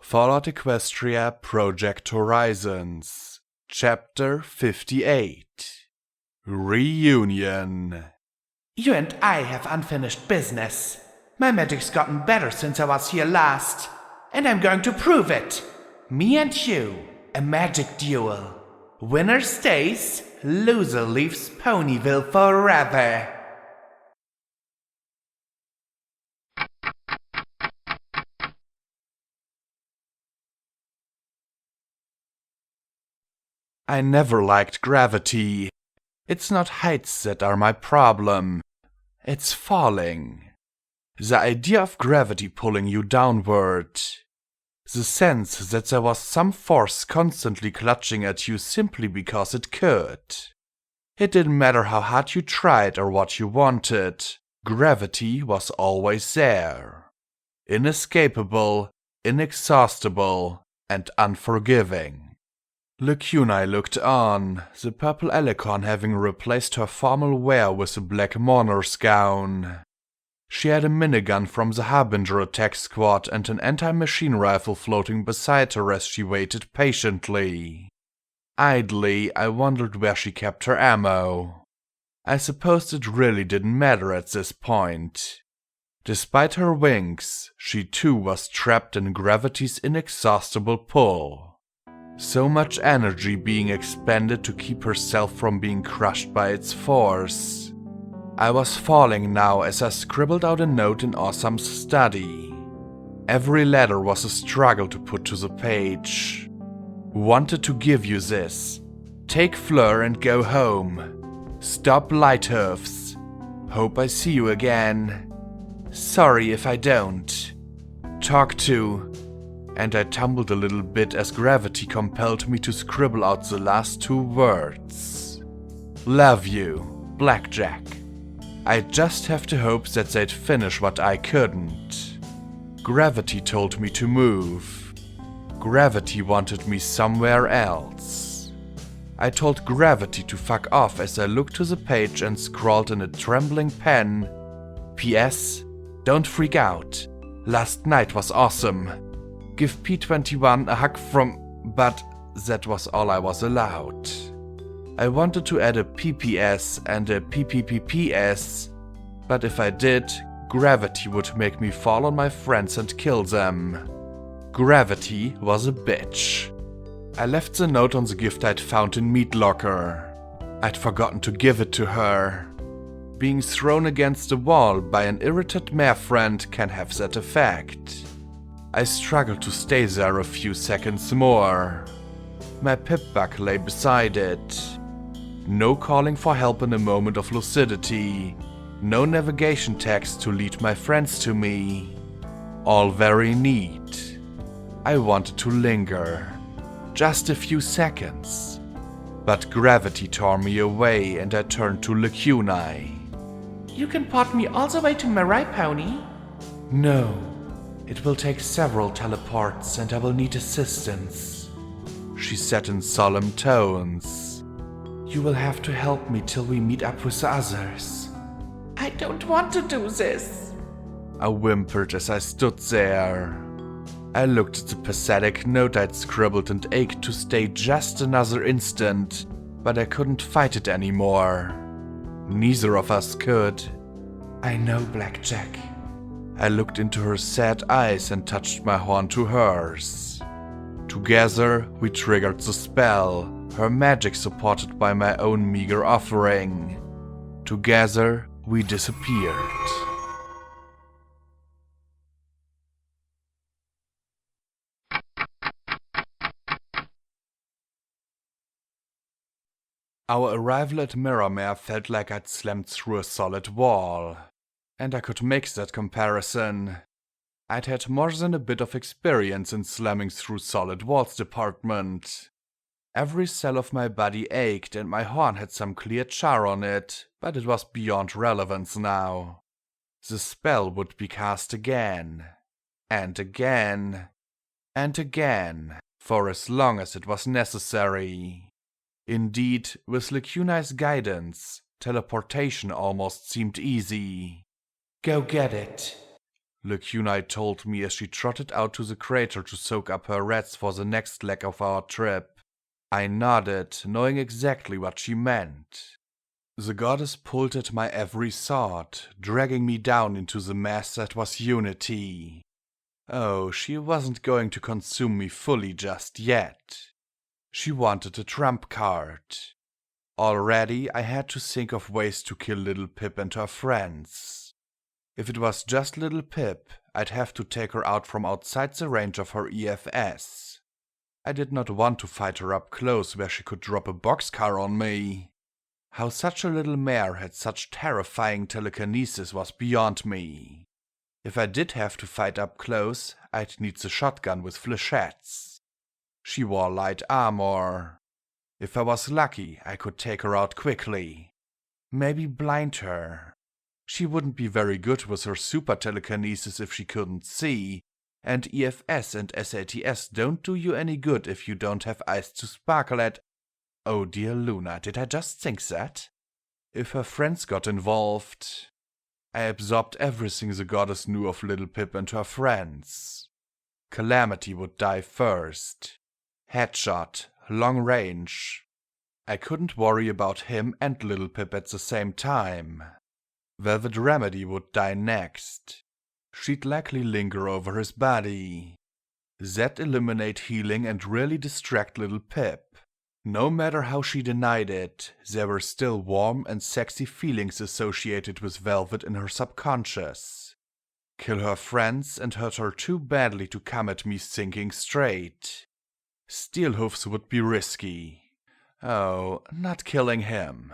Fallout Equestria Project Horizons, Chapter 58 Reunion. You and I have unfinished business. My magic's gotten better since I was here last, and I'm going to prove it. Me and you, a magic duel. Winner stays, loser leaves Ponyville forever. I never liked gravity. It's not heights that are my problem. It's falling. The idea of gravity pulling you downward. The sense that there was some force constantly clutching at you simply because it could. It didn't matter how hard you tried or what you wanted. Gravity was always there. Inescapable, inexhaustible, and unforgiving. Lacuna looked on, the purple alicorn having replaced her formal wear with a black mourner's gown. She had a minigun from the Harbinger attack squad and an anti-machine rifle floating beside her as she waited patiently. Idly, I wondered where she kept her ammo. I supposed it really didn't matter at this point. Despite her wings, she too was trapped in gravity's inexhaustible pull. So much energy being expended to keep herself from being crushed by its force. I was falling now as I scribbled out a note in Awesome's study. Every letter was a struggle to put to the page. Wanted to give you this. Take Fleur and go home. Stop Lighthooves. Hope I see you again. Sorry if I don't. Talk to... And I tumbled a little bit as gravity compelled me to scribble out the last two words. Love you, Blackjack. I just have to hope that they'd finish what I couldn't. Gravity told me to move. Gravity wanted me somewhere else. I told Gravity to fuck off as I looked to the page and scrawled in a trembling pen, P.S. Don't freak out. Last night was awesome. Give P21 a hug from... But that was all I was allowed. I wanted to add a PPS and a PPPPS, but if I did, Gravity would make me fall on my friends and kill them. Gravity was a bitch. I left the note on the gift I'd found in Meat Locker. I'd forgotten to give it to her. Being thrown against the wall by an irritated mare friend can have that effect. I struggled to stay there a few seconds more. My pip-bug lay beside it. No calling for help in a moment of lucidity. No navigation text to lead my friends to me. All very neat. I wanted to linger. Just a few seconds. But gravity tore me away and I turned to Lacuna. You can port me all the way to Mirai Pony? No. It will take several teleports and I will need assistance, she said in solemn tones. You will have to help me till we meet up with the others. I don't want to do this, I whimpered as I stood there. I looked at the pathetic note I'd scribbled and ached to stay just another instant, but I couldn't fight it anymore. Neither of us could. I know, Blackjack. I looked into her sad eyes and touched my horn to hers. Together, we triggered the spell, her magic supported by my own meager offering. Together, we disappeared. Our arrival at Mirrormere felt like I'd slammed through a solid wall. And I could make that comparison. I'd had more than a bit of experience in slamming through solid walls department. Every cell of my body ached and my horn had some clear char on it, but it was beyond relevance now. The spell would be cast again, and again, and again, for as long as it was necessary. Indeed, with Lacuna's guidance, teleportation almost seemed easy. Go get it. Lacunai told me as she trotted out to the crater to soak up her rats for the next leg of our trip. I nodded, knowing exactly what she meant. The goddess pulled at my every thought, dragging me down into the mess that was Unity. Oh, she wasn't going to consume me fully just yet. She wanted a trump card. Already I had to think of ways to kill Little Pip and her friends. If it was just Little Pip, I'd have to take her out from outside the range of her EFS. I did not want to fight her up close where she could drop a boxcar on me. How such a little mare had such terrifying telekinesis was beyond me. If I did have to fight up close, I'd need the shotgun with flechettes. She wore light armor. If I was lucky, I could take her out quickly. Maybe blind her. She wouldn't be very good with her super telekinesis if she couldn't see, and EFS and SATS don't do you any good if you don't have eyes to sparkle at. Oh dear Luna, did I just think that? If her friends got involved. I absorbed everything the goddess knew of Little Pip and her friends. Calamity would die first. Headshot, long range. I couldn't worry about him and Little Pip at the same time. Velvet Remedy would die next. She'd likely linger over his body. Zed eliminate healing and really distract Little Pip. No matter how she denied it, there were still warm and sexy feelings associated with Velvet in her subconscious. Kill her friends and hurt her too badly to come at me thinking straight. Steel Hoofs would be risky. Oh, not killing him.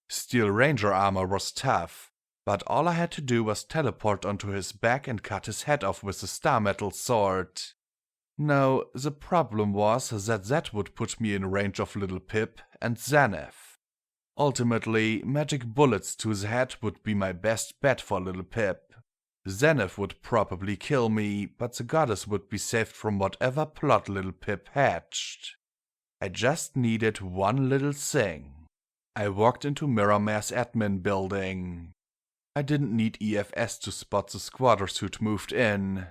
Steel Ranger armor was tough, but all I had to do was teleport onto his back and cut his head off with a star metal sword. No, the problem was that that would put me in range of Little Pip and Zenith. Ultimately, magic bullets to the head would be my best bet for Little Pip. Zenith would probably kill me, but the goddess would be saved from whatever plot Little Pip hatched. I just needed one little thing. I walked into Mirrormare's admin building. I didn't need EFS to spot the squatters who'd moved in.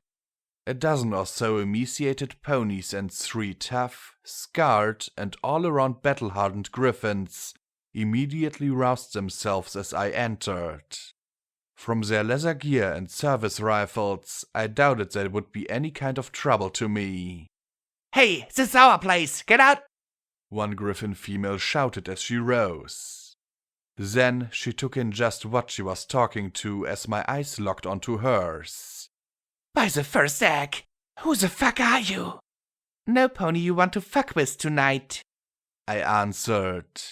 A dozen or so emaciated ponies and 3 tough, scarred, and all-around battle-hardened griffins immediately roused themselves as I entered. From their leather gear and service rifles, I doubted there would be any kind of trouble to me. Hey, this is our place! Get out! One griffin female shouted as she rose. Then she took in just what she was talking to as my eyes locked onto hers. By the first egg, who the fuck are you? No pony you want to fuck with tonight, I answered.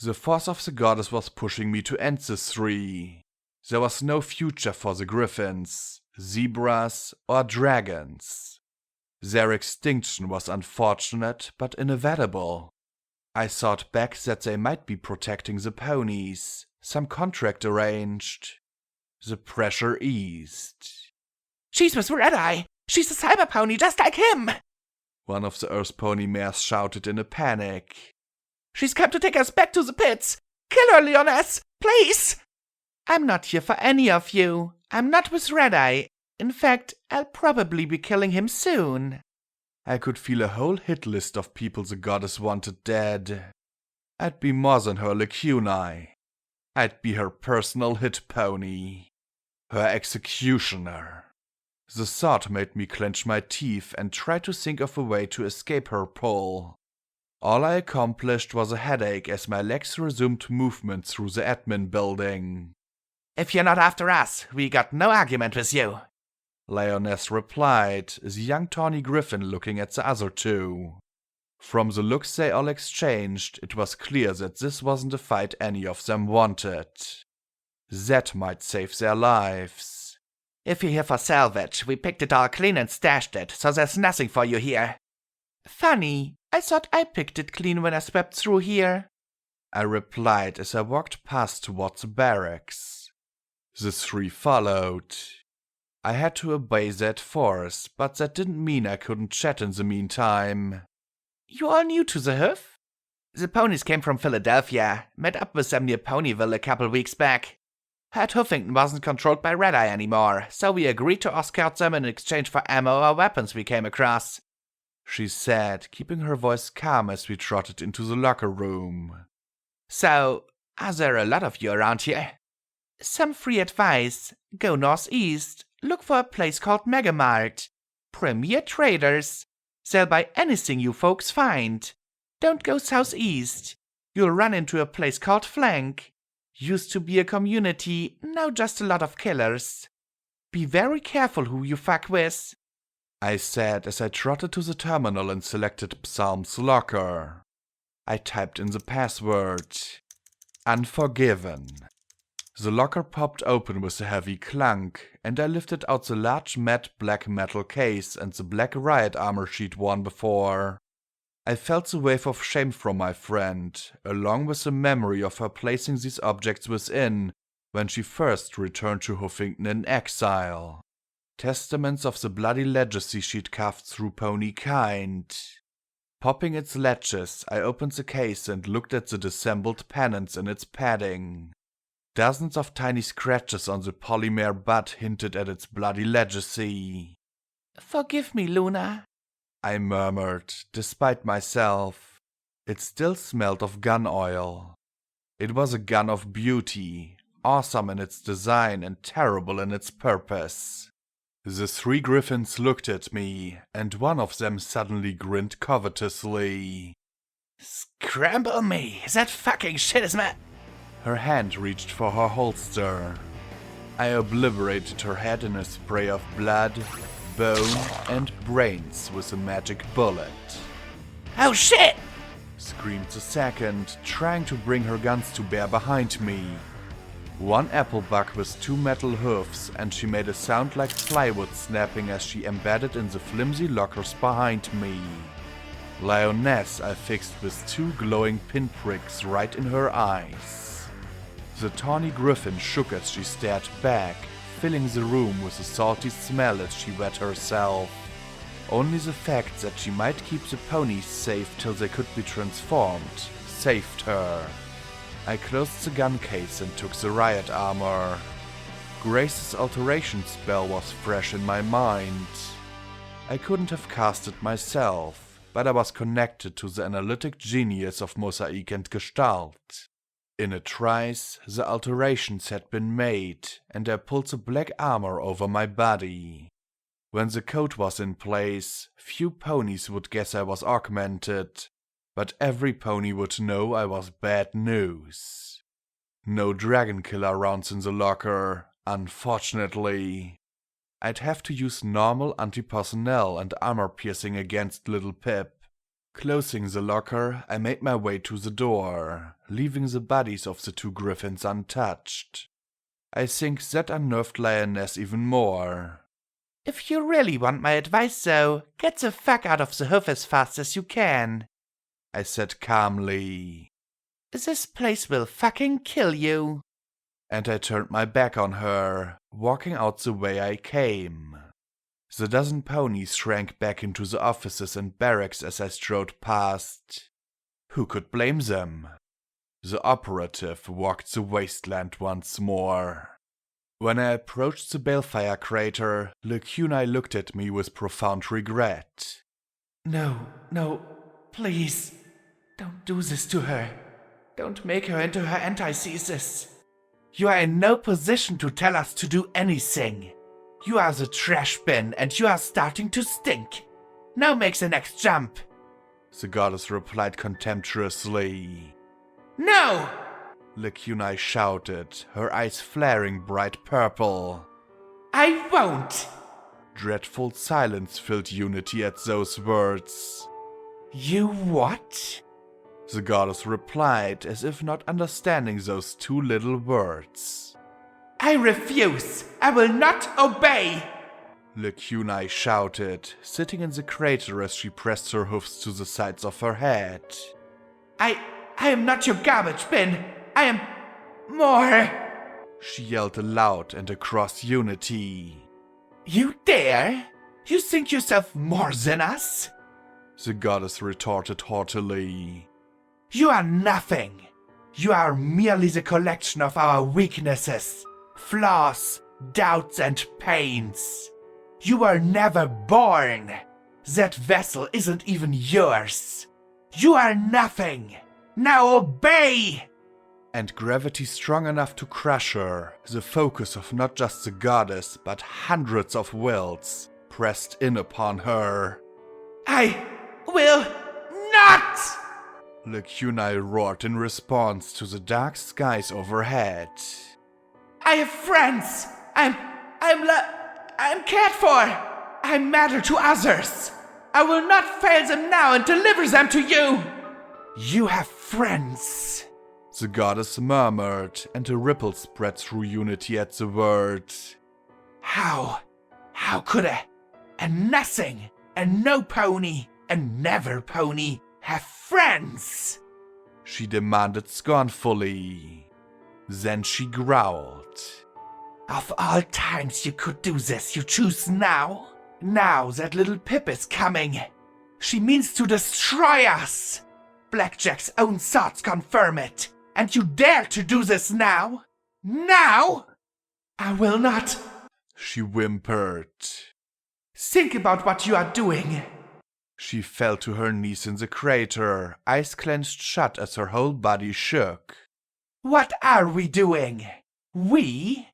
The force of the goddess was pushing me to end the 3. There was no future for the griffins, zebras, or dragons. Their extinction was unfortunate but inevitable. I thought back that they might be protecting the ponies, some contract arranged. The pressure eased. She's with Red Eye! She's a cyber pony just like him! One of the Earth Pony mares shouted in a panic. She's come to take us back to the pits! Kill her, Leoness! Please! I'm not here for any of you. I'm not with Red Eye. In fact, I'll probably be killing him soon. I could feel a whole hit list of people the goddess wanted dead. I'd be more than her Lacunai. I'd be her personal hit pony. Her executioner. The thought made me clench my teeth and try to think of a way to escape her pull. All I accomplished was a headache as my legs resumed movement through the admin building. If you're not after us, we got no argument with you, Lioness replied, the young tawny griffin looking at the other 2. From the looks they all exchanged, it was clear that this wasn't a fight any of them wanted. That might save their lives. If you're here for salvage, we picked it all clean and stashed it, so there's nothing for you here. Funny, I thought I picked it clean when I swept through here, I replied as I walked past towards the barracks. The 3 followed. I had to obey that force, but that didn't mean I couldn't chat in the meantime. You all new to the hoof? The ponies came from Philadelphia, met up with them near Ponyville a couple weeks back. Head Huffington wasn't controlled by Red Eye anymore, so we agreed to escort them in exchange for ammo or weapons we came across," she said, keeping her voice calm as we trotted into the locker room. "So, are there a lot of you around here? Some free advice: go northeast, look for a place called Megamart. Premier traders. They'll buy anything you folks find. Don't go southeast. You'll run into a place called Flank. Used to be a community, now just a lot of killers. Be very careful who you fuck with," I said as I trotted to the terminal and selected Psalm's locker. I typed in the password. Unforgiven. The locker popped open with a heavy clunk, and I lifted out the large matte black metal case and the black riot armor she'd worn before. I felt the wave of shame from my friend, along with the memory of her placing these objects within when she first returned to Huffington in exile. Testaments of the bloody legacy she'd carved through pony kind. Popping its latches, I opened the case and looked at the dissembled pennants in its padding. Dozens of tiny scratches on the polymer butt hinted at its bloody legacy. "Forgive me, Luna," I murmured, despite myself. It still smelled of gun oil. It was a gun of beauty, awesome in its design and terrible in its purpose. The three griffins looked at me, and one of them suddenly grinned covetously. "Scramble me, that fucking shit is my—" Her hand reached for her holster. I obliterated her head in a spray of blood, bone, and brains with a magic bullet. "Oh shit!" Screamed the second, trying to bring her guns to bear behind me. One apple bug with two metal hoofs, and she made a sound like plywood snapping as she embedded in the flimsy lockers behind me. Lioness I fixed with two glowing pinpricks right in her eyes. The tawny griffin shook as she stared back, filling the room with a salty smell as she wet herself. Only the fact that she might keep the ponies safe till they could be transformed saved her. I closed the gun case and took the riot armor. Grace's alteration spell was fresh in my mind. I couldn't have cast it myself, but I was connected to the analytic genius of Mosaic and Gestalt. In a trice, the alterations had been made, and I pulled the black armor over my body. When the coat was in place, few ponies would guess I was augmented, but every pony would know I was bad news. No dragon killer rounds in the locker, unfortunately. I'd have to use normal anti-personnel and armor piercing against Little Pip. Closing the locker, I made my way to the door, leaving the bodies of the two griffins untouched. I think that unnerved Lioness even more. "If you really want my advice, though, get the fuck out of the hoof as fast as you can," I said calmly. "This place will fucking kill you." And I turned my back on her, walking out the way I came. The dozen ponies shrank back into the offices and barracks as I strode past. Who could blame them? The operative walked the wasteland once more. When I approached the balefire crater, Lacuna looked at me with profound regret. No, please. Don't do this to her. Don't make her into her antithesis. You are in no position to tell us to do anything. You are the trash bin, and you are starting to stink. Now make the next jump. The goddess replied contemptuously. No! Lacuna shouted, her eyes flaring bright purple. I won't! Dreadful silence filled Unity at those words. You what? The goddess replied, as if not understanding those two little words. I refuse! I will not obey! Lacuna shouted, sitting in the crater as she pressed her hoofs to the sides of her head. I am not your garbage bin! I am more! She yelled aloud and across Unity. You dare? You think yourself more than us? The goddess retorted haughtily. You are nothing! You are merely the collection of our weaknesses. flaws, doubts, and pains. You were never born. That vessel isn't even yours. You are nothing. Now obey! And gravity strong enough to crush her, the focus of not just the goddess, but hundreds of wills, pressed in upon her. I will not! Lacuna roared in response to the dark skies overhead. I have friends. I'm cared for. I matter to others. I will not fail them now and deliver them to you. You have friends. The goddess murmured, and a ripple spread through Unity at the word. How could a nothing, a no pony, a never pony have friends? She demanded scornfully. Then she growled. Of all times you could do this, you choose now? Now that little Pip is coming. She means to destroy us. Blackjack's own thoughts confirm it. And you dare to do this now? Now? I will not. She whimpered. Think about what you are doing. She fell to her knees in the crater, eyes clenched shut as her whole body shook. What are we doing? We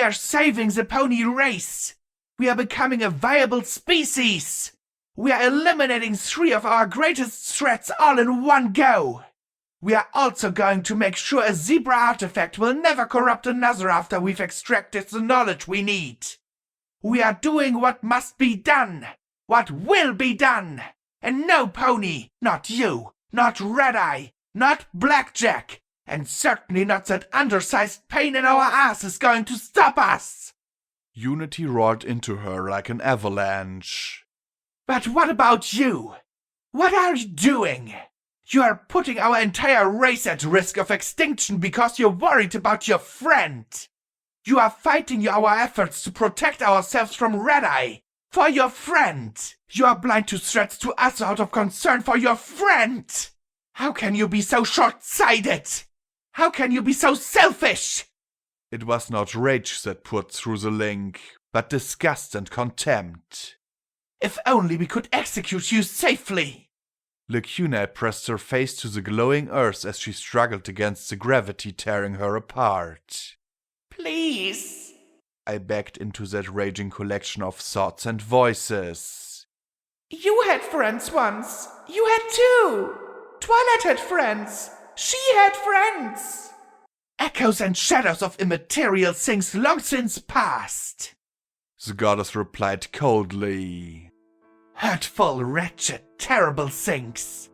are saving the pony race. We are becoming a viable species. We are eliminating 3 of our greatest threats all in one go. We are also going to make sure a zebra artifact will never corrupt another after we've extracted the knowledge we need. We are doing what must be done, what will be done. And no pony, not you, not Red Eye, not Blackjack, and certainly not that undersized pain in our ass is going to stop us. Unity roared into her like an avalanche. But what about you? What are you doing? You are putting our entire race at risk of extinction because you're worried about your friend. You are fighting our efforts to protect ourselves from Red Eye. For your friend. You are blind to threats to us out of concern for your friend. How can you be so short-sighted? How can you be so selfish? It was not rage that poured through the link, but disgust and contempt. If only we could execute you safely. Lacuna pressed her face to the glowing earth as she struggled against the gravity tearing her apart. Please. I backed into that raging collection of thoughts and voices. You had friends once. You had too. Twilight had friends. She had friends. Echoes and shadows of immaterial things long since past. The goddess replied coldly. Hurtful, wretched, terrible things.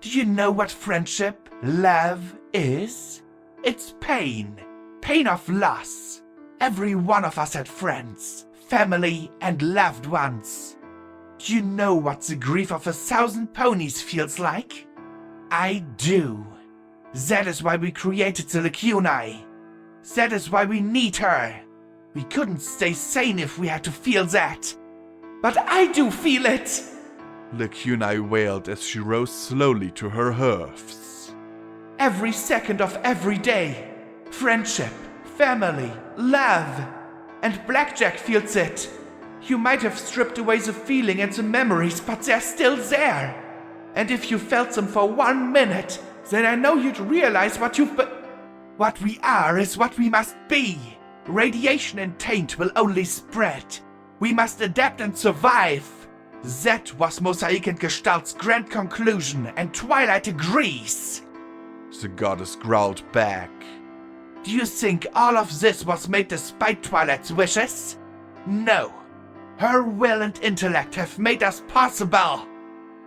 Do you know what friendship, love is? It's pain. Pain of loss. Every one of us had friends, family, and loved ones. Do you know what the grief of 1,000 ponies feels like? I do. That is why we created the Lacunae. That is why we need her. We couldn't stay sane if we had to feel that. But I do feel it! Lacunae wailed as she rose slowly to her hoofs. Every second of every day. Friendship, family, love. And Blackjack feels it. You might have stripped away the feeling and the memories, but they're still there. And if you felt them for 1 minute, then I know you'd realize what you've been. What we are is what we must be. Radiation and taint will only spread. We must adapt and survive. That was Mosaic and Gestalt's grand conclusion, and Twilight agrees. The goddess growled back. Do you think all of this was made despite Twilight's wishes? No. Her will and intellect have made us possible.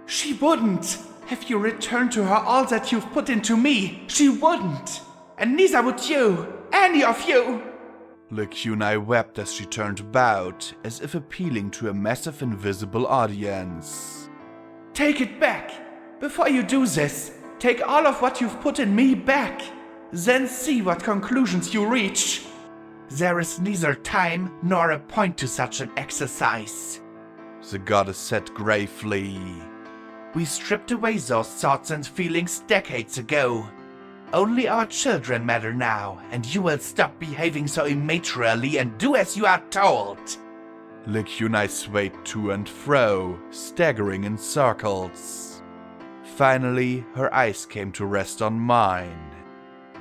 She wouldn't. If you returned to her all that you've put into me, she wouldn't. And neither would you. Any of you. Lacunae wept as she turned about, as if appealing to a massive invisible audience. Take it back. Before you do this, take all of what you've put in me back. Then see what conclusions you reach. There is neither time nor a point to such an exercise. The goddess said gravely. We stripped away those thoughts and feelings decades ago. Only our children matter now, and you will stop behaving so immaturely and do as you are told. Lycunai swayed to and fro, staggering in circles. Finally, her eyes came to rest on mine.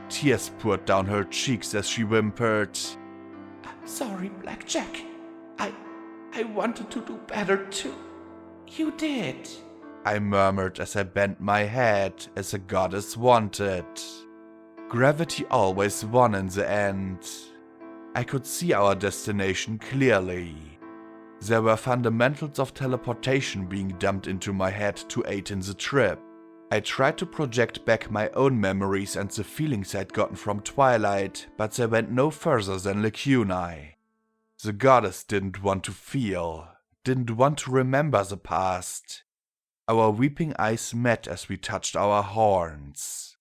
Tears poured down her cheeks as she whimpered. Sorry, Blackjack. I wanted to do better too. You did. I murmured as I bent my head as a goddess wanted. Gravity always won in the end. I could see our destination clearly. There were fundamentals of teleportation being dumped into my head to aid in the trip. I tried to project back my own memories and the feelings I'd gotten from Twilight, but they went no further than Lycunai. The goddess didn't want to feel, didn't want to remember the past. Our weeping eyes met as we touched our horns.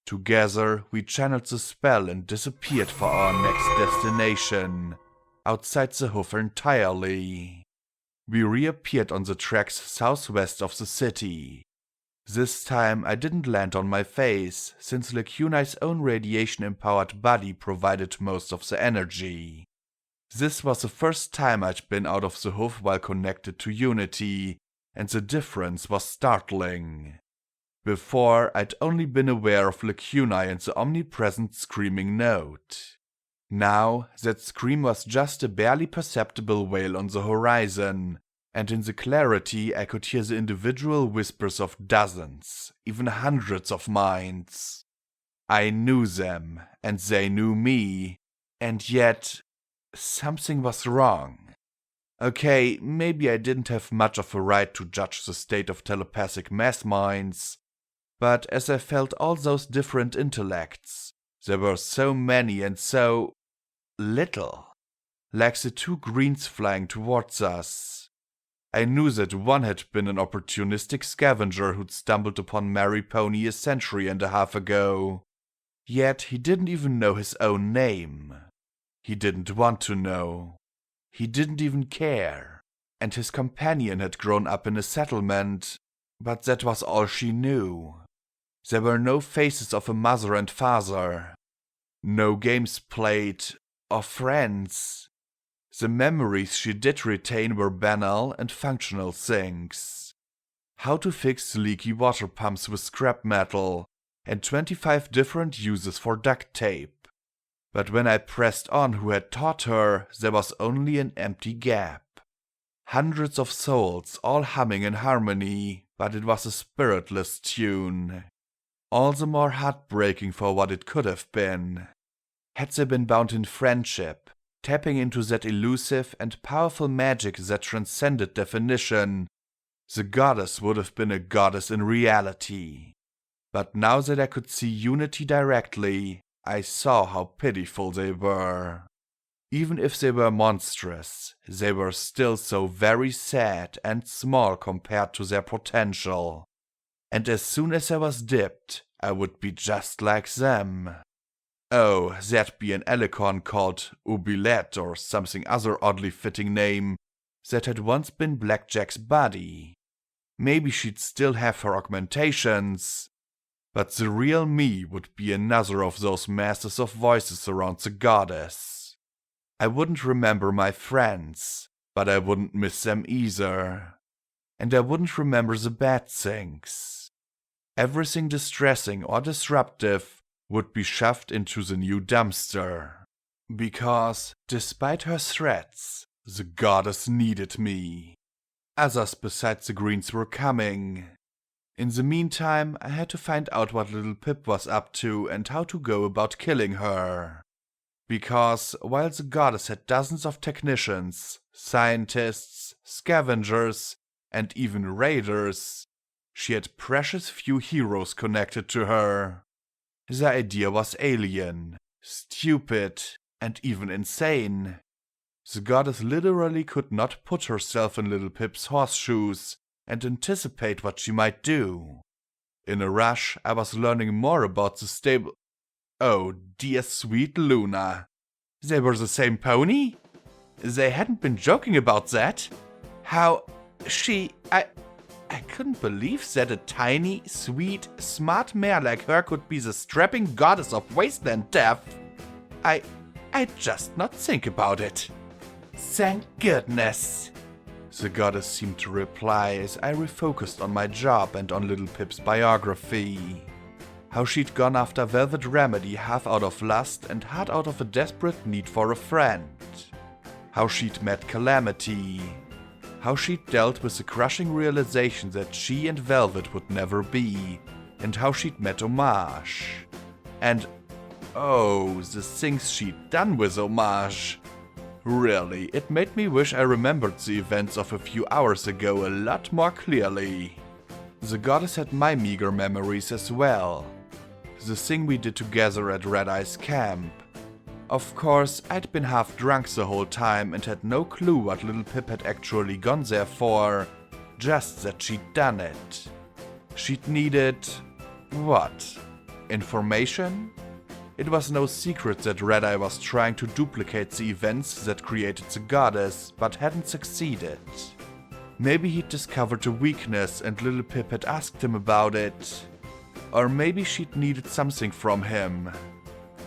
Together, we channeled the spell and disappeared for our next destination, outside the hoof entirely. We reappeared on the tracks southwest of the city. This time I didn't land on my face, since Lycunai's own radiation-empowered body provided most of the energy. This was the first time I'd been out of the hoof while connected to Unity, and the difference was startling. Before, I'd only been aware of Lycunai and the omnipresent screaming note. Now, that scream was just a barely perceptible wail on the horizon, and in the clarity I could hear the individual whispers of dozens, even hundreds of minds. I knew them, and they knew me, and yet something was wrong. Okay, maybe I didn't have much of a right to judge the state of telepathic mass minds, but as I felt all those different intellects, there were so many and so little, like the two greens flying towards us. I knew that one had been an opportunistic scavenger who'd stumbled upon Mary Pony a century and a half ago. Yet he didn't even know his own name. He didn't want to know. He didn't even care. And his companion had grown up in a settlement, but that was all she knew. There were no faces of a mother and father. No games played, or friends. The memories she did retain were banal and functional things. How to fix leaky water pumps with scrap metal, and 25 different uses for duct tape. But when I pressed on who had taught her, there was only an empty gap. Hundreds of souls all humming in harmony, but it was a spiritless tune. All the more heartbreaking for what it could have been. Had they been bound in friendship, tapping into that elusive and powerful magic that transcended definition, the goddess would have been a goddess in reality. But now that I could see Unity directly, I saw how pitiful they were. Even if they were monstrous, they were still so very sad and small compared to their potential. And as soon as I was dipped, I would be just like them. Oh, there'd be an alicorn called Oubliette or something other oddly fitting name that had once been Blackjack's buddy. Maybe she'd still have her augmentations, but the real me would be another of those masses of voices around the goddess. I wouldn't remember my friends, but I wouldn't miss them either. And I wouldn't remember the bad things. Everything distressing or disruptive would be shoved into the new dumpster. Because, despite her threats, the goddess needed me. Others besides the Greens were coming. In the meantime, I had to find out what little Pip was up to and how to go about killing her. Because, while the goddess had dozens of technicians, scientists, scavengers, and even raiders, she had precious few heroes connected to her. The idea was alien, stupid, and even insane. The goddess literally could not put herself in little Pip's horseshoes and anticipate what she might do. In a rush, I was learning more about the stable. Oh, dear sweet Luna. They were the same pony? They hadn't been joking about that? How... I couldn't believe that a tiny, sweet, smart mare like her could be the strapping goddess of wasteland death. I'd just not think about it. Thank goodness. The goddess seemed to reply as I refocused on my job and on Little Pip's biography. How she'd gone after Velvet Remedy half out of lust and half out of a desperate need for a friend. How she'd met Calamity. How she'd dealt with the crushing realization that she and Velvet would never be. And how she'd met Homage. And oh, the things she'd done with Homage. Really, it made me wish I remembered the events of a few hours ago a lot more clearly. The goddess had my meager memories as well. The thing we did together at Red Eye's camp. Of course, I'd been half drunk the whole time and had no clue what Little Pip had actually gone there for, just that she'd done it. She'd needed... what? Information? It was no secret that Red Eye was trying to duplicate the events that created the goddess, but hadn't succeeded. Maybe he'd discovered a weakness and Little Pip had asked him about it. Or maybe she'd needed something from him.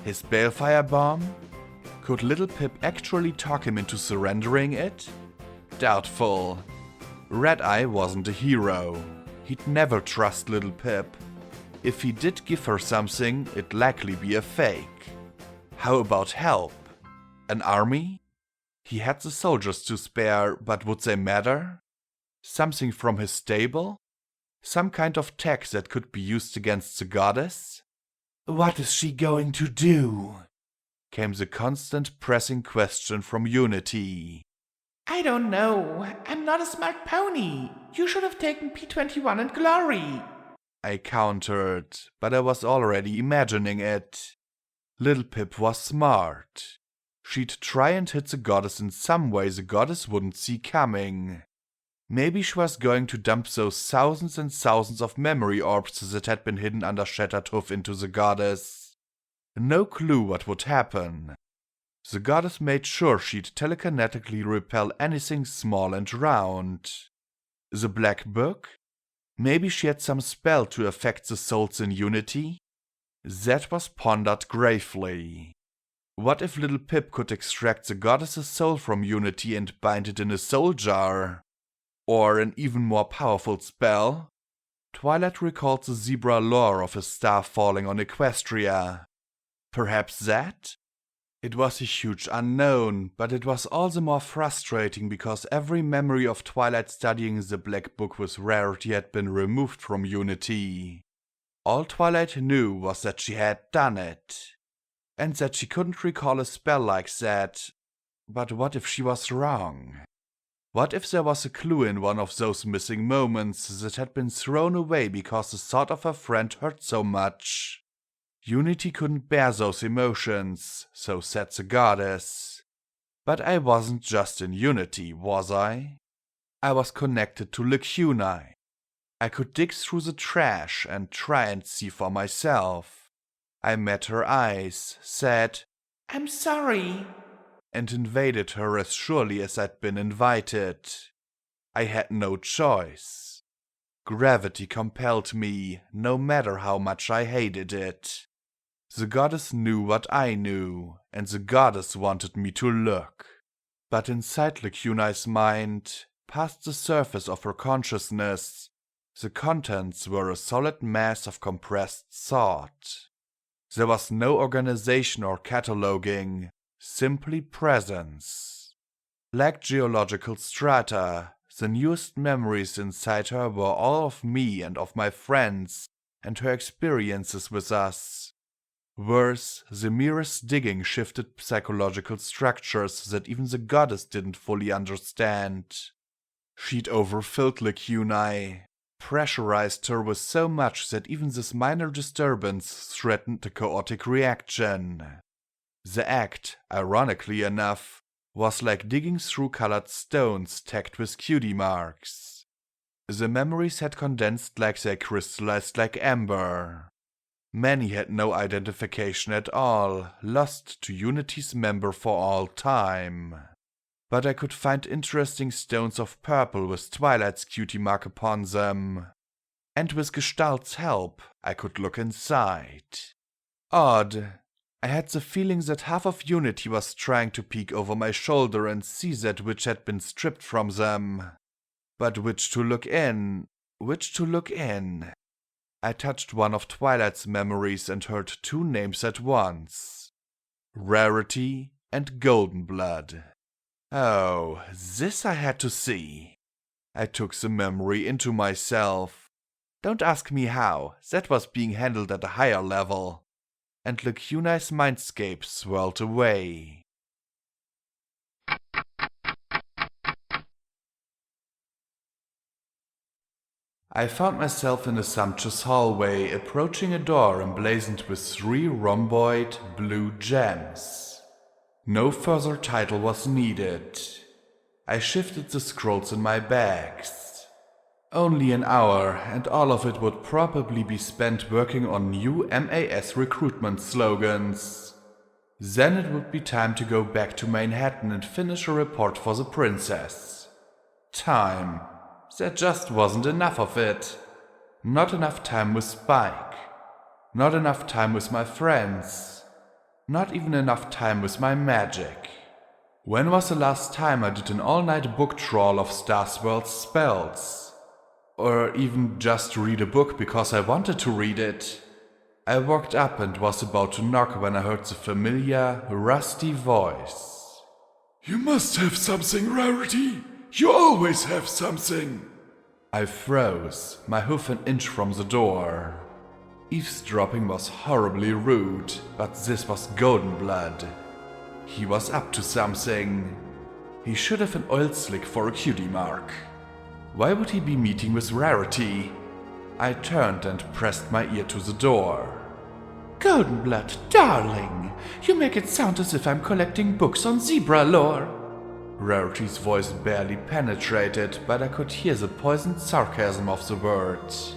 His balefire bomb? Could Little Pip actually talk him into surrendering it? Doubtful. Red Eye wasn't a hero. He'd never trust Little Pip. If he did give her something, it'd likely be a fake. How about help? An army? He had the soldiers to spare, but would they matter? Something from his stable? Some kind of tech that could be used against the goddess? What is she going to do? Came the constant pressing question from Unity. I don't know. I'm not a smart pony. You should have taken P21 and Glory. I countered, but I was already imagining it. Little Pip was smart. She'd try and hit the goddess in some way the goddess wouldn't see coming. Maybe she was going to dump those thousands and thousands of memory orbs that had been hidden under Shattered Hoof into the goddess. No clue what would happen. The goddess made sure she'd telekinetically repel anything small and round. The Black Book? Maybe she had some spell to affect the souls in Unity? That was pondered gravely. What if Little Pip could extract the goddess's soul from Unity and bind it in a soul jar? Or an even more powerful spell? Twilight recalled the zebra lore of a star falling on Equestria. Perhaps that? It was a huge unknown, but it was all the more frustrating because every memory of Twilight studying the Black Book with Rarity had been removed from Unity. All Twilight knew was that she had done it, and that she couldn't recall a spell like that. But what if she was wrong? What if there was a clue in one of those missing moments that had been thrown away because the thought of her friend hurt so much? Unity couldn't bear those emotions, so said the goddess. But I wasn't just in Unity, was I? I was connected to Lacunae. I could dig through the trash and try and see for myself. I met her eyes, said, I'm sorry, and invaded her as surely as I'd been invited. I had no choice. Gravity compelled me, no matter how much I hated it. The goddess knew what I knew, and the goddess wanted me to look. But inside Lacunae's mind, past the surface of her consciousness, the contents were a solid mass of compressed thought. There was no organization or cataloging, simply presence. Like geological strata, the newest memories inside her were all of me and of my friends and her experiences with us. Worse, the merest digging shifted psychological structures that even the goddess didn't fully understand. She'd overfilled Lacunae, pressurized her with so much that even this minor disturbance threatened a chaotic reaction. The act, ironically enough, was like digging through colored stones tagged with cutie marks. The memories had condensed like they crystallized like amber. Many had no identification at all, lost to Unity's member for all time. but I could find interesting stones of purple with Twilight's cutie mark upon them. And with Gestalt's help, I could look inside. Odd. I had the feeling that half of Unity was trying to peek over my shoulder and see that which had been stripped from them. But which to look in? Which to look in? I touched one of Twilight's memories and heard two names at once. Rarity and Golden Blood. Oh, this I had to see. I took the memory into myself. Don't ask me how, that was being handled at a higher level. And Lacuni's mindscape swirled away. I found myself in a sumptuous hallway, approaching a door emblazoned with 3 rhomboid blue gems. No further title was needed. I shifted the scrolls in my bags. Only an hour, and all of it would probably be spent working on new MAS recruitment slogans. Then it would be time to go back to Manhattan and finish a report for the princess. Time. There just wasn't enough of it. Not enough time with Spike. Not enough time with my friends. Not even enough time with my magic. When was the last time I did an all-night book trawl of Starsworld's spells? Or even just read a book because I wanted to read it. I walked up and was about to knock when I heard the familiar, rusty voice. You must have something, Rarity. You always have something. I froze, my hoof an inch from the door. Eavesdropping was horribly rude, but this was Golden Blood. He was up to something. He should have an oil slick for a cutie mark. Why would he be meeting with Rarity? I turned and pressed my ear to the door. Golden Blood, darling, you make it sound as if I'm collecting books on zebra lore. Rarity's voice barely penetrated, but I could hear the poisoned sarcasm of the words.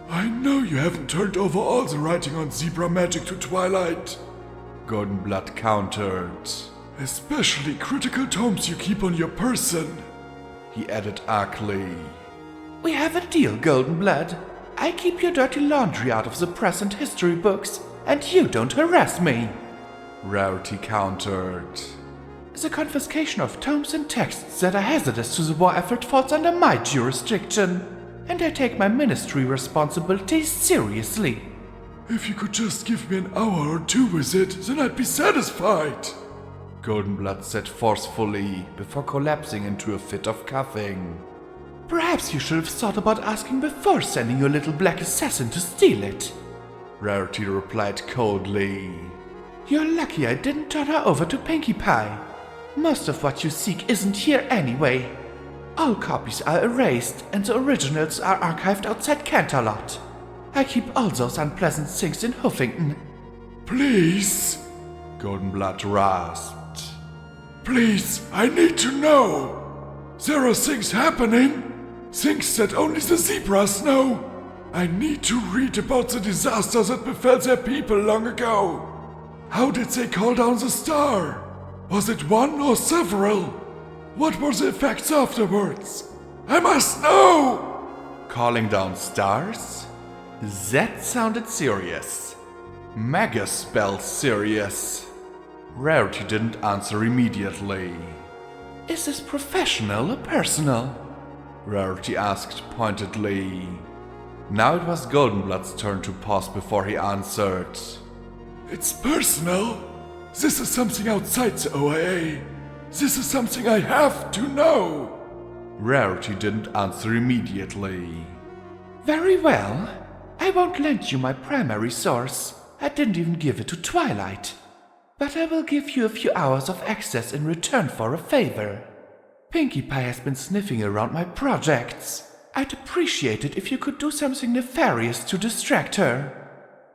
I know you haven't turned over all the writing on zebra magic to Twilight. Golden Blood countered. Especially critical tomes you keep on your person. He added archly. We have a deal, Golden Blood. I keep your dirty laundry out of the press and history books, and you don't harass me. Rarity countered. The confiscation of tomes and texts that are hazardous to the war effort falls under my jurisdiction, and I take my ministry responsibilities seriously. If you could just give me an hour or 2 with it, then I'd be satisfied. Golden Blood said forcefully, before collapsing into a fit of coughing. Perhaps you should have thought about asking before sending your little black assassin to steal it. Rarity replied coldly. You're lucky I didn't turn her over to Pinkie Pie. Most of what you seek isn't here anyway. All copies are erased, and the originals are archived outside Canterlot. I keep all those unpleasant things in Huffington. Please? Golden Blood rasped. Please, I need to know. There are things happening. Things that only the zebras know. I need to read about the disaster that befell their people long ago. How did they call down the star? Was it one or several? What were the effects afterwards? I must know! Calling down stars? That sounded serious. Mega spell serious. Rarity didn't answer immediately. Is this professional or personal? Rarity asked pointedly. Now it was Golden Blood's turn to pause before he answered. It's personal. This is something outside the OIA. This is something I have to know. Rarity didn't answer immediately. Very well. I won't lend you my primary source. I didn't even give it to Twilight. But I will give you a few hours of access in return for a favor. Pinkie Pie has been sniffing around my projects. I'd appreciate it if you could do something nefarious to distract her.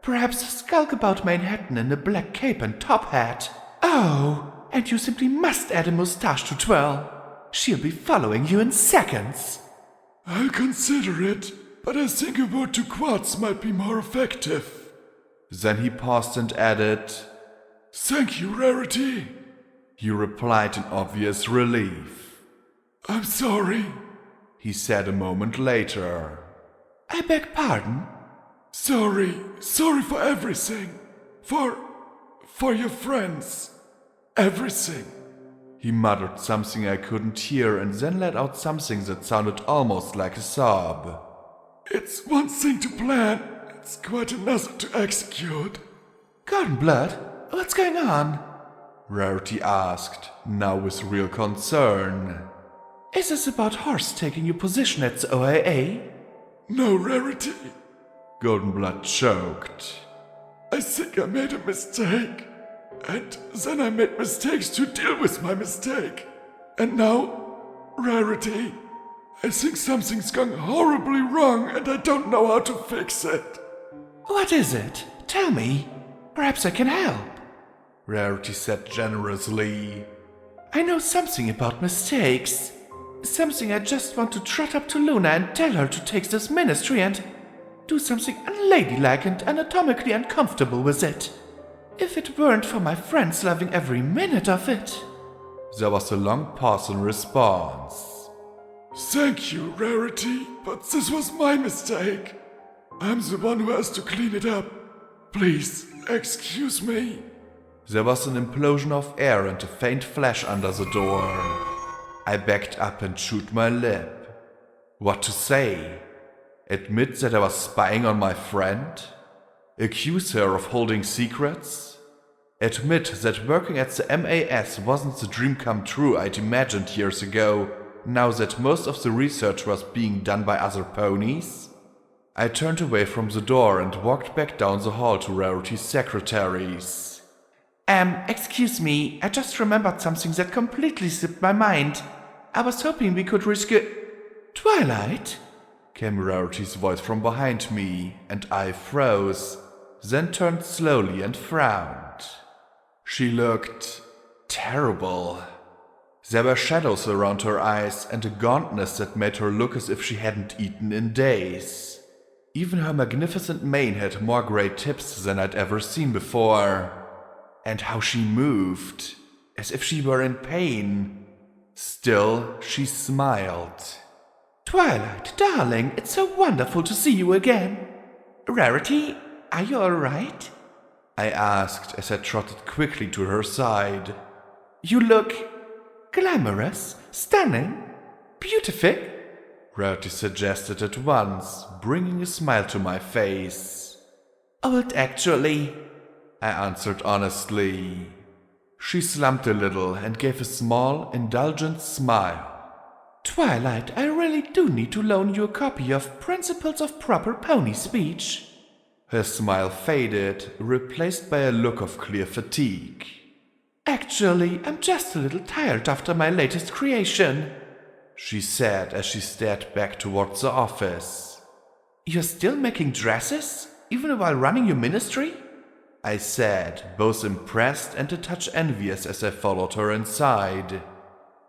Perhaps skulk about Manhattan in a black cape and top hat. Oh, and you simply must add a mustache to twirl. She'll be following you in seconds. I'll consider it, but I think a word to Quartz might be more effective. Then he paused and added, Thank you, Rarity. he replied in obvious relief. I'm sorry. He said a moment later. I beg pardon? Sorry for everything. For your friends. Everything. He muttered something I couldn't hear and then let out something that sounded almost like a sob. It's one thing to plan, it's quite another to execute. Golden Blood, what's going on? Rarity asked, now with real concern. Is this about Horst taking your position at the OIA? No, Rarity. Goldenblood choked. I think I made a mistake. And then I made mistakes to deal with my mistake. And now, Rarity, I think something's gone horribly wrong and I don't know how to fix it. What is it? Tell me. Perhaps I can help. Rarity said generously. I know something about mistakes. Something I just want to trot up to Luna and tell her to take this ministry and do something unladylike and anatomically uncomfortable with it. If it weren't for my friends loving every minute of it. There was a long pause in response. Thank you, Rarity, but this was my mistake. I'm the one who has to clean it up. Please, excuse me. There was an implosion of air and a faint flash under the door. I backed up and chewed my lip. What to say? Admit that I was spying on my friend? Accuse her of holding secrets? Admit that working at the MAS wasn't the dream come true I'd imagined years ago, now that most of the research was being done by other ponies? I turned away from the door and walked back down the hall to Rarity's secretaries. Excuse me, I just remembered something that completely slipped my mind. I was hoping we could risk it. Twilight? Came Rarity's voice from behind me, and I froze, then turned slowly and frowned. She looked terrible. There were shadows around her eyes and a gauntness that made her look as if she hadn't eaten in days. Even her magnificent mane had more gray tips than I'd ever seen before. And how she moved, as if she were in pain. Still, she smiled. Twilight, darling, it's so wonderful to see you again. Rarity, are you all right? I asked as I trotted quickly to her side. You look glamorous, stunning, beautiful, Rarity suggested at once, bringing a smile to my face. Old, actually, I answered honestly. She slumped a little and gave a small, indulgent smile. Twilight, I really do need to loan you a copy of Principles of Proper Pony Speech. Her smile faded, replaced by a look of clear fatigue. Actually, I'm just a little tired after my latest creation, she said as she stared back towards the office. You're still making dresses, even while running your ministry? I said, both impressed and a touch envious as I followed her inside.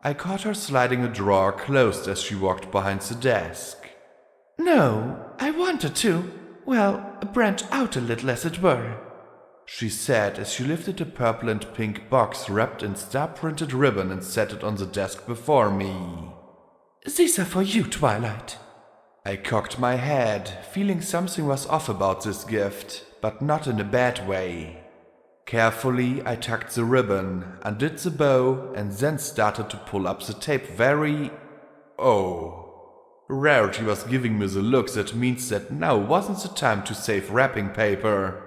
I caught her sliding a drawer closed as she walked behind the desk. No, I wanted to. Well, branch out a little as it were, she said as she lifted a purple and pink box wrapped in star-printed ribbon and set it on the desk before me. These are for you, Twilight. I cocked my head, feeling something was off about this gift, but not in a bad way. Carefully, I tucked the ribbon, undid the bow, and then started to pull up the tape Rarity was giving me the look that means that now wasn't the time to save wrapping paper.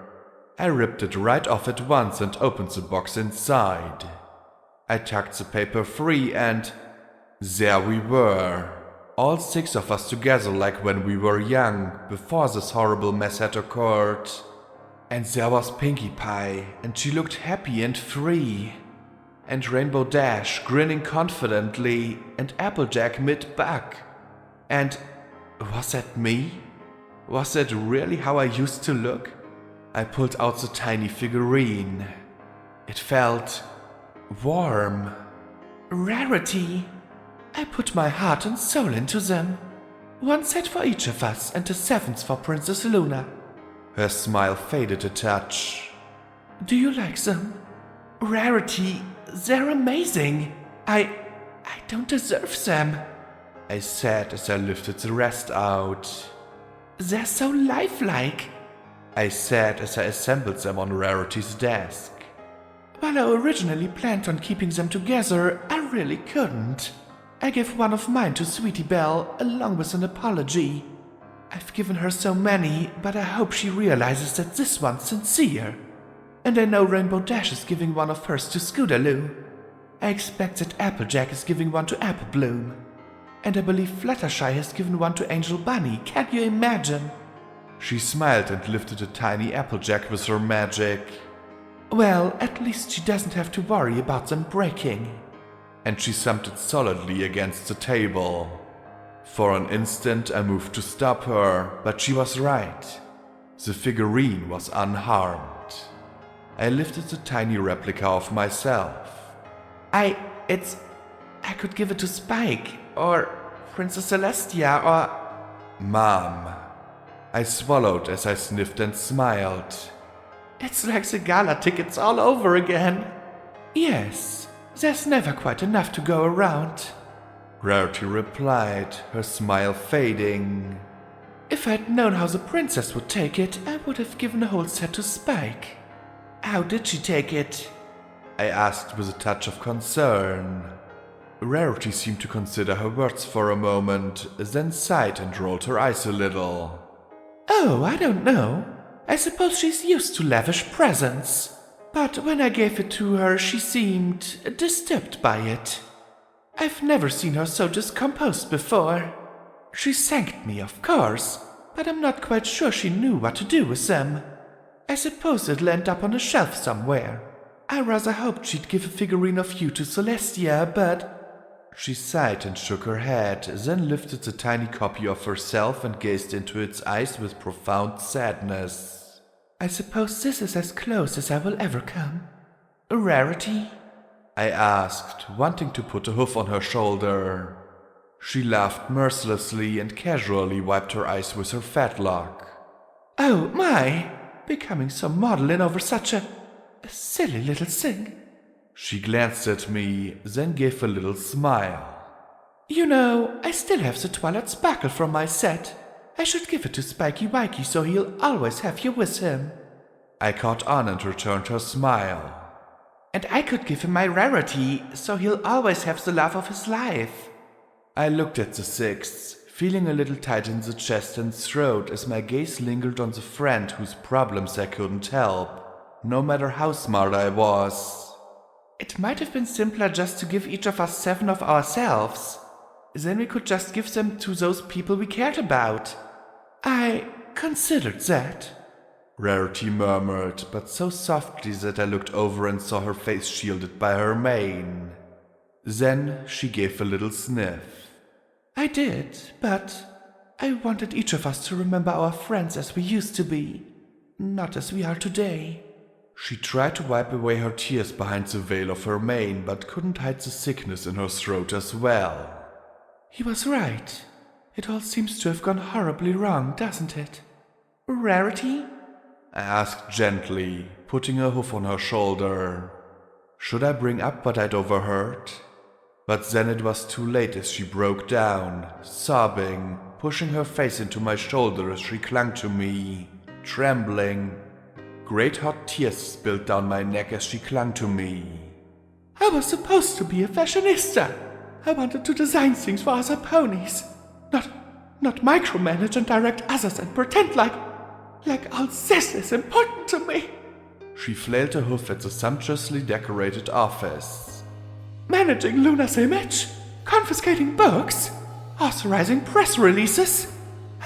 I ripped it right off at once and opened the box inside. I tucked the paper free and there we were. All 6 of us together like when we were young, before this horrible mess had occurred. And there was Pinkie Pie, and she looked happy and free. And Rainbow Dash grinning confidently, and Applejack mid-buck. And was that me? Was that really how I used to look? I pulled out the tiny figurine. It felt warm. Rarity. I put my heart and soul into them. 1 set for each of us and a 7th for Princess Luna. Her smile faded a touch. Do you like them? Rarity, they're amazing. I don't deserve them, I said as I lifted the rest out. They're so lifelike, I said as I assembled them on Rarity's desk. While I originally planned on keeping them together, I really couldn't. I gave one of mine to Sweetie Belle along with an apology. I've given her so many, but I hope she realizes that this one's sincere. And I know Rainbow Dash is giving one of hers to Scootaloo. I expect that Applejack is giving one to Apple Bloom. And I believe Fluttershy has given one to Angel Bunny. Can you imagine? She smiled and lifted a tiny Applejack with her magic. Well, at least she doesn't have to worry about them breaking. And she thumped it solidly against the table. For an instant I moved to stop her, but she was right. The figurine was unharmed. I lifted the tiny replica of myself. I could give it to Spike, or Princess Celestia, or... Mom. I swallowed as I sniffed and smiled. It's like the gala tickets all over again. Yes, there's never quite enough to go around. Rarity replied, her smile fading. If I'd known how the princess would take it, I would have given the whole set to Spike. How did she take it? I asked with a touch of concern. Rarity seemed to consider her words for a moment, then sighed and rolled her eyes a little. Oh, I don't know. I suppose she's used to lavish presents. But when I gave it to her, she seemed disturbed by it. I've never seen her so discomposed before. She thanked me, of course, but I'm not quite sure she knew what to do with them. I suppose it'll end up on a shelf somewhere. I rather hoped she'd give a figurine of you to Celestia, but... She sighed and shook her head, then lifted the tiny copy of herself and gazed into its eyes with profound sadness. I suppose this is as close as I will ever come. A Rarity? I asked, wanting to put a hoof on her shoulder. She laughed mercilessly and casually wiped her eyes with her fetlock. Oh my! Becoming so maudlin over such a silly little thing. She glanced at me, then gave a little smile. You know, I still have the Twilight Sparkle from my set. I should give it to Spiky Wikey so he'll always have you with him. I caught on and returned her smile. And I could give him my Rarity so he'll always have the love of his life. I looked at the sixth, feeling a little tight in the chest and throat as my gaze lingered on the friend whose problems I couldn't help, no matter how smart I was. It might have been simpler just to give each of us 7 of ourselves. Then we could just give them to those people we cared about. I considered that. Rarity murmured, but so softly that I looked over and saw her face shielded by her mane. Then she gave a little sniff. I did, but I wanted each of us to remember our friends as we used to be, not as we are today. She tried to wipe away her tears behind the veil of her mane, but couldn't hide the sickness in her throat as well. He was right. It all seems to have gone horribly wrong, doesn't it? Rarity? I asked gently, putting a hoof on her shoulder. Should I bring up what I'd overheard? But then it was too late as she broke down, sobbing, pushing her face into my shoulder as she clung to me, trembling. Great hot tears spilled down my neck as she clung to me. I was supposed to be a fashionista. I wanted to design things for other ponies. Not micromanage and direct others and pretend like all this is important to me. She flailed a hoof at the sumptuously decorated office. Managing Luna's image, confiscating books, authorizing press releases.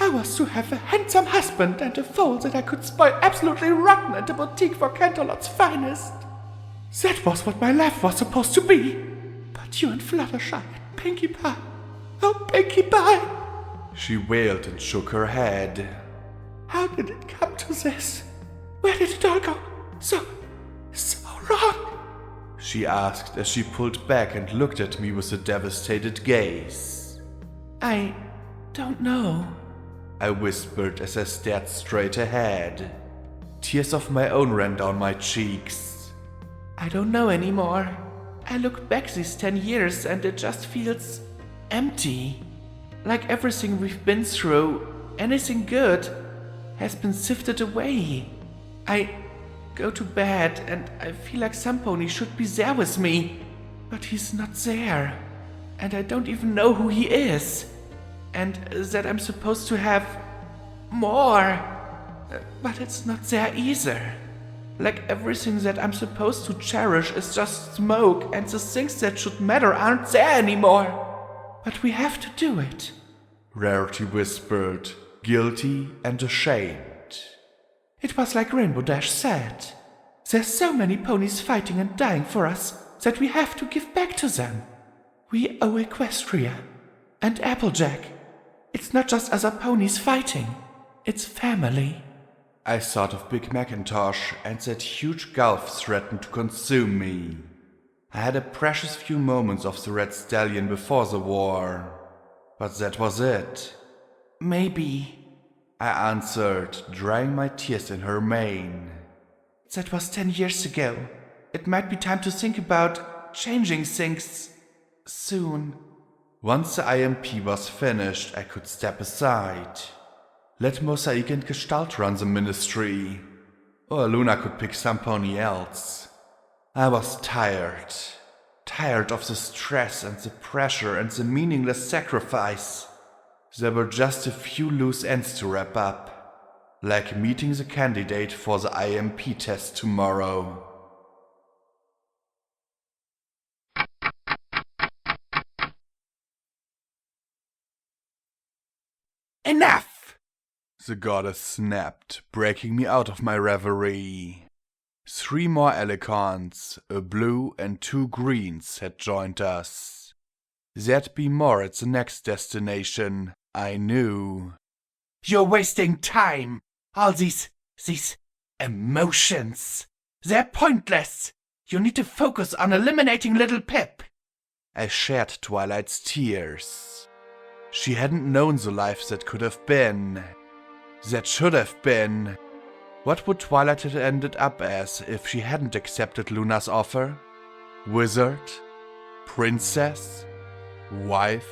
I was to have a handsome husband and a foal that I could spoil absolutely rotten at the boutique for Canterlot's finest. That was what my life was supposed to be. But you and Fluttershy and Pinkie Pie. Oh, Pinkie Pie! She wailed and shook her head. How did it come to this? Where did it all go so wrong? She asked as she pulled back and looked at me with a devastated gaze. I don't know, I whispered as I stared straight ahead. Tears of my own ran down my cheeks. I don't know anymore. I look back these 10 years and it just feels empty. Like everything we've been through, anything good, has been sifted away. I go to bed and I feel like some pony should be there with me, but he's not there. And I don't even know who he is. And that I'm supposed to have more, but it's not there either. Like everything that I'm supposed to cherish is just smoke, and the things that should matter aren't there anymore. But we have to do it. Rarity whispered, guilty and ashamed. It was like Rainbow Dash said. There's so many ponies fighting and dying for us that we have to give back to them. We owe Equestria and Applejack. It's not just other ponies fighting, it's family. I thought of Big Macintosh, and that huge gulf threatened to consume me. I had a precious few moments of the Red Stallion before the war, but that was it. Maybe, I answered, drying my tears in her mane. That was 10 years ago. It might be time to think about changing things soon. Once the IMP was finished, I could step aside. Let Mosaic and Gestalt run the ministry, or Luna could pick some pony else. I was tired of the stress and the pressure and the meaningless sacrifice. There were just a few loose ends to wrap up, like meeting the candidate for the IMP test tomorrow. Enough! The goddess snapped, breaking me out of my reverie. 3 more alicorns, a blue and 2 greens, had joined us. There'd be more at the next destination, I knew. You're wasting time! All these emotions. They're pointless! You need to focus on eliminating Little Pip. I shared Twilight's tears. She hadn't known the life that could have been. That should have been. What would Twilight have ended up as if she hadn't accepted Luna's offer? Wizard? Princess? Wife?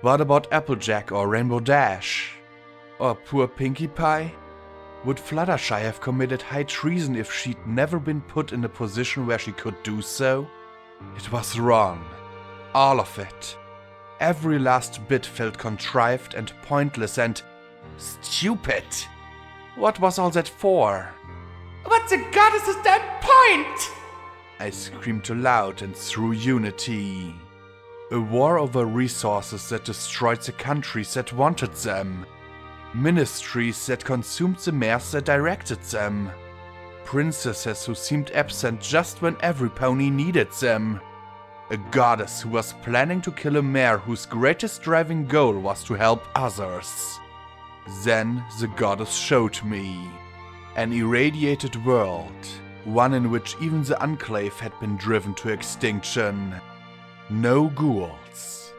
What about Applejack or Rainbow Dash? Or poor Pinkie Pie? Would Fluttershy have committed high treason if she'd never been put in a position where she could do so? It was wrong. All of it. Every last bit felt contrived and pointless and stupid. What was all that for? What's the goddess's damn point? I screamed aloud and threw unity. A war over resources that destroyed the countries that wanted them. Ministries that consumed the mares that directed them. Princesses who seemed absent just when every pony needed them. A goddess who was planning to kill a mare whose greatest driving goal was to help others. Then the goddess showed me an irradiated world, one in which even the Enclave had been driven to extinction. No ghouls.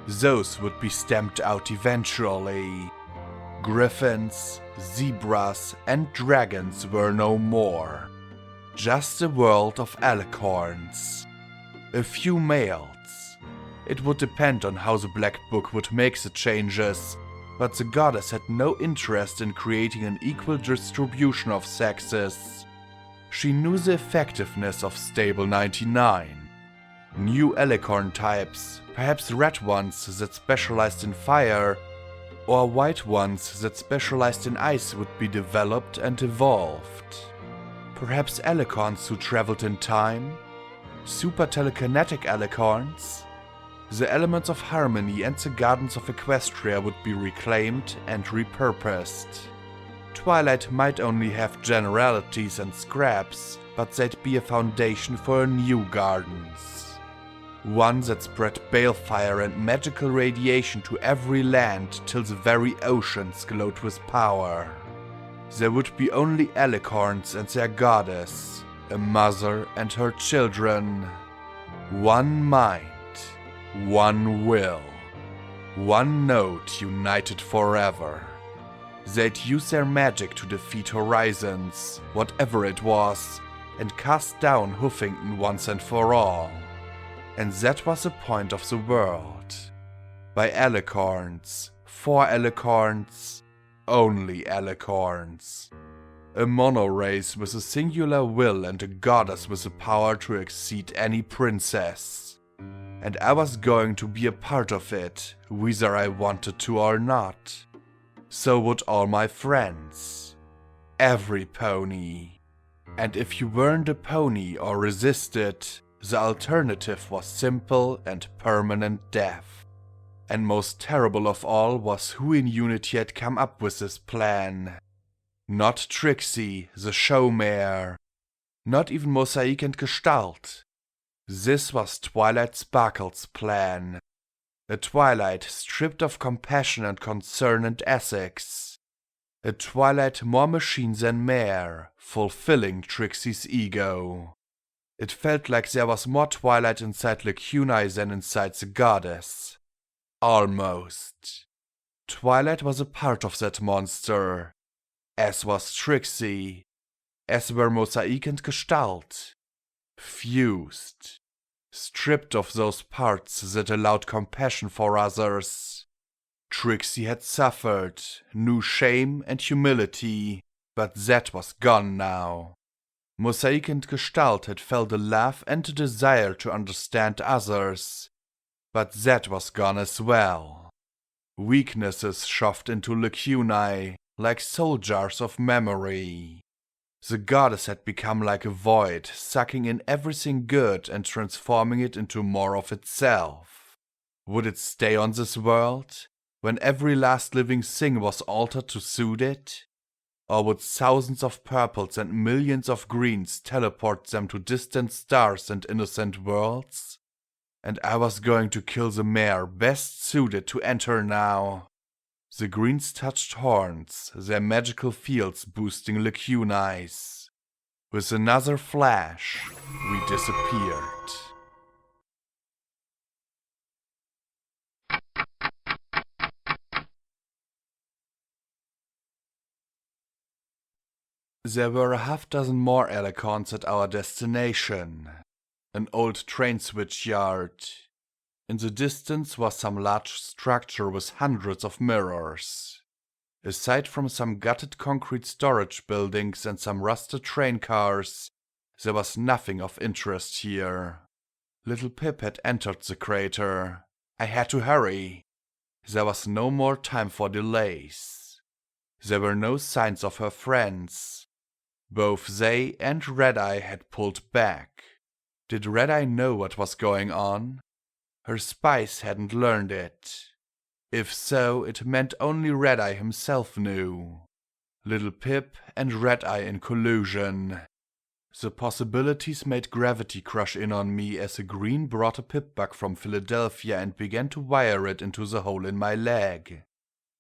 Those would be stamped out eventually. Griffins, zebras, and dragons were no more. Just a world of alicorns. A few males. It would depend on how the Black Book would make the changes, but the goddess had no interest in creating an equal distribution of sexes. She knew the effectiveness of Stable 99. New alicorn types, perhaps red ones that specialized in fire, or white ones that specialized in ice, would be developed and evolved. Perhaps alicorns who traveled in time? Super telekinetic alicorns? The elements of harmony and the gardens of Equestria would be reclaimed and repurposed. Twilight might only have generalities and scraps, but they'd be a foundation for a new gardens. One that spread balefire and magical radiation to every land till the very oceans glowed with power. There would be only alicorns and their goddess, a mother and her children. One mind. One will. One note united forever. They'd use their magic to defeat Horizons, whatever it was, and cast down Hoofington once and for all. And that was the point of the world. By alicorns, for alicorns, only alicorns. A monorace with a singular will and a goddess with the power to exceed any princess. And I was going to be a part of it, whether I wanted to or not. So would all my friends. Every pony. And if you weren't a pony or resisted, the alternative was simple and permanent death. And most terrible of all was who in Unity had come up with this plan. Not Trixie, the showmare. Not even Mosaic and Gestalt. This was Twilight Sparkle's plan. A Twilight stripped of compassion and concern and ethics. A Twilight more machine than mare, fulfilling Trixie's ego. It felt like there was more Twilight inside Lacunai than inside the goddess. Almost. Twilight was a part of that monster. As was Trixie. As were Mosaic and Gestalt. Fused. Stripped of those parts that allowed compassion for others. Trixie had suffered, knew shame and humility, but that was gone now. Mosaic and Gestalt had felt a love and a desire to understand others, but that was gone as well. Weaknesses shoved into Lacunai, like soul jars of memory. The goddess had become like a void, sucking in everything good and transforming it into more of itself. Would it stay on this world, when every last living thing was altered to suit it? Or would thousands of purples and millions of greens teleport them to distant stars and innocent worlds? And I was going to kill the mare best suited to enter now. The greens touched horns, their magical fields boosting Lacunai's. With another flash, we disappeared. There were a half-dozen more alicorns at our destination. An old train switch yard. In the distance was some large structure with hundreds of mirrors. Aside from some gutted concrete storage buildings and some rusted train cars, there was nothing of interest here. Little Pip had entered the crater. I had to hurry. There was no more time for delays. There were no signs of her friends. Both they and Red-Eye had pulled back. Did Red-Eye know what was going on? Her spies hadn't learned it. If so, it meant only Red-Eye himself knew. Little Pip and Red-Eye in collusion. The possibilities made gravity crush in on me as a green brought a Pip-Bug from Philadelphia and began to wire it into the hole in my leg.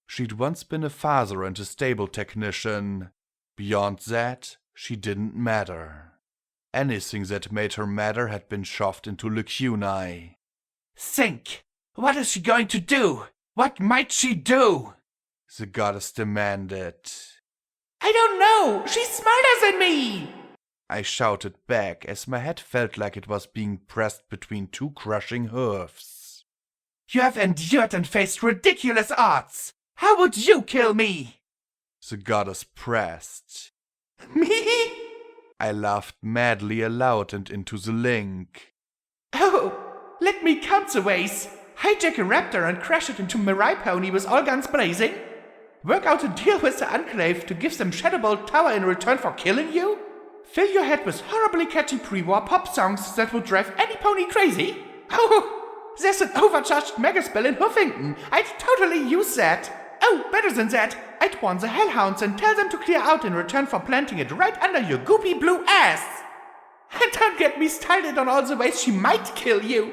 She'd once been a father and a stable technician. Beyond that, she didn't matter. Anything that made her matter had been shoved into Lacunai. Think! What is she going to do? What might she do? The goddess demanded. I don't know! She's smarter than me! I shouted back as my head felt like it was being pressed between two crushing hooves. You have endured and faced ridiculous odds! How would you kill me? The goddess pressed. Me? I laughed madly aloud and into the link. Oh, let me count the ways. Hijack a raptor and crash it into Mirai Pony with all guns blazing? Work out a deal with the Enclave to give them Shadowbolt Tower in return for killing you? Fill your head with horribly catchy pre-war pop songs that would drive any pony crazy? Oh, there's an overcharged megaspell in Huffington. I'd totally use that. Oh, better than that, I'd warn the Hellhounds and tell them to clear out in return for planting it right under your goopy blue ass. And don't get me started on all the ways she might kill you.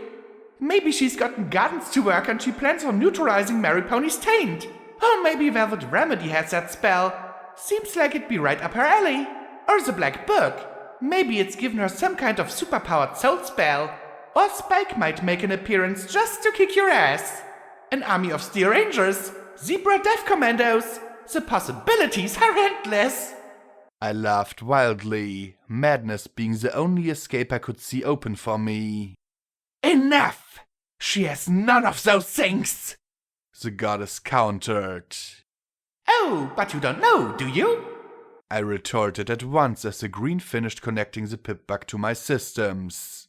Maybe she's gotten gardens to work and she plans on neutralizing Mary Pony's taint. Or maybe Velvet Remedy has that spell. Seems like it'd be right up her alley. Or the Black Book. Maybe it's given her some kind of superpowered soul spell. Or Spike might make an appearance just to kick your ass. An army of Steel Rangers. Zebra Death Commandos. The possibilities are endless. I laughed wildly, madness being the only escape I could see open for me. Enough! She has none of those things! The goddess countered. Oh, but you don't know, do you? I retorted at once as the green finished connecting the pip back to my systems.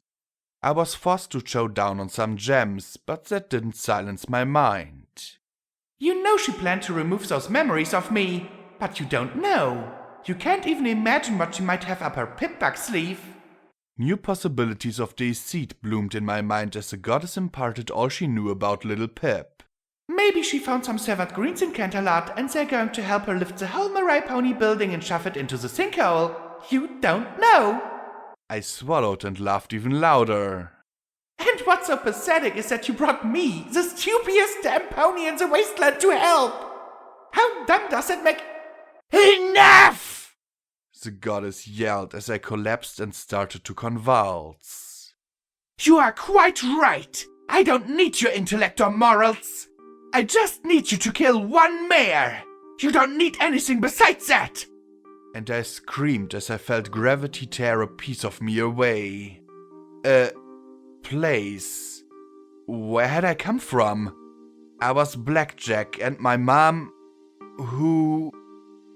I was forced to chow down on some gems, but that didn't silence my mind. You know she planned to remove those memories of me, but you don't know. You can't even imagine what she might have up her pip-back sleeve. New possibilities of deceit bloomed in my mind as the goddess imparted all she knew about little Pip. Maybe she found some severed greens in Canterlot and they're going to help her lift the whole Marai Pony building and shove it into the sinkhole. You don't know. I swallowed and laughed even louder. And what's so pathetic is that you brought me, the stupidest damn pony in the wasteland, to help. How dumb does it make... Enough! The goddess yelled as I collapsed and started to convulse. You are quite right. I don't need your intellect or morals. I just need you to kill one mare. You don't need anything besides that. And I screamed as I felt gravity tear a piece of me away. Place. Where had I come from? I was Blackjack and my mom, who...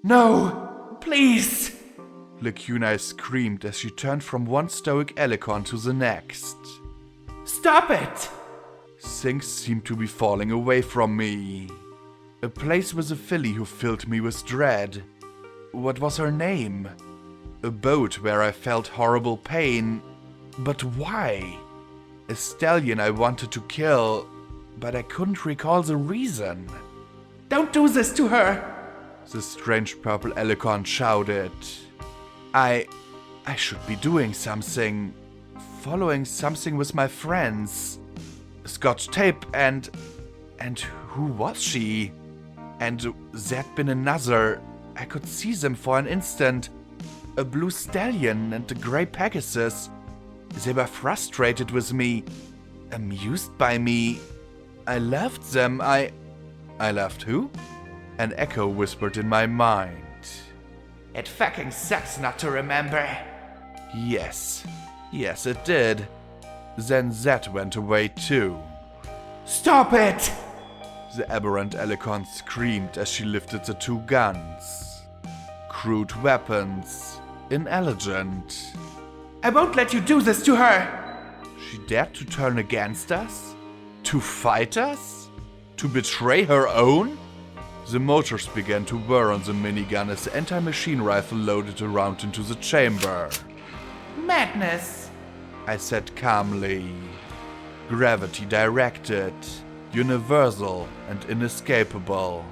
No, please. Lacuna screamed as she turned from one stoic Elikon to the next. Stop it! Things seemed to be falling away from me. A place with a filly who filled me with dread. What was her name? A boat where I felt horrible pain. But why? A stallion I wanted to kill, but I couldn't recall the reason. Don't do this to her! The strange purple Elikon shouted. I should be doing something. Following something with my friends. Scotch tape and who was she? And there'd been another. I could see them for an instant. A blue stallion and a grey Pegasus. They were frustrated with me, amused by me. I loved them. I loved who? An echo whispered in my mind. It fucking sucks not to remember. Yes, it did. Then that went away too. Stop it! The aberrant Elikon screamed as she lifted the two guns. Crude weapons. Inelegant. I won't let you do this to her! She dared to turn against us? To fight us? To betray her own? The motors began to whir on the minigun as the anti-machine rifle loaded around into the chamber. Madness, I said calmly. Gravity directed, universal and inescapable.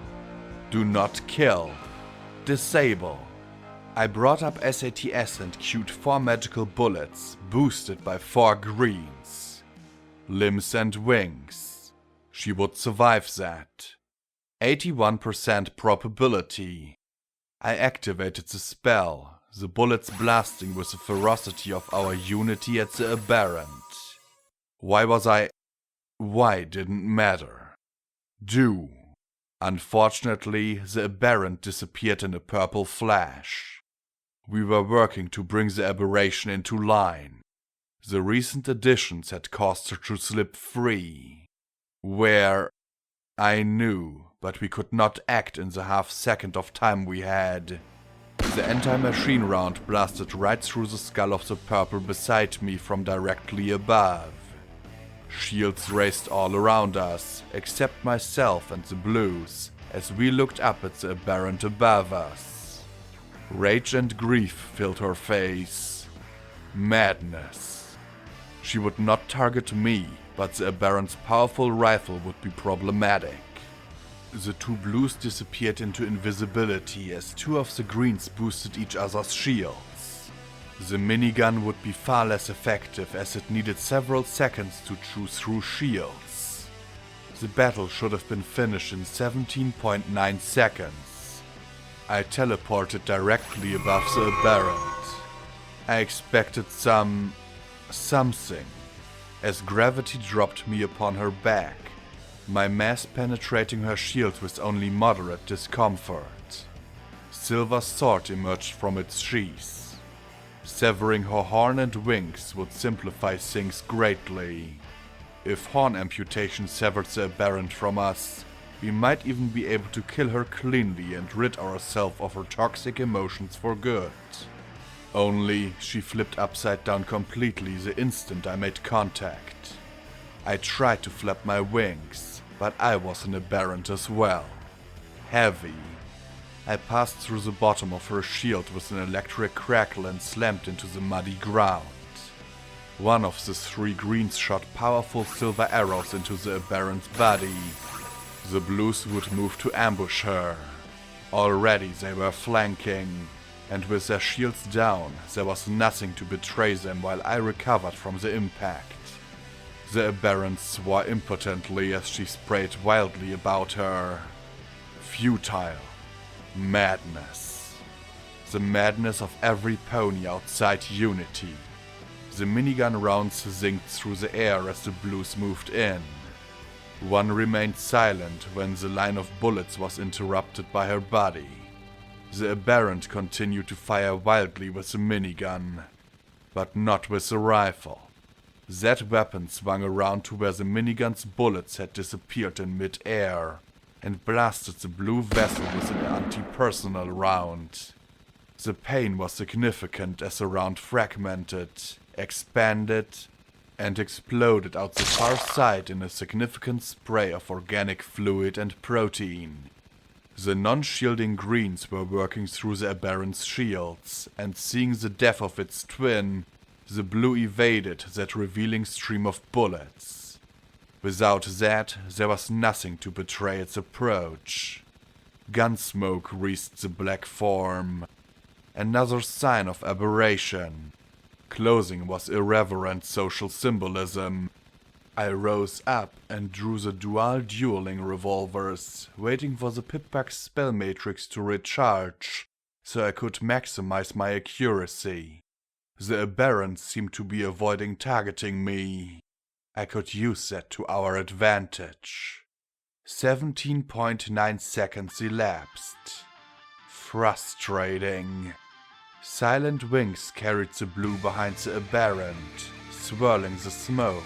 Do not kill. Disable. I brought up SATS and queued 4 magical bullets, boosted by 4 greens. Limbs and wings. She would survive that. 81% probability. I activated the spell, the bullets blasting with the ferocity of our unity at the aberrant. Why didn't matter. Do. Unfortunately, the aberrant disappeared in a purple flash. We were working to bring the aberration into line. The recent additions had caused her to slip free. Where? I knew, but we could not act in the half-second of time we had. The anti-machine round blasted right through the skull of the purple beside me from directly above. Shields raced all around us, except myself and the blues, as we looked up at the aberrant above us. Rage and grief filled her face. Madness. She would not target me, but the aberrant's powerful rifle would be problematic. The 2 blues disappeared into invisibility as 2 of the greens boosted each other's shields. The minigun would be far less effective as it needed several seconds to chew through shields. The battle should have been finished in 17.9 seconds. I teleported directly above the aberrant. I expected something, as gravity dropped me upon her back, my mass penetrating her shield with only moderate discomfort. Silver's sword emerged from its sheath. Severing her horn and wings would simplify things greatly. If horn amputation severed the aberrant from us, we might even be able to kill her cleanly and rid ourselves of her toxic emotions for good. Only she flipped upside down completely the instant I made contact. I tried to flap my wings, but I was an aberrant as well. Heavy. I passed through the bottom of her shield with an electric crackle and slammed into the muddy ground. One of the 3 greens shot powerful silver arrows into the aberrant's body. The blues would move to ambush her. Already they were flanking, and with their shields down, there was nothing to betray them while I recovered from the impact. The aberrant swore impotently as she sprayed wildly about her. Futile. Madness. The madness of every pony outside Unity. The minigun rounds zinged through the air as the blues moved in. One remained silent when the line of bullets was interrupted by her body. The aberrant continued to fire wildly with the minigun, but not with the rifle. That weapon swung around to where the minigun's bullets had disappeared in mid-air, and blasted the blue vessel with an anti-personnel round. The pain was significant as the round fragmented, expanded, and exploded out the far side in a significant spray of organic fluid and protein. The non-shielding greens were working through the aberrant's shields, and seeing the death of its twin, the blue evaded that revealing stream of bullets. Without that, there was nothing to betray its approach. Gunsmoke wreathed the black form. Another sign of aberration. Clothing was irreverent social symbolism. I rose up and drew the dual dueling revolvers, waiting for the Pip-Bug's spell matrix to recharge, so I could maximize my accuracy. The aberrant seemed to be avoiding targeting me. I could use that to our advantage. 17.9 seconds elapsed. Frustrating. Silent wings carried the blue behind the aberrant, swirling the smoke.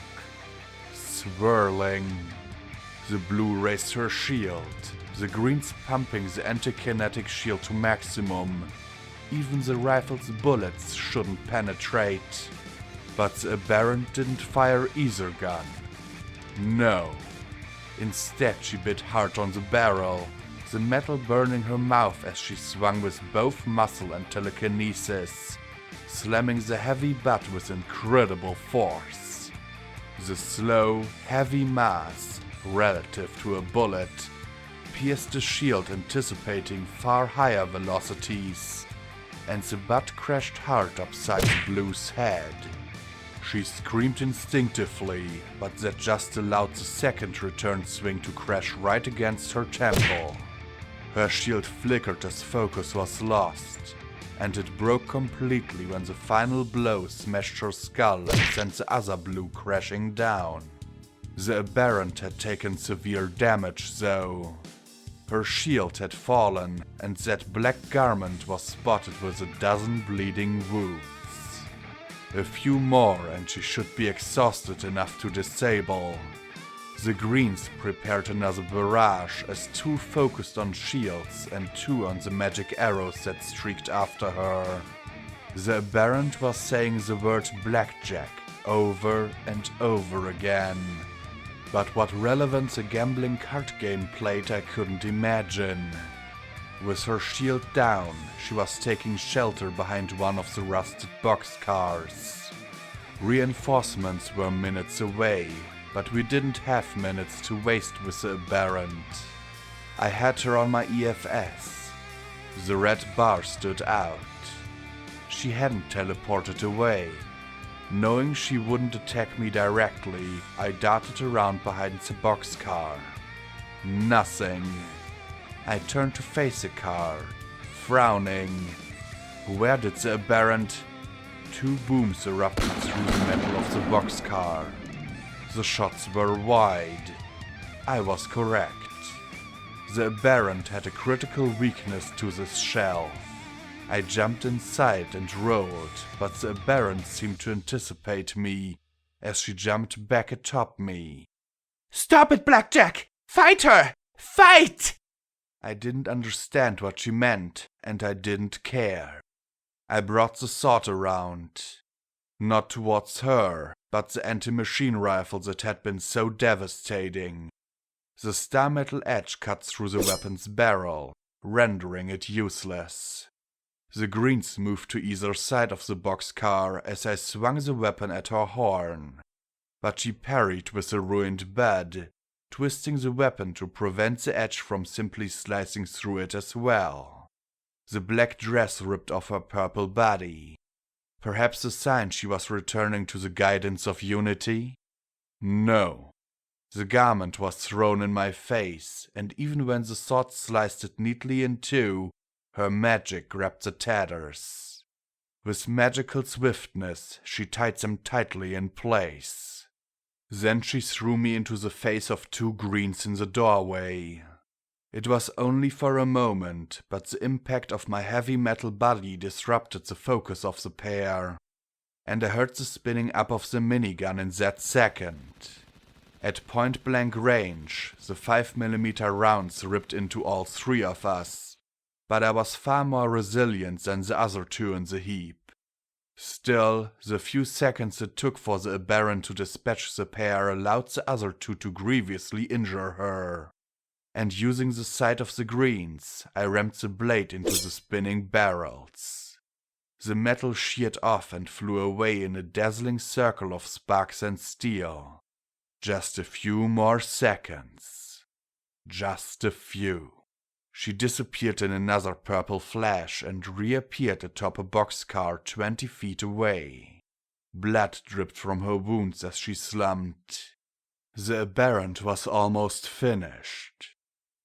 Swirling. The blue raised her shield, the greens pumping the anti-kinetic shield to maximum. Even the rifle's bullets shouldn't penetrate. But the aberrant didn't fire either gun. No. Instead she bit hard on the barrel, the metal burning her mouth as she swung with both muscle and telekinesis, slamming the heavy butt with incredible force. The slow, heavy mass, relative to a bullet, pierced the shield anticipating far higher velocities, and the butt crashed hard upside the blue's head. She screamed instinctively, but that just allowed the second return swing to crash right against her temple. Her shield flickered as focus was lost, and it broke completely when the final blow smashed her skull and sent the other blue crashing down. The aberrant had taken severe damage though. Her shield had fallen, and that black garment was spotted with a dozen bleeding wounds. A few more and she should be exhausted enough to disable. The greens prepared another barrage as 2 focused on shields and 2 on the magic arrows that streaked after her. The aberrant was saying the word blackjack over and over again. But what relevance a gambling card game played I couldn't imagine. With her shield down, she was taking shelter behind one of the rusted boxcars. Reinforcements were minutes away, but we didn't have minutes to waste with the aberrant. I had her on my EFS. The red bar stood out. She hadn't teleported away. Knowing she wouldn't attack me directly, I darted around behind the boxcar. Nothing. I turned to face the car, frowning. Where did the aberrant... 2 booms erupted through the metal of the boxcar. The shots were wide. I was correct. The aberrant had a critical weakness to this shell. I jumped inside and rolled, but the aberrant seemed to anticipate me, as she jumped back atop me. Stop it, Blackjack! Fight her! Fight! I didn't understand what she meant, and I didn't care. I brought the sword around. Not towards her, but the anti-machine rifle that had been so devastating. The star metal edge cut through the weapon's barrel, rendering it useless. The greens moved to either side of the boxcar as I swung the weapon at her horn, but she parried with the ruined bed, twisting the weapon to prevent the edge from simply slicing through it as well. The black dress ripped off her purple body. Perhaps a sign she was returning to the guidance of unity? No. The garment was thrown in my face, and even when the sword sliced it neatly in two, her magic grabbed the tatters. With magical swiftness, she tied them tightly in place. Then she threw me into the face of two greens in the doorway. It was only for a moment, but the impact of my heavy metal body disrupted the focus of the pair, and I heard the spinning up of the minigun in that second. At point-blank range, the 5mm rounds ripped into all three of us, but I was far more resilient than the other two in the heap. Still, the few seconds it took for the Aberrant to dispatch the pair allowed the other two to grievously injure her. And using the side of the greens, I rammed the blade into the spinning barrels. The metal sheared off and flew away in a dazzling circle of sparks and steel. Just a few more seconds. Just a few. She disappeared in another purple flash and reappeared atop a boxcar 20 feet away. Blood dripped from her wounds as she slumped. The Aberrant was almost finished.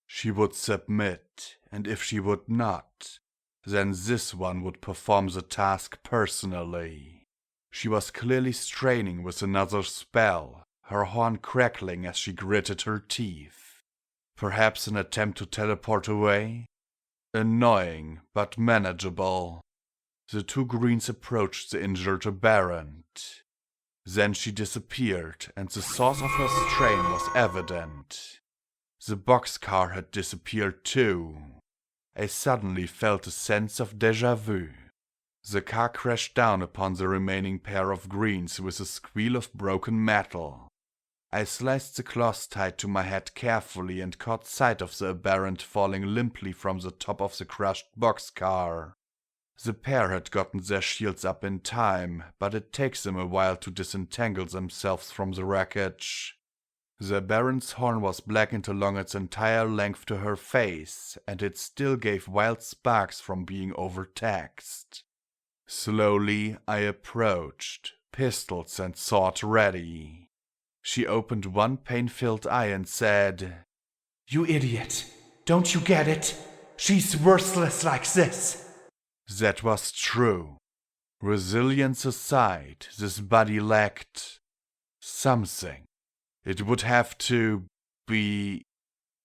She would submit, and if she would not, then this one would perform the task personally. She was clearly straining with another spell, her horn crackling as she gritted her teeth. Perhaps an attempt to teleport away? Annoying, but manageable. The two greens approached the injured Aberrant. Then she disappeared, and the source of her strain was evident. The boxcar had disappeared too. I suddenly felt a sense of déjà vu. The car crashed down upon the remaining pair of greens with a squeal of broken metal. I sliced the cloth tied to my head carefully and caught sight of the Aberrant falling limply from the top of the crushed boxcar. The pair had gotten their shields up in time, but it takes them a while to disentangle themselves from the wreckage. The Aberrant's horn was blackened along its entire length to her face, and it still gave wild sparks from being overtaxed. Slowly I approached, pistols and sword ready. She opened one pain-filled eye and said, "You idiot! Don't you get it? She's worthless like this!" That was true. Resilience aside, this body lacked something. It would have to be...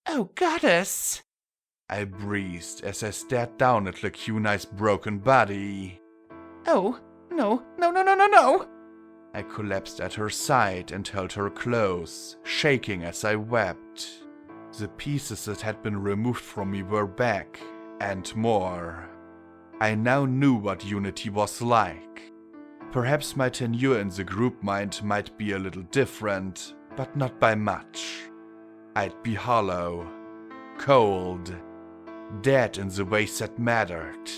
Oh, goddess! I breathed as I stared down at Lacuni's broken body. Oh, no, no, no, no, no, no! I collapsed at her side and held her close, shaking as I wept. The pieces that had been removed from me were back, and more. I now knew what unity was like. Perhaps my tenure in the group mind might be a little different, but not by much. I'd be hollow, cold, dead in the ways that mattered.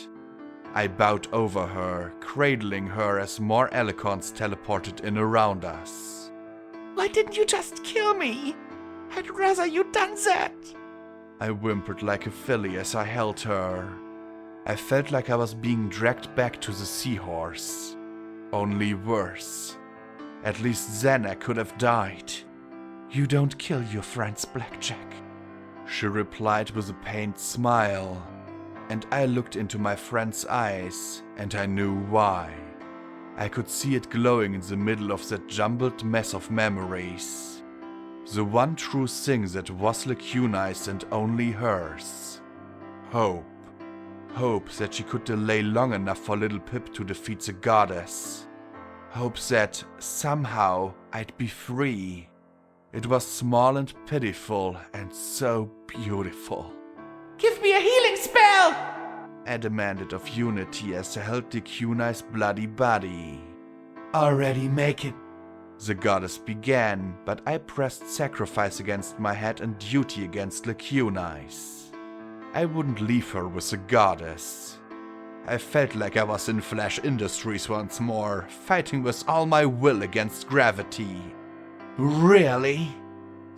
I bowed over her, cradling her as more Alicorns teleported in around us. Why didn't you just kill me? I'd rather you'd done that. I whimpered like a filly as I held her. I felt like I was being dragged back to the seahorse. Only worse. At least then I could have died. "You don't kill your friends, Blackjack," she replied with a pained smile, and I looked into my friend's eyes, and I knew why. I could see it glowing in the middle of that jumbled mess of memories. The one true thing that was Lacuni's and only hers. Hope. Hope that she could delay long enough for little Pip to defeat the goddess. Hope that, somehow, I'd be free. It was small and pitiful and so beautiful. Give me a healing spell! I demanded of Unity as I held Lecunai's bloody body. Already make it. The goddess began, but I pressed sacrifice against my head and duty against Lecunai's. I wouldn't leave her with the goddess. I felt like I was in Flash Industries once more, fighting with all my will against gravity. Really?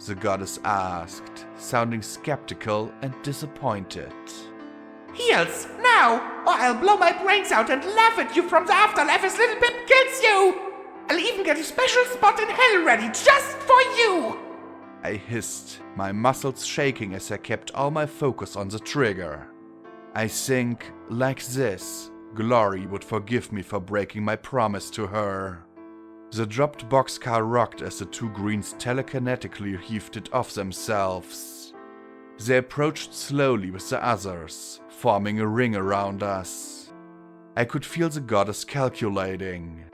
The goddess asked, sounding skeptical and disappointed. Heals, now, or I'll blow my brains out and laugh at you from the afterlife as Little Pip kills you! I'll even get a special spot in hell ready just for you! I hissed, my muscles shaking as I kept all my focus on the trigger. I think, like this, Glory would forgive me for breaking my promise to her. The dropped boxcar rocked as the two greens telekinetically heaved it off themselves. They approached slowly with the others, forming a ring around us. I could feel the goddess calculating.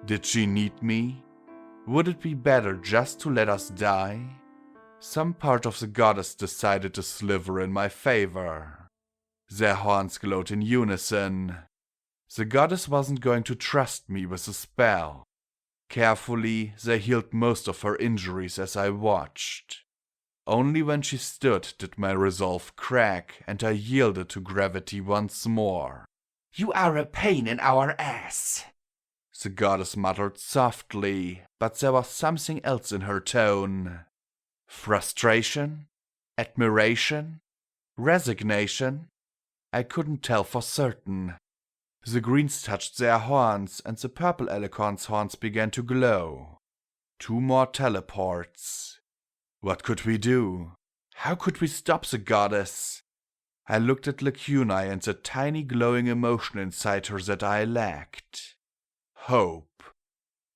Did she need me? Would it be better just to let us die? Some part of the goddess decided to sliver in my favor. Their horns glowed in unison. The goddess wasn't going to trust me with a spell. Carefully, they healed most of her injuries as I watched. Only when she stood did my resolve crack and I yielded to gravity once more. You are a pain in our ass. The goddess muttered softly, but there was something else in her tone. Frustration? Admiration? Resignation? I couldn't tell for certain. The greens touched their horns, and the purple alicorn's horns began to glow. 2 more teleports. What could we do? How could we stop the goddess? I looked at Lecunai and the tiny glowing emotion inside her that I lacked. Hope.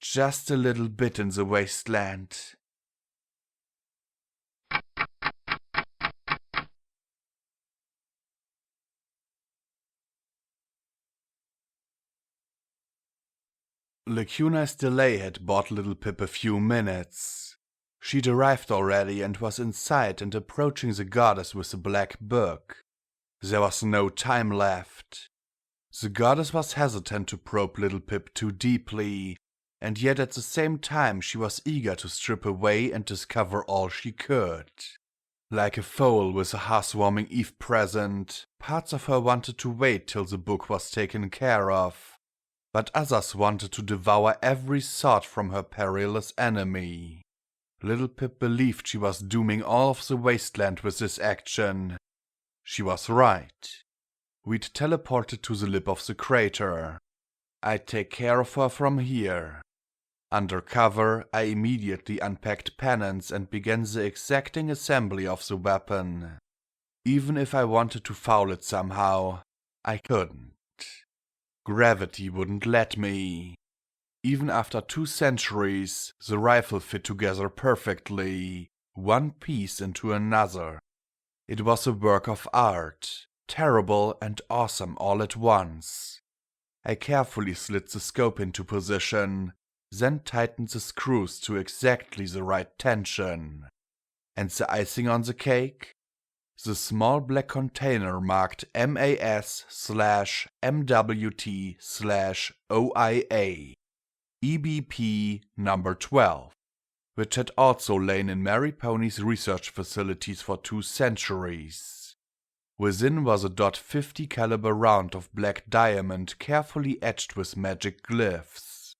Just a little bit in the wasteland. Lecunai's delay had bought Little Pip a few minutes. She'd arrived already and was inside and approaching the goddess with a black book. There was no time left. The goddess was hesitant to probe Little Pip too deeply, and yet at the same time she was eager to strip away and discover all she could. Like a foal with a heartwarming Eve present, parts of her wanted to wait till the book was taken care of, but others wanted to devour every thought from her perilous enemy. Little Pip believed she was dooming all of the wasteland with this action. She was right. We'd teleported to the lip of the crater. I'd take care of her from here. Under cover, I immediately unpacked penance and began the exacting assembly of the weapon. Even if I wanted to foul it somehow, I couldn't. Gravity wouldn't let me. Even after 2 centuries, the rifle fit together perfectly, one piece into another. It was a work of art, terrible and awesome all at once. I carefully slid the scope into position, then tightened the screws to exactly the right tension. And the icing on the cake? The small black container marked MAS/MWT/OIA, EBP number 12, which had also lain in Mary Pony's research facilities for 2 centuries. Within was a .50 caliber round of black diamond carefully etched with magic glyphs.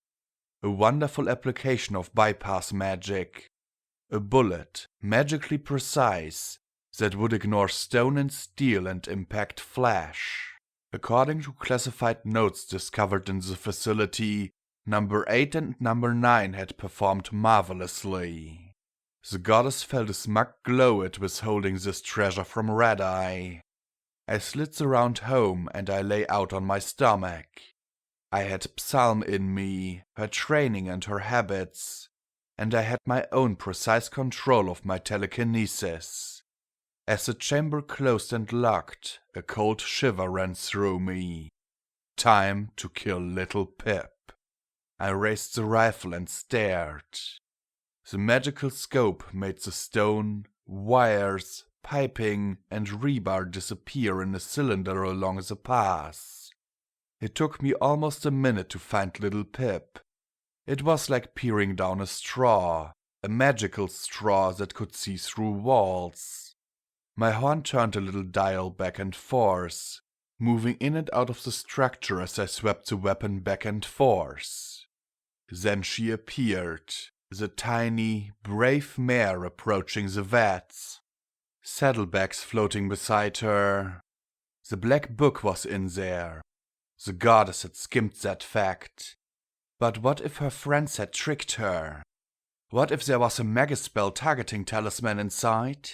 A wonderful application of bypass magic. A bullet, magically precise, that would ignore stone and steel and impact flash. According to classified notes discovered in the facility, number 8 and number 9 had performed marvelously. The goddess felt a smug glow at withholding this treasure from Red-Eye. I slid the round home and I lay out on my stomach. I had Psalm in me, her training and her habits, and I had my own precise control of my telekinesis. As the chamber closed and locked, a cold shiver ran through me. Time to kill Little Pip. I raised the rifle and stared. The magical scope made the stone, wires, piping, and rebar disappear in a cylinder along the path. It took me almost a minute to find little Pip. It was like peering down a straw, a magical straw that could see through walls. My horn turned a little dial back and forth, moving in and out of the structure as I swept the weapon back and forth. Then she appeared, the tiny, brave mare approaching the vats. Saddlebags floating beside her. The black book was in there. The goddess had skimmed that fact. But what if her friends had tricked her? What if there was a Magispell targeting talisman inside?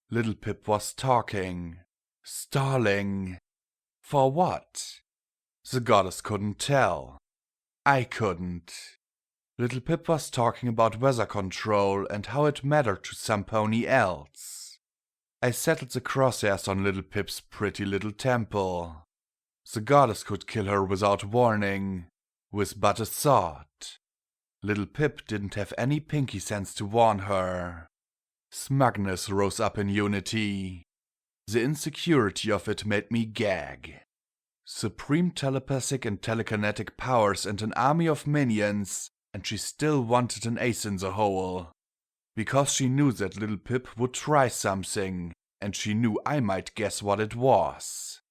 Little Pip was talking. Stalling. For what? The goddess couldn't tell. I couldn't. Little Pip was talking about weather control and how it mattered to some pony else. I settled the crosshairs on Little Pip's pretty little temple. The goddess could kill her without warning, with but a thought. Little Pip didn't have any pinky sense to warn her. Smugness rose up in Unity. The insecurity of it made me gag. Supreme telepathic and telekinetic powers and an army of minions, and she still wanted an ace in the hole. Because she knew that Little Pip would try something, and she knew I might guess what it was.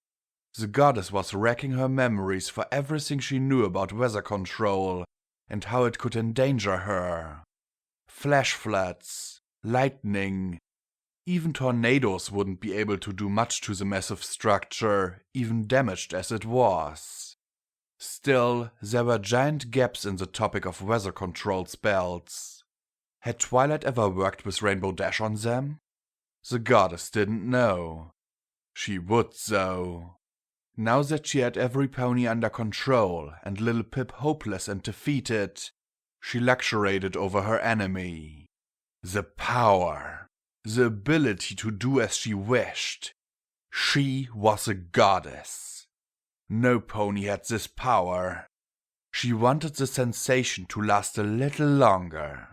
The goddess was racking her memories for everything she knew about weather control, and how it could endanger her. Flash floods, lightning, even tornadoes wouldn't be able to do much to the massive structure, even damaged as it was. Still, there were giant gaps in the topic of weather control spells. Had Twilight ever worked with Rainbow Dash on them? The goddess didn't know. She would, though. Now that she had every pony under control and Little Pip hopeless and defeated, she luxuriated over her enemy. The power. The ability to do as she wished. She was a goddess. No pony had this power. She wanted the sensation to last a little longer.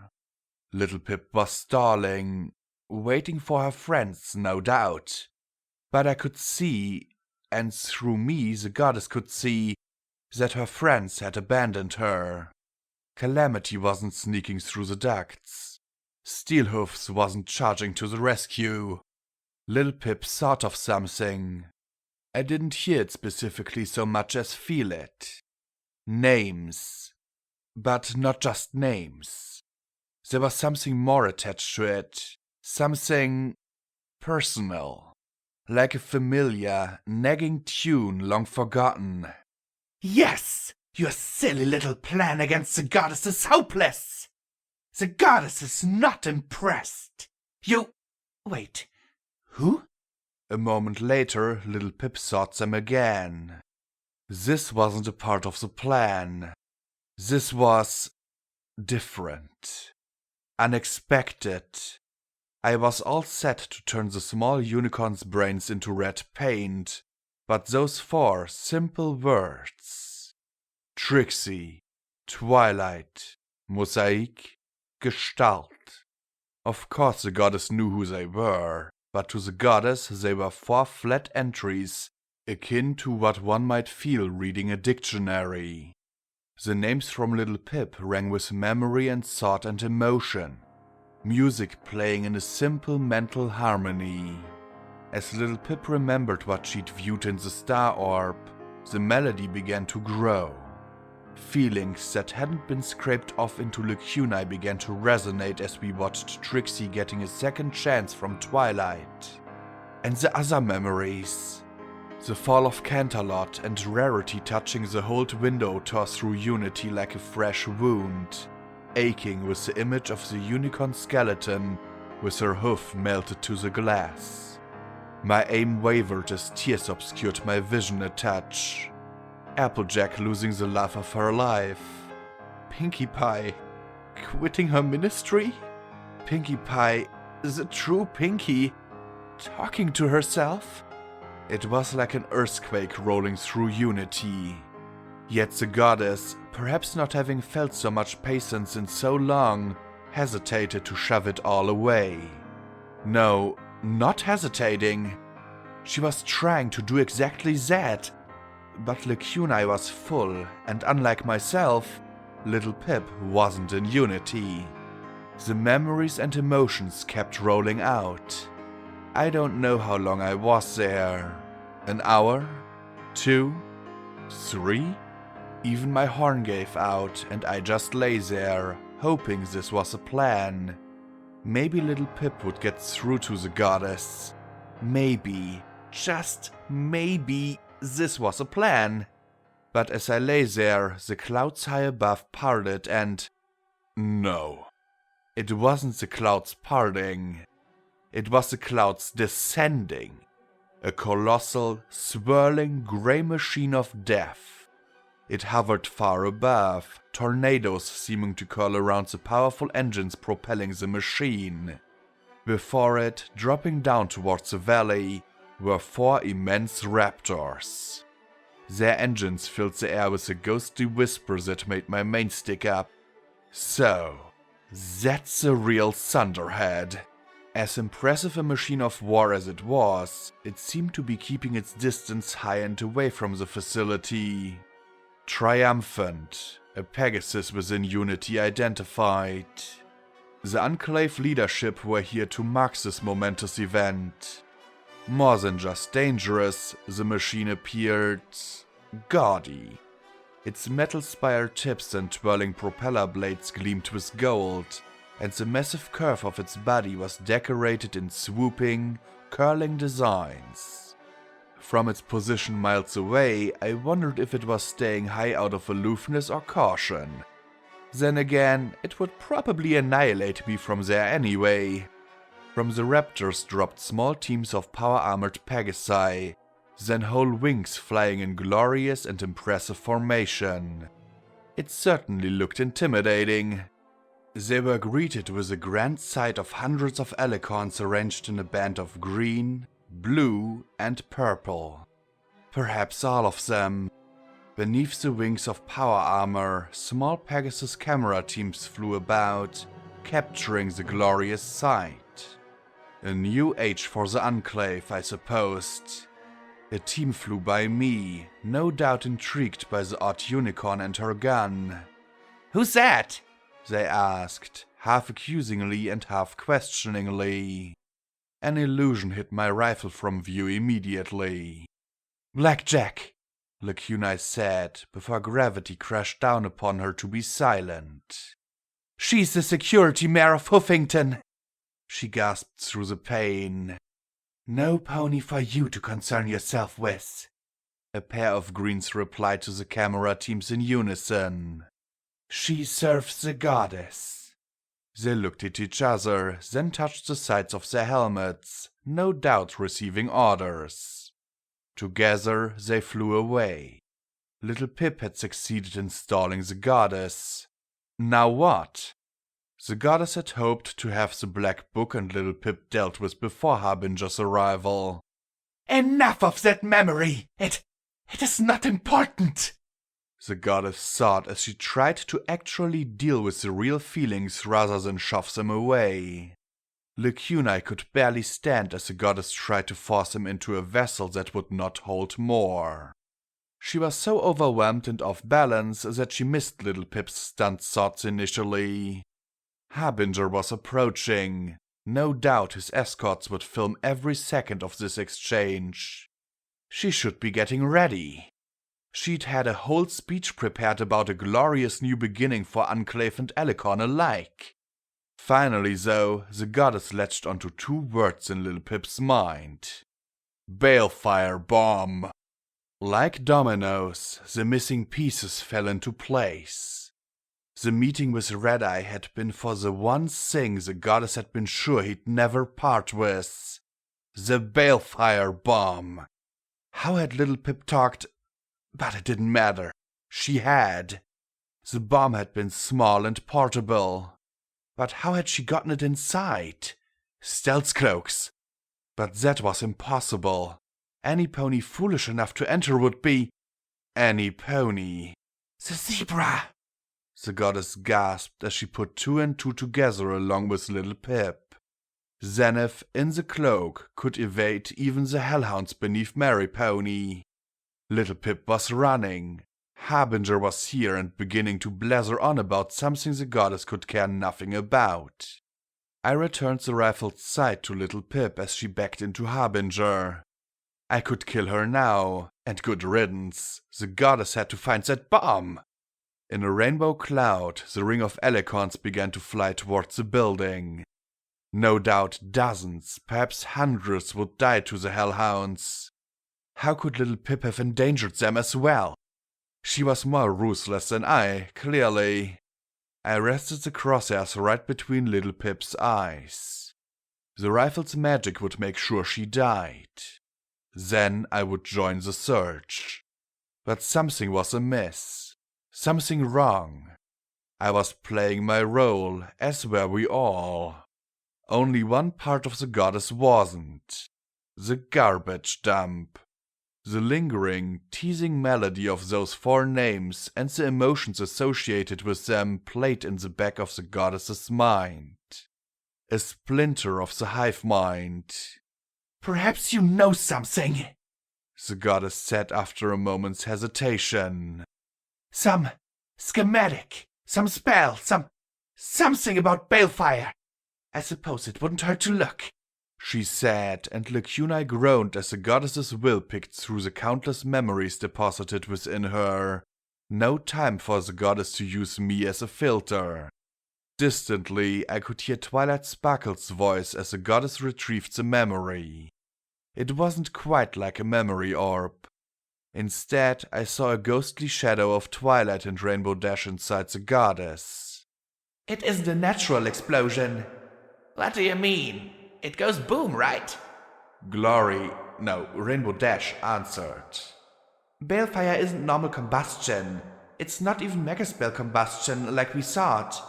Little Pip was stalling, waiting for her friends, no doubt. But I could see, and through me the goddess could see, that her friends had abandoned her. Calamity wasn't sneaking through the ducts. Steelhoofs wasn't charging to the rescue. Little Pip thought of something. I didn't hear it specifically so much as feel it. Names. But not just names. There was something more attached to it. Something personal. Like a familiar, nagging tune long forgotten. Yes! Your silly little plan against the goddess is hopeless! The goddess is not impressed. Wait. Who? A moment later, Little Pip sought them again. This wasn't a part of the plan. This was different. Unexpected. I was all set to turn the small unicorn's brains into red paint, but those 4 simple words. Trixie, Twilight, Mosaic, Gestalt. Of course the goddess knew who they were, but to the goddess they were 4 flat entries, akin to what one might feel reading a dictionary. The names from Little Pip rang with memory and thought and emotion. Music playing in a simple mental harmony. As Little Pip remembered what she'd viewed in the star orb, the melody began to grow. Feelings that hadn't been scraped off into lacunae began to resonate as we watched Trixie getting a second chance from Twilight. And the other memories. The fall of Canterlot and Rarity touching the hold window tore through Unity like a fresh wound, aching with the image of the unicorn skeleton with her hoof melted to the glass. My aim wavered as tears obscured my vision a touch. Applejack losing the love of her life. Pinkie Pie quitting her ministry? Pinkie Pie, the true Pinkie, talking to herself? It was like an earthquake rolling through Unity. Yet the goddess, perhaps not having felt so much patience in so long, hesitated to shove it all away. No, not hesitating. She was trying to do exactly that. But Lacunai was full, and unlike myself, little Pip wasn't in unity. The memories and emotions kept rolling out. I don't know how long I was there. An hour? 2? 3? Even my horn gave out, and I just lay there, hoping this was a plan. Maybe little Pip would get through to the goddess. Maybe, just maybe, this was a plan. But as I lay there, the clouds high above parted and... No. It wasn't the clouds parting. It was the clouds descending. A colossal, swirling grey machine of death. It hovered far above, tornadoes seeming to curl around the powerful engines propelling the machine. Before it, dropping down towards the valley, were 4 immense raptors. Their engines filled the air with a ghostly whisper that made my mane stick up. So, that's a real thunderhead. As impressive a machine of war as it was, it seemed to be keeping its distance high and away from the facility. Triumphant, a Pegasus within Unity identified. The Enclave leadership were here to mark this momentous event. More than just dangerous, the machine appeared... gaudy. Its metal spire tips and twirling propeller blades gleamed with gold, and the massive curve of its body was decorated in swooping, curling designs. From its position miles away, I wondered if it was staying high out of aloofness or caution. Then again, it would probably annihilate me from there anyway. From the raptors dropped small teams of power-armored Pegasi, then whole wings flying in glorious and impressive formation. It certainly looked intimidating. They were greeted with a grand sight of hundreds of alicorns arranged in a band of green, blue, and purple. Perhaps all of them. Beneath the wings of power armor, small Pegasus camera teams flew about, capturing the glorious sight. A new age for the Enclave, I supposed. A team flew by me, no doubt intrigued by the odd unicorn and her gun. Who's that? They asked, half accusingly and half questioningly. An illusion hid my rifle from view immediately. Blackjack, Lacunai said, before gravity crashed down upon her to be silent. She's the security mayor of Huffington. She gasped through the pain. No pony for you to concern yourself with. A pair of greens replied to the camera teams in unison. She serves the goddess. They looked at each other, then touched the sides of their helmets, no doubt receiving orders. Together they flew away. Little Pip had succeeded in stalling the goddess. Now what? The goddess had hoped to have the black book and little Pip dealt with before Harbinger's arrival. Enough of that memory! It is not important! The goddess thought as she tried to actually deal with the real feelings rather than shove them away. Lacunai could barely stand as the goddess tried to force him into a vessel that would not hold more. She was so overwhelmed and off balance that she missed little Pip's stunned thoughts initially. Harbinger was approaching. No doubt his escorts would film every second of this exchange. She should be getting ready. She'd had a whole speech prepared about a glorious new beginning for Enclave and Alicorn alike. Finally, though, the goddess latched onto 2 words in little Pip's mind. Balefire bomb. Like dominoes, the missing pieces fell into place. The meeting with Red Eye had been for the one thing the goddess had been sure he'd never part with. The Balefire bomb. How had little Pip talked? But it didn't matter. She had. The bomb had been small and portable. But how had she gotten it inside? Stealth cloaks. But that was impossible. Any pony foolish enough to enter would be... Any pony. The zebra! The goddess gasped as she put two and two together along with little Pip. Zenith, in the cloak, could evade even the hellhounds beneath Mary Pony. Little Pip was running. Harbinger was here and beginning to blather on about something the goddess could care nothing about. I returned the rifled sight to little Pip as she backed into Harbinger. I could kill her now, and good riddance. The goddess had to find that bomb. In a rainbow cloud, the ring of alicorns began to fly towards the building. No doubt dozens, perhaps hundreds would die to the hellhounds. How could little Pip have endangered them as well? She was more ruthless than I, clearly. I rested the crosshairs right between little Pip's eyes. The rifle's magic would make sure she died. Then I would join the search. But something was amiss. Something wrong. I was playing my role, as were we all. Only one part of the goddess wasn't. The garbage dump. The lingering, teasing melody of those four names and the emotions associated with them played in the back of the goddess's mind. A splinter of the hive mind. Perhaps you know something, the goddess said after a moment's hesitation. Some schematic, some spell, something about balefire. I suppose it wouldn't hurt to look, she said, and Lacuna groaned as the goddess's will picked through the countless memories deposited within her. No time for the goddess to use me as a filter. Distantly, I could hear Twilight Sparkle's voice as the goddess retrieved the memory. It wasn't quite like a memory orb. Instead, I saw a ghostly shadow of Twilight and Rainbow Dash inside the goddess. It isn't a natural explosion. What do you mean? It goes boom, right? Rainbow Dash answered. Balefire isn't normal combustion. It's not even megaspell combustion like we thought.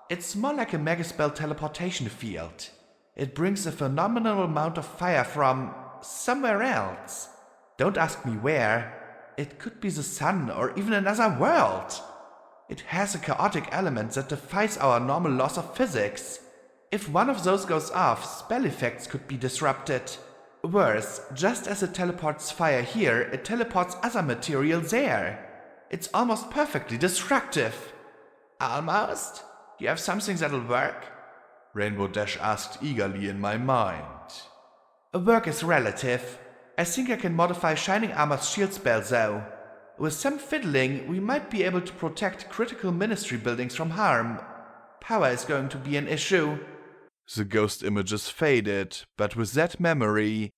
It's more like a megaspell teleportation field. It brings a phenomenal amount of fire from somewhere else. Don't ask me where. It could be the sun or even another world. It has a chaotic element that defies our normal laws of physics. If one of those goes off, spell effects could be disrupted. Worse, just as it teleports fire here, it teleports other material there. It's almost perfectly destructive. Almost? You have something that'll work? Rainbow Dash asked eagerly in my mind. Work is relative. I think I can modify Shining Armor's shield spell though. With some fiddling, we might be able to protect critical ministry buildings from harm. Power is going to be an issue. The ghost images faded, but with that memory,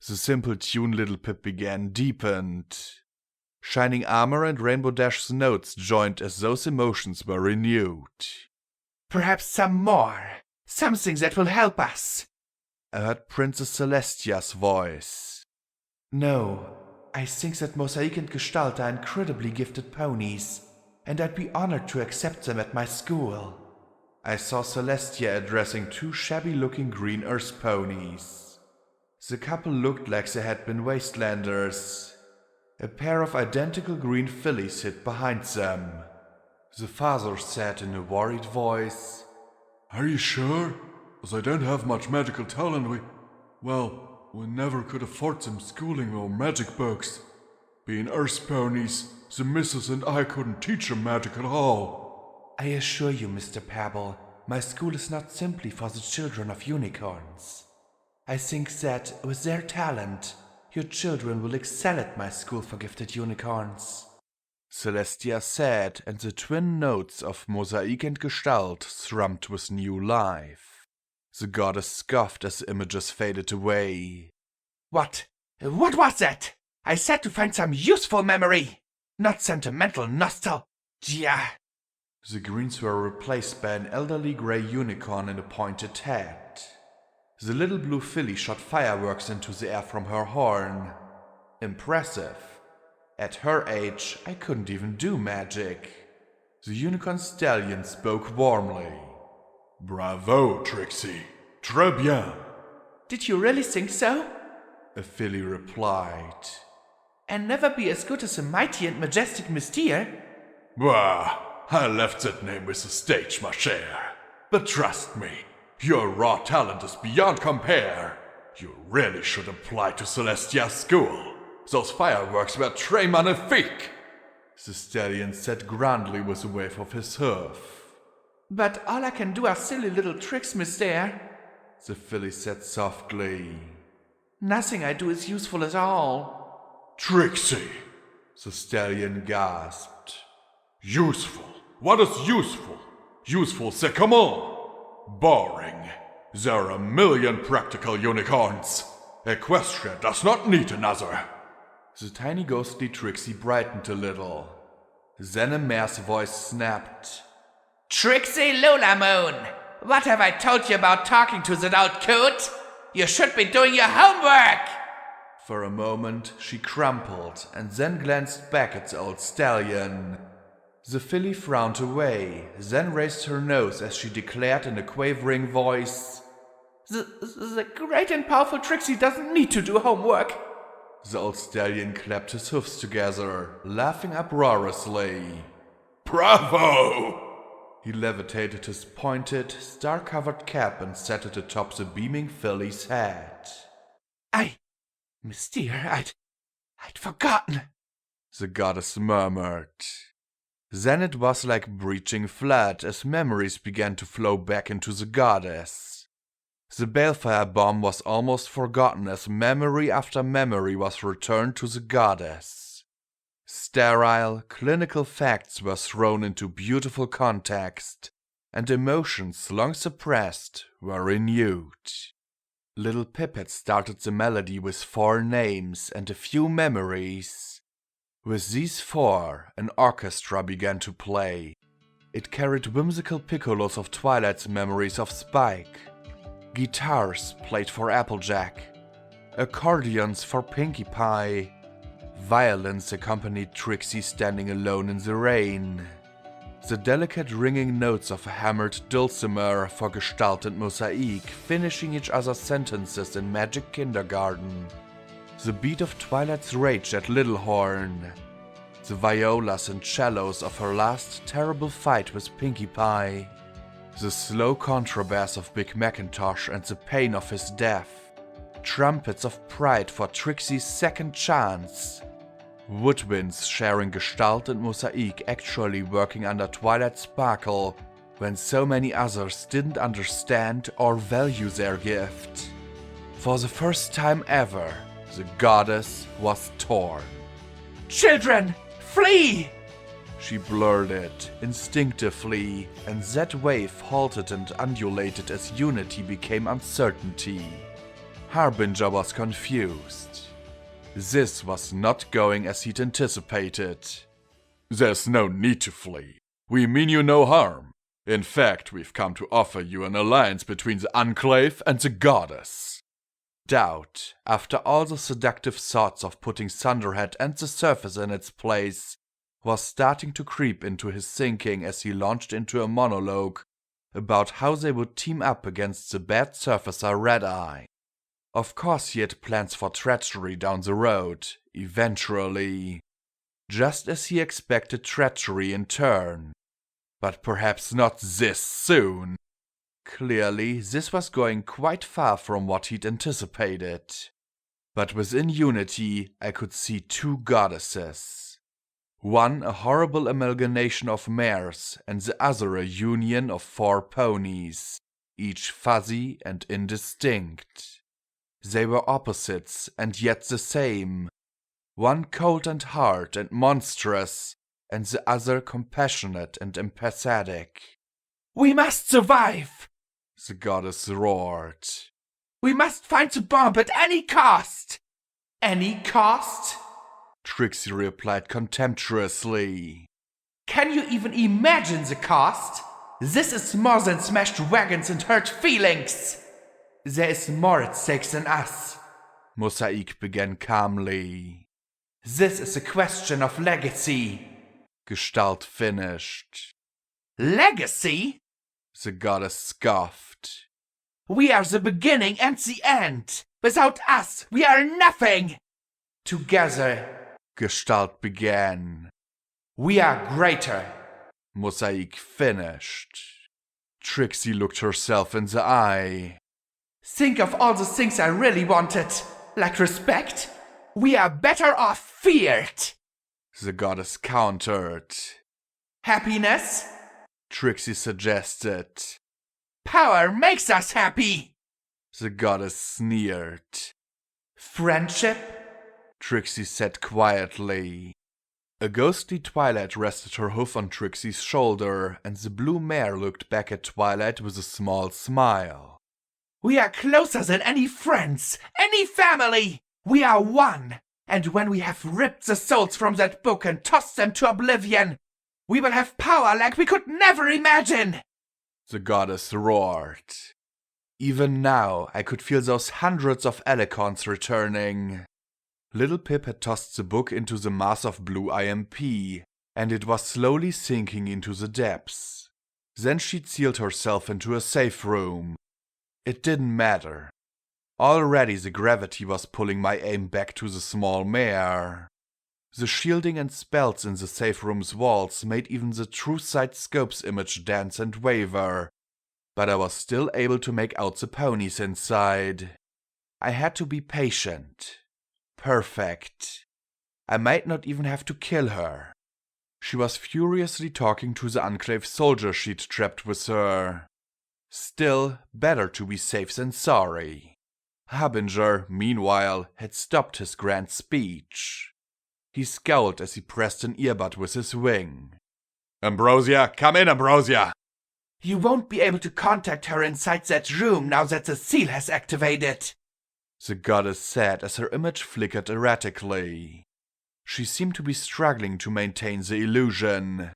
the simple tune Little Pip began deepened. Shining Armor and Rainbow Dash's notes joined as those emotions were renewed. Perhaps some more. Something that will help us. I heard Princess Celestia's voice. No, I think that Mosaic and Gestalt are incredibly gifted ponies, and I'd be honored to accept them at my school. I saw Celestia addressing two shabby-looking green earth ponies. The couple looked like they had been wastelanders. A pair of identical green fillies hid behind them. The father said in a worried voice, "Are you sure? As I don't have much magical talent, we never could afford some schooling or magic books. Being earth ponies, the missus and I couldn't teach them magic at all." I assure you, Mr. Pebble, my school is not simply for the children of unicorns. I think that, with their talent, your children will excel at my school for gifted unicorns. Celestia said, and the twin notes of Mosaic and Gestalt thrummed with new life. The goddess scoffed as the images faded away. What was that? I said to find some useful memory, not sentimental nostalgia. The greens were replaced by an elderly grey unicorn in a pointed hat. The little blue filly shot fireworks into the air from her horn. Impressive. At her age, I couldn't even do magic. The unicorn stallion spoke warmly. "Bravo, Trixie. Très bien." Did you really think so? A filly replied. And never be as good as the mighty and majestic Mystere? Bah, I left that name with the stage, ma chère. But trust me, your raw talent is beyond compare. You really should apply to Celestia's school. Those fireworks were très magnifique. The stallion said grandly with a wave of his hoof. But all I can do are silly little tricks, mister. The filly said softly. Nothing I do is useful at all. Trixie, the stallion gasped. Useful? What is useful? Useful, c'est comment? Boring. There are a million practical unicorns. Equestria does not need another. The tiny ghostly Trixie brightened a little. Then a mare's voice snapped. Trixie Lulamoon, what have I told you about talking to that old coot? You should be doing your homework! For a moment she crumpled and then glanced back at the old stallion. The filly frowned away, then raised her nose as she declared in a quavering voice, The great and powerful Trixie doesn't need to do homework. The old stallion clapped his hoofs together, laughing uproariously. Bravo! He levitated his pointed, star-covered cap and sat it atop the beaming filly's head. I'd forgotten, the goddess murmured. Then it was like breaching flood as memories began to flow back into the goddess. The balefire bomb was almost forgotten as memory after memory was returned to the goddess. Sterile, clinical facts were thrown into beautiful context, and emotions long suppressed were renewed. Little Pip had started the melody with 4 names and a few memories. With these 4, an orchestra began to play. It carried whimsical piccolos of Twilight's memories of Spike. Guitars played for Applejack. Accordions for Pinkie Pie. Violins accompanied Trixie standing alone in the rain. The delicate ringing notes of a hammered dulcimer for Gestalt and Mosaic, finishing each other's sentences in Magic Kindergarten. The beat of Twilight's rage at Littlehorn. The violas and cellos of her last terrible fight with Pinkie Pie. The slow contrabass of Big Macintosh and the pain of his death. Trumpets of pride for Trixie's second chance. Woodwinds sharing Gestalt and Mosaic actually working under Twilight's sparkle when so many others didn't understand or value their gift. For the first time ever, the goddess was torn. Children, flee! She blurted instinctively, and that wave halted and undulated as unity became uncertainty. Harbinger was confused. This was not going as he'd anticipated. There's no need to flee. We mean you no harm. In fact, we've come to offer you an alliance between the Enclave and the Goddess. Doubt, after all the seductive thoughts of putting Thunderhead and the surface in its place, was starting to creep into his thinking as he launched into a monologue about how they would team up against the bad surfacer Red-Eye. Of course he had plans for treachery down the road, eventually. Just as he expected treachery in turn. But perhaps not this soon. Clearly, this was going quite far from what he'd anticipated. But within Unity, I could see 2 goddesses. One a horrible amalgamation of mares, and the other a union of 4 ponies, each fuzzy and indistinct. They were opposites and yet the same. One cold and hard and monstrous, and the other compassionate and empathetic. We must survive! The goddess roared. We must find the bomb at any cost! Any cost? Trixie replied contemptuously. Can you even imagine the cost? This is more than smashed wagons and hurt feelings. There is more at stake than us. Mosaic began calmly. This is a question of legacy. Gestalt finished. Legacy? The goddess scoffed. We are the beginning and the end. Without us, we are nothing. Together, Gestalt began. We are greater. Mosaic finished. Trixie looked herself in the eye. Think of all the things I really wanted, like respect. We are better off feared. The goddess countered. Happiness? Trixie suggested. Power makes us happy. The goddess sneered. Friendship? Trixie said quietly. A ghostly Twilight rested her hoof on Trixie's shoulder, and the blue mare looked back at Twilight with a small smile. We are closer than any friends, any family. We are one. And when we have ripped the souls from that book and tossed them to oblivion, we will have power like we could never imagine. The goddess roared. Even now, I could feel those hundreds of elecons returning. Little Pip had tossed the book into the mass of blue IMP, and it was slowly sinking into the depths. Then she'd sealed herself into a safe room. It didn't matter. Already the gravity was pulling my aim back to the small mare. The shielding and spells in the safe room's walls made even the True Sight scope's image dance and waver, but I was still able to make out the ponies inside. I had to be patient. Perfect. I might not even have to kill her. She was furiously talking to the Enclave soldier she'd trapped with her. Still, better to be safe than sorry. Harbinger, meanwhile, had stopped his grand speech. He scowled as he pressed an earbud with his wing. Ambrosia, come in, Ambrosia! You won't be able to contact her inside that room now that the seal has activated, the goddess said as her image flickered erratically. She seemed to be struggling to maintain the illusion.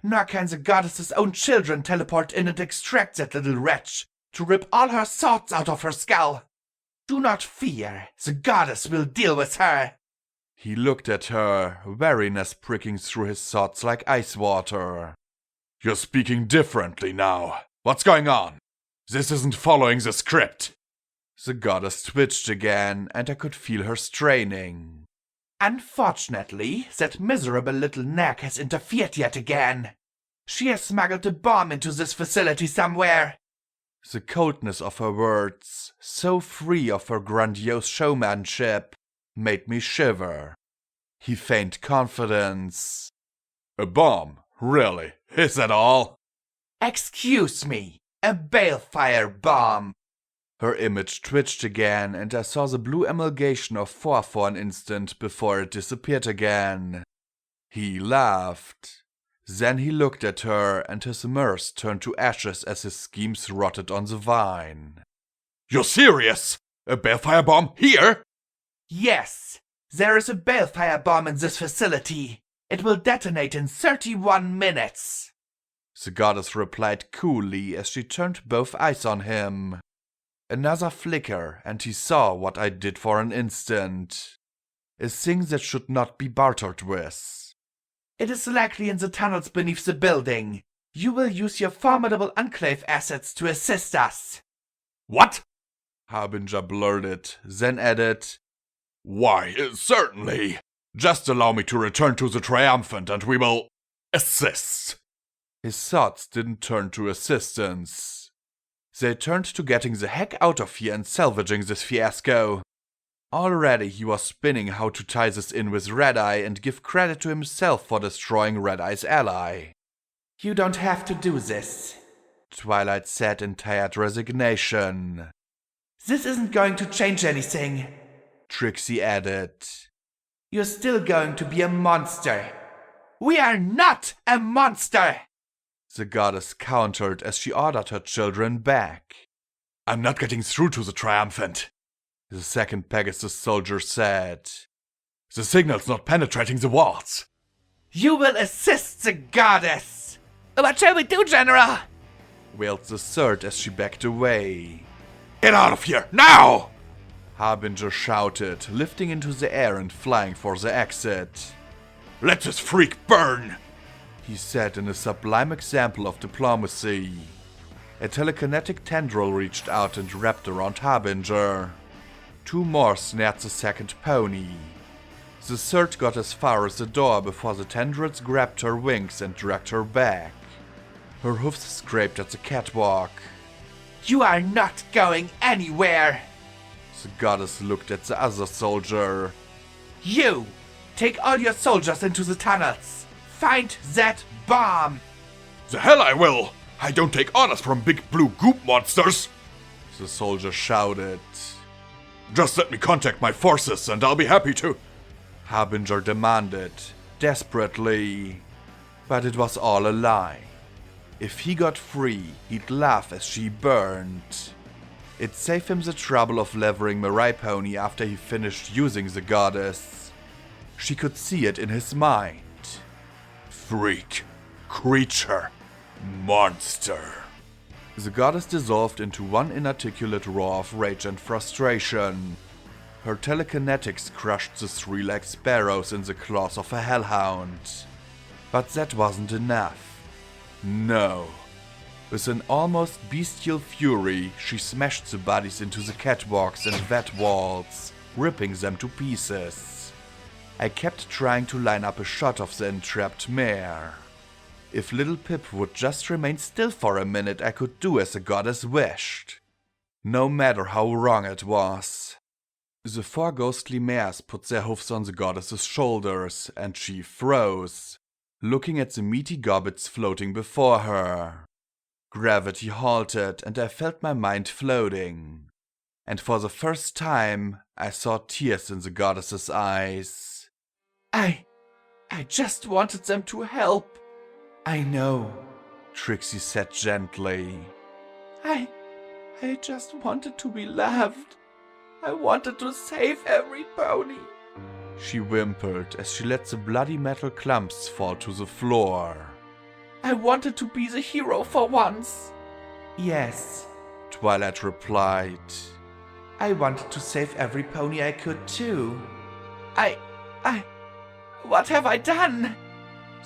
Nor can the goddess's own children teleport in and extract that little wretch to rip all her thoughts out of her skull. Do not fear, the goddess will deal with her. He looked at her, wariness pricking through his thoughts like ice water. You're speaking differently now. What's going on? This isn't following the script. The goddess twitched again, and I could feel her straining. Unfortunately, that miserable little nag has interfered yet again. She has smuggled a bomb into this facility somewhere. The coldness of her words, so free of her grandiose showmanship, made me shiver. He feigned confidence. A bomb? Really? Is that all? Excuse me, a balefire bomb. Her image twitched again, and I saw the blue amalgamation of 4 for an instant before it disappeared again. He laughed. Then he looked at her, and his mirth turned to ashes as his schemes rotted on the vine. You're serious? A balefire bomb here? Yes, there is a balefire bomb in this facility. It will detonate in 31 minutes. The goddess replied coolly as she turned both eyes on him. Another flicker, and he saw what I did for an instant. A thing that should not be bartered with. It is likely in the tunnels beneath the building. You will use your formidable Enclave assets to assist us. What? Harbinger blurted, then added, Why, certainly. Just allow me to return to the Triumphant and we will assist. His thoughts didn't turn to assistance. They turned to getting the heck out of here and salvaging this fiasco. Already he was spinning how to tie this in with Red-Eye and give credit to himself for destroying Red-Eye's ally. You don't have to do this, Twilight said in tired resignation. This isn't going to change anything, Trixie added. You're still going to be a monster. We are not a monster! The goddess countered as she ordered her children back. I'm not getting through to the Triumphant, the second Pegasus soldier said. The signal's not penetrating the walls. You will assist the goddess! What shall we do, General? Wailed the third as she backed away. Get out of here, now! Harbinger shouted, lifting into the air and flying for the exit. Let this freak burn! He said in a sublime example of diplomacy. A telekinetic tendril reached out and wrapped around Harbinger. 2 more snared the second pony. The third got as far as the door before the tendrils grabbed her wings and dragged her back. Her hoofs scraped at the catwalk. You are not going anywhere! The goddess looked at the other soldier. You! Take all your soldiers into the tunnels! Find that bomb! The hell I will! I don't take orders from big blue goop monsters! The soldier shouted. Just let me contact my forces and I'll be happy to. Harbinger demanded, desperately. But it was all a lie. If he got free, he'd laugh as she burned. It'd save him the trouble of levering Mirai Pony after he finished using the goddess. She could see it in his mind. Freak. Creature. Monster. The goddess dissolved into one inarticulate roar of rage and frustration. Her telekinetics crushed the three-legged sparrows in the claws of a hellhound. But that wasn't enough. No. With an almost bestial fury, she smashed the bodies into the catwalks and vat walls, ripping them to pieces. I kept trying to line up a shot of the entrapped mare. If little Pip would just remain still for a minute, I could do as the goddess wished. No matter how wrong it was. The four ghostly mares put their hoofs on the goddess's shoulders, and she froze, looking at the meaty gobbets floating before her. Gravity halted, and I felt my mind floating. And for the first time, I saw tears in the goddess's eyes. I just wanted them to help. I know, Trixie said gently. I just wanted to be loved. I wanted to save every pony. She whimpered as she let the bloody metal clumps fall to the floor. I wanted to be the hero for once. Yes, Twilight replied. I wanted to save every pony I could too. What have I done?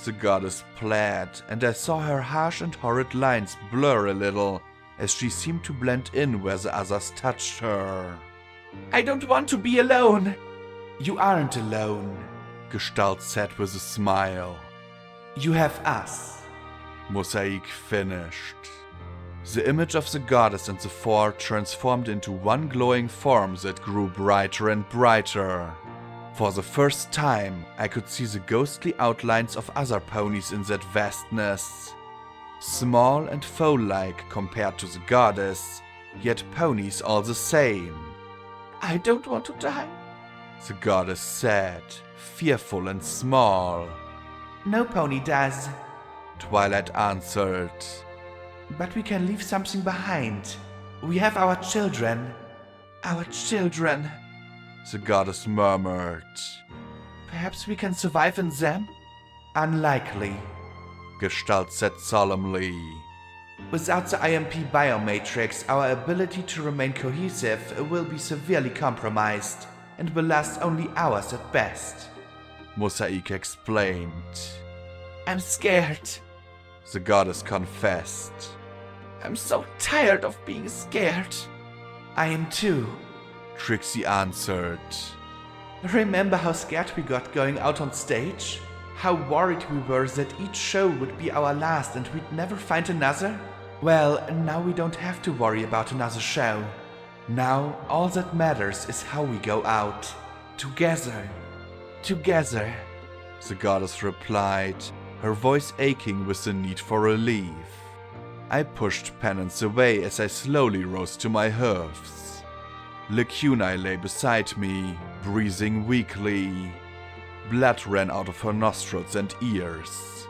The goddess pled, and I saw her harsh and horrid lines blur a little as she seemed to blend in where the others touched her. I don't want to be alone. You aren't alone, Gestalt said with a smile. You have us. Mosaic finished. The image of the goddess and the four transformed into one glowing form that grew brighter and brighter. For the first time, I could see the ghostly outlines of other ponies in that vastness. Small and foal-like compared to the goddess, yet ponies all the same. I don't want to die, the goddess said, fearful and small. No pony does, Twilight answered. But we can leave something behind. We have our children. Our children, the goddess murmured. Perhaps we can survive in them? Unlikely, Gestalt said solemnly. Without the IMP biomatrix, our ability to remain cohesive will be severely compromised and will last only hours at best. Mosaic explained. I'm scared. The goddess confessed. I'm so tired of being scared. I am too, Trixie answered. Remember how scared we got going out on stage? How worried we were that each show would be our last and we'd never find another? Well, now we don't have to worry about another show. Now, all that matters is how we go out. Together. Together, the goddess replied, her voice aching with the need for relief. I pushed penance away as I slowly rose to my hoofs. Lacunae lay beside me, breathing weakly. Blood ran out of her nostrils and ears.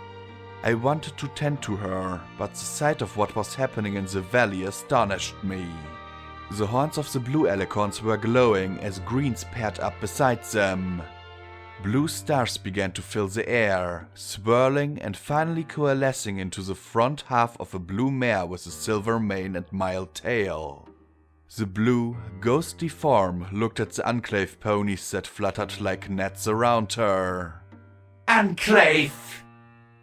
I wanted to tend to her, but the sight of what was happening in the valley astonished me. The horns of the blue alicorns were glowing as greens paired up beside them. Blue stars began to fill the air, swirling and finally coalescing into the front half of a blue mare with a silver mane and mild tail. The blue, ghostly form looked at the Enclave ponies that fluttered like gnats around her. Enclave,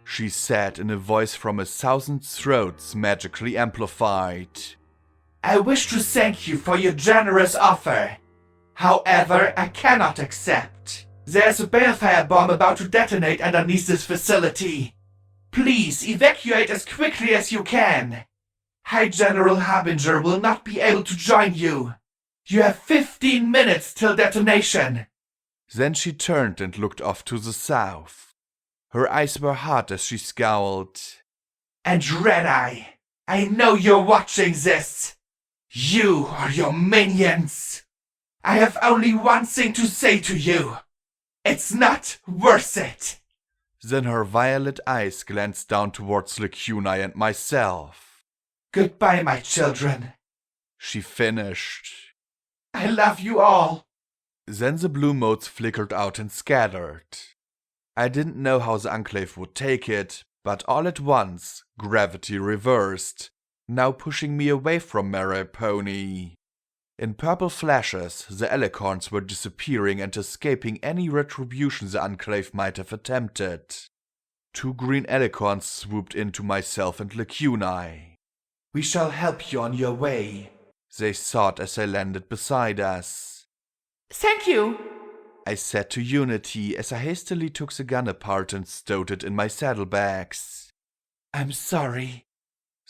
she said in a voice from 1,000 throats magically amplified. I wish to thank you for your generous offer. However, I cannot accept. There's a balefire bomb about to detonate underneath this facility. Please evacuate as quickly as you can. High General Harbinger will not be able to join you. You have 15 minutes till detonation. Then she turned and looked off to the south. Her eyes were hot as she scowled. And Red Eye, I know you're watching this. You or your minions. I have only one thing to say to you. It's not worth it. Then her violet eyes glanced down towards Lacunai and myself. Goodbye, my children. She finished. I love you all. Then the blue motes flickered out and scattered. I didn't know how the Enclave would take it, but all at once, gravity reversed, now pushing me away from Mary Pony. In purple flashes, the alicorns were disappearing and escaping any retribution the Enclave might have attempted. 2 green alicorns swooped into myself and Lacunai. We shall help you on your way, they thought as they landed beside us. Thank you, I said to Unity as I hastily took the gun apart and stowed it in my saddlebags. I'm sorry,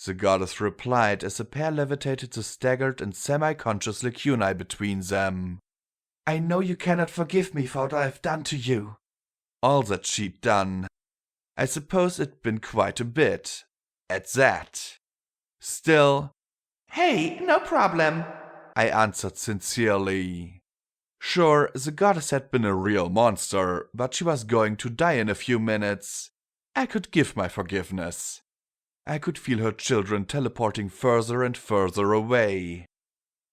the goddess replied as the pair levitated the staggered and semi-conscious Lacunai between them. I know you cannot forgive me for what I have done to you. All that she'd done. I suppose it'd been quite a bit. At that. Still, hey, no problem, I answered sincerely. Sure, the goddess had been a real monster, but she was going to die in a few minutes. I could give my forgiveness. I could feel her children teleporting further and further away.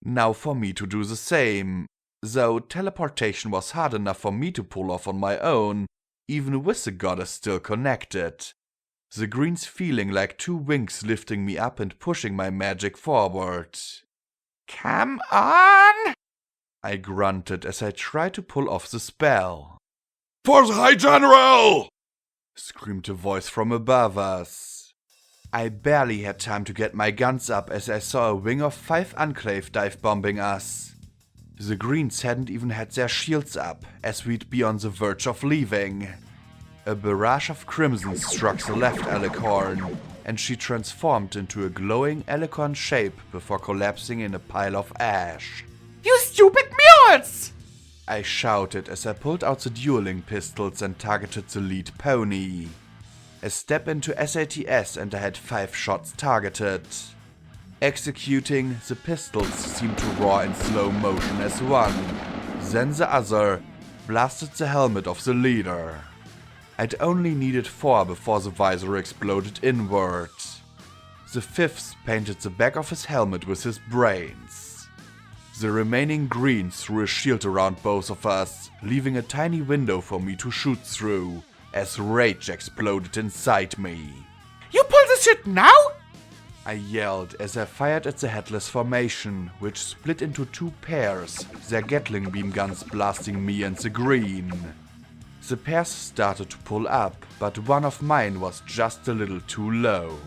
Now for me to do the same, though teleportation was hard enough for me to pull off on my own, even with the goddess still connected. The greens feeling like 2 wings lifting me up and pushing my magic forward. Come on, I grunted as I tried to pull off the spell. For the High General! Screamed a voice from above us. I barely had time to get my guns up as I saw a wing of 5 Enclave dive bombing us. The greens hadn't even had their shields up, as we'd be on the verge of leaving. A barrage of crimson struck the left alicorn, and she transformed into a glowing alicorn shape before collapsing in a pile of ash. you stupid mules! I shouted as I pulled out the dueling pistols and targeted the lead pony. A step into SATS and I had 5 shots targeted. Executing, the pistols seemed to roar in slow motion as one. Then the other blasted the helmet of the leader. I'd only needed 4 before the visor exploded inward. The 5th painted the back of his helmet with his brains. The remaining green threw a shield around both of us, leaving a tiny window for me to shoot through, as rage exploded inside me. You pull this shit now? I yelled as I fired at the headless formation, which split into 2 pairs, their Gatling beam guns blasting me and the green. The pairs started to pull up, but one of mine was just a little too low.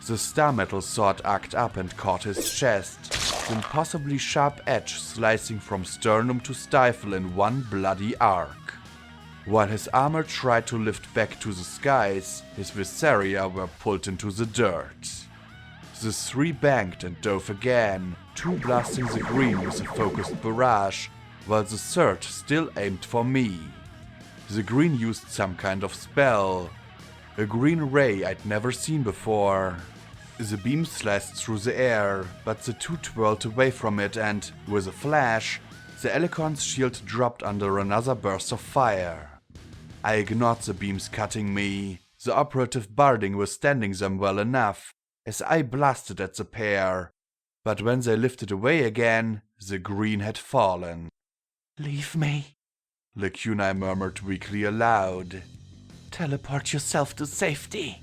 The star metal sword arced up and caught his chest, the impossibly sharp edge slicing from sternum to stifle in one bloody arc. While his armor tried to lift back to the skies, his viscera were pulled into the dirt. The 3 banked and dove again, 2 blasting the green with a focused barrage, while the 3rd still aimed for me. The green used some kind of spell, a green ray I'd never seen before. The beam sliced through the air, but the 2 twirled away from it and, with a flash, the alicorn's shield dropped under another burst of fire. I ignored the beams cutting me, the operative barding withstanding them well enough, as I blasted at the pair, but when they lifted away again, the green had fallen. Leave me, Lacunai murmured weakly aloud. teleport yourself to safety.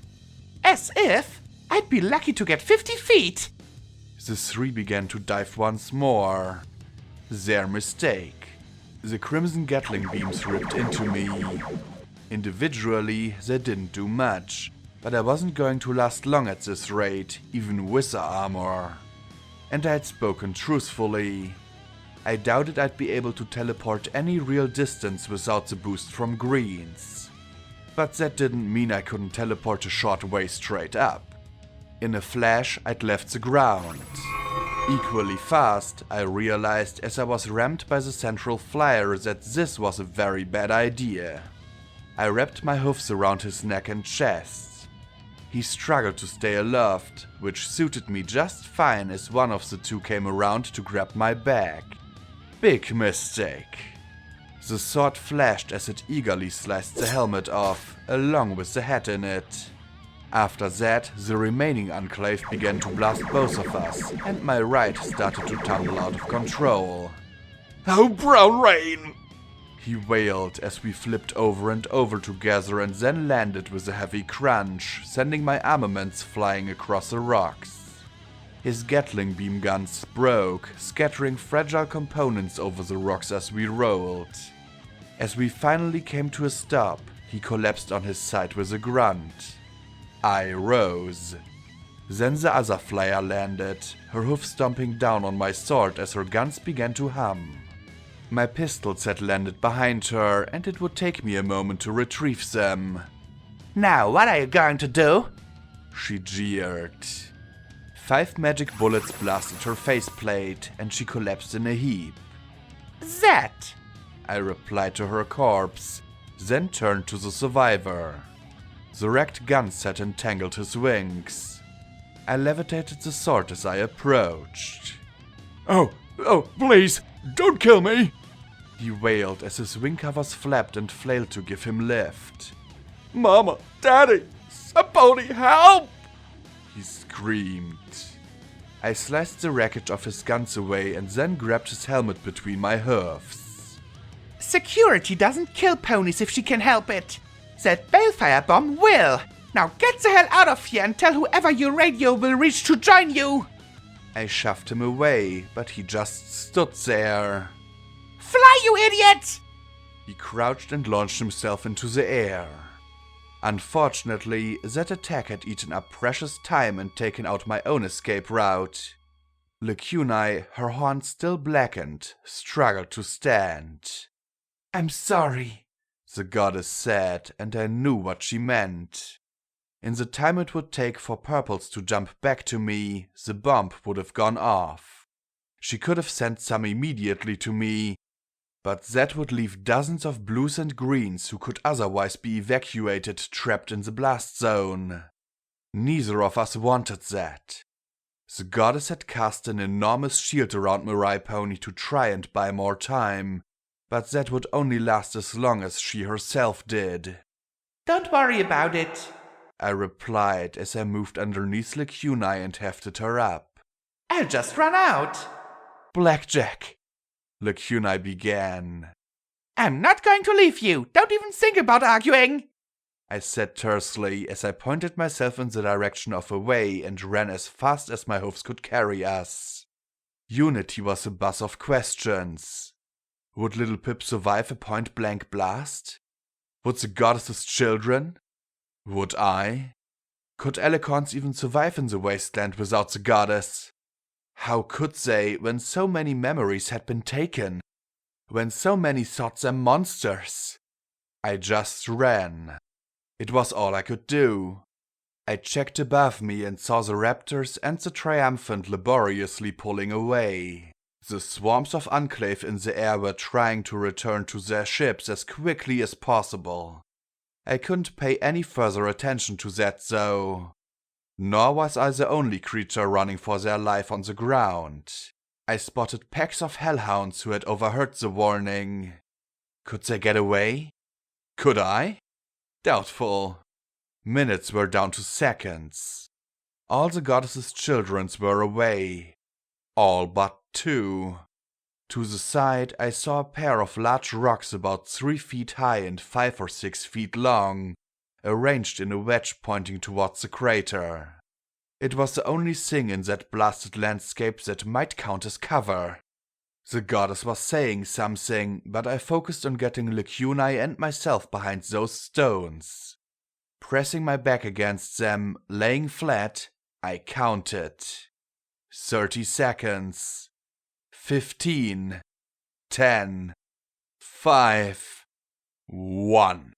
As if I'd be lucky to get 50 feet. The 3 began to dive once more. Their mistake. The crimson Gatling beams ripped into me. Individually, they didn't do much, but I wasn't going to last long at this rate, even with the armor. And I had spoken truthfully. I doubted I'd be able to teleport any real distance without the boost from greens. But that didn't mean I couldn't teleport a short way straight up. In a flash, I'd left the ground. Equally fast, I realized as I was rammed by the central flyer that this was a very bad idea. I wrapped my hoofs around his neck and chest. He struggled to stay aloft, which suited me just fine as one of the two came around to grab my bag. Big mistake. The sword flashed as it eagerly sliced the helmet off, along with the hat in it. After that, the remaining enclave began to blast both of us, and my ride started to tumble out of control. Oh, brown rain! He wailed as we flipped over and over together and then landed with a heavy crunch, sending my armaments flying across the rocks. His Gatling beam guns broke, scattering fragile components over the rocks as we rolled. As we finally came to a stop, he collapsed on his side with a grunt. I rose. Then the other flyer landed, her hoof stomping down on my sword as her guns began to hum. My pistols had landed behind her, and it would take me a moment to retrieve them. Now, what are you going to do? She jeered. 5 magic bullets blasted her faceplate, and she collapsed in a heap. That! I replied to her corpse, then turned to the survivor. The wrecked gunset had entangled his wings. I levitated the sword as I approached. Oh, please, don't kill me! He wailed as his wing covers flapped and flailed to give him lift. Mama, Daddy, somebody help! He screamed. I sliced the wreckage of his guns away and then grabbed his helmet between my hoofs. Security doesn't kill ponies if she can help it. That balefire bomb will. Now get the hell out of here and tell whoever your radio will reach to join you. I shoved him away, but he just stood there. Fly, you idiot! He crouched and launched himself into the air. Unfortunately, that attack had eaten up precious time and taken out my own escape route. Lacunai, her horns still blackened, struggled to stand. I'm sorry, the goddess said, and I knew what she meant. In the time it would take for Purples to jump back to me, the bomb would have gone off. She could have sent some immediately to me, but that would leave dozens of blues and greens who could otherwise be evacuated trapped in the blast zone. Neither of us wanted that. The goddess had cast an enormous shield around Mirai Pony to try and buy more time, but that would only last as long as she herself did. Don't worry about it, I replied as I moved underneath Lacunai and hefted her up. I'll just run out. Blackjack, Lacunai began. I'm not going to leave you. Don't even think about arguing, I said tersely as I pointed myself in the direction of a way and ran as fast as my hoofs could carry us. Unity was a buzz of questions. Would Little Pip survive a point-blank blast? Would the goddess's children? Would I? Could alicorns even survive in the wasteland without the goddess? How could they, when so many memories had been taken? When so many thought them monsters? I just ran. It was all I could do. I checked above me and saw the raptors and the triumphant laboriously pulling away. The swarms of Enclave in the air were trying to return to their ships as quickly as possible. I couldn't pay any further attention to that though. Nor was I the only creature running for their life on the ground. I spotted packs of hellhounds who had overheard the warning. Could they get away? Could I? Doubtful. Minutes were down to seconds. All the goddess's children were away. All but 2. To the side, I saw a pair of large rocks about 3 feet high and 5 or 6 feet long, arranged in a wedge pointing towards the crater. It was the only thing in that blasted landscape that might count as cover. The goddess was saying something, but I focused on getting Lacunai and myself behind those stones. Pressing my back against them, laying flat, I counted. 30 seconds. 15. 10, 5, 1.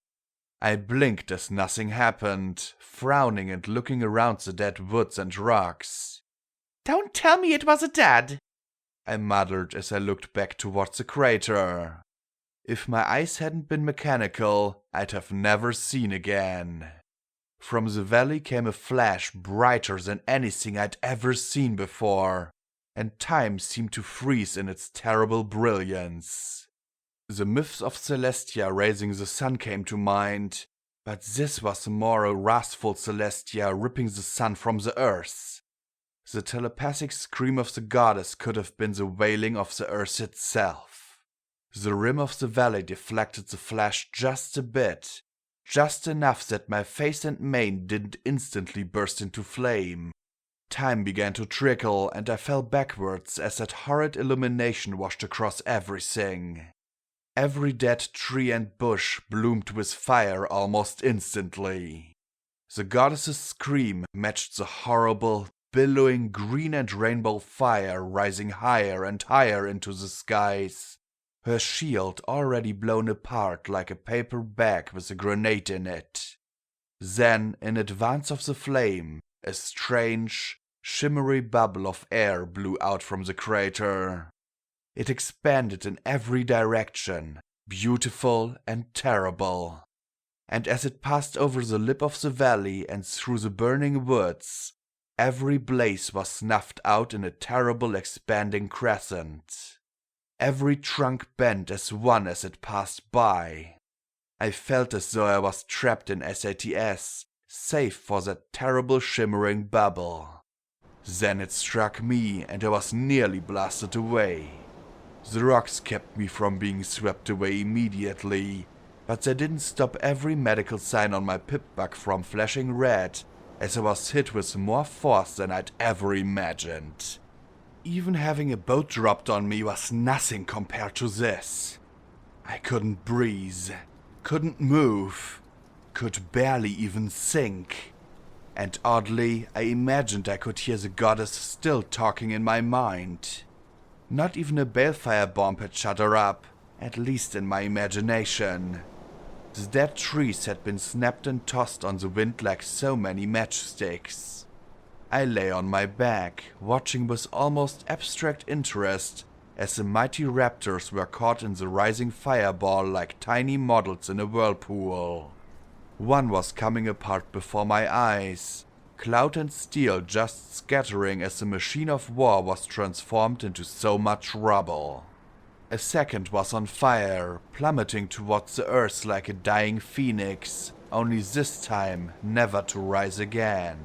I blinked as nothing happened, frowning and looking around the dead woods and rocks. Don't tell me it was a dad, I muttered as I looked back towards the crater. If my eyes hadn't been mechanical, I'd have never seen again. From the valley came a flash brighter than anything I'd ever seen before, and time seemed to freeze in its terrible brilliance. The myths of Celestia raising the sun came to mind, but this was more a wrathful Celestia ripping the sun from the earth. The telepathic scream of the goddess could have been the wailing of the earth itself. The rim of the valley deflected the flash just a bit, just enough that my face and mane didn't instantly burst into flame. Time began to trickle, and I fell backwards as that horrid illumination washed across everything. Every dead tree and bush bloomed with fire almost instantly. The goddess's scream matched the horrible, billowing green and rainbow fire rising higher and higher into the skies, her shield already blown apart like a paper bag with a grenade in it. Then, in advance of the flame, a strange, shimmery bubble of air blew out from the crater. It expanded in every direction, beautiful and terrible. And as it passed over the lip of the valley and through the burning woods, every blaze was snuffed out in a terrible expanding crescent. Every trunk bent as one as it passed by. I felt as though I was trapped in SATS, safe for that terrible shimmering bubble. Then it struck me and I was nearly blasted away. The rocks kept me from being swept away immediately, but they didn't stop every medical sign on my pip-bug from flashing red, as I was hit with more force than I'd ever imagined. Even having a boat dropped on me was nothing compared to this. I couldn't breathe, couldn't move, could barely even think. And oddly, I imagined I could hear the goddess still talking in my mind. Not even a balefire bomb had shut her up, at least in my imagination. The dead trees had been snapped and tossed on the wind like so many matchsticks. I lay on my back, watching with almost abstract interest as the mighty raptors were caught in the rising fireball like tiny models in a whirlpool. One was coming apart before my eyes, cloud and steel just scattering as the machine of war was transformed into so much rubble. A second was on fire, plummeting towards the earth like a dying phoenix, only this time never to rise again.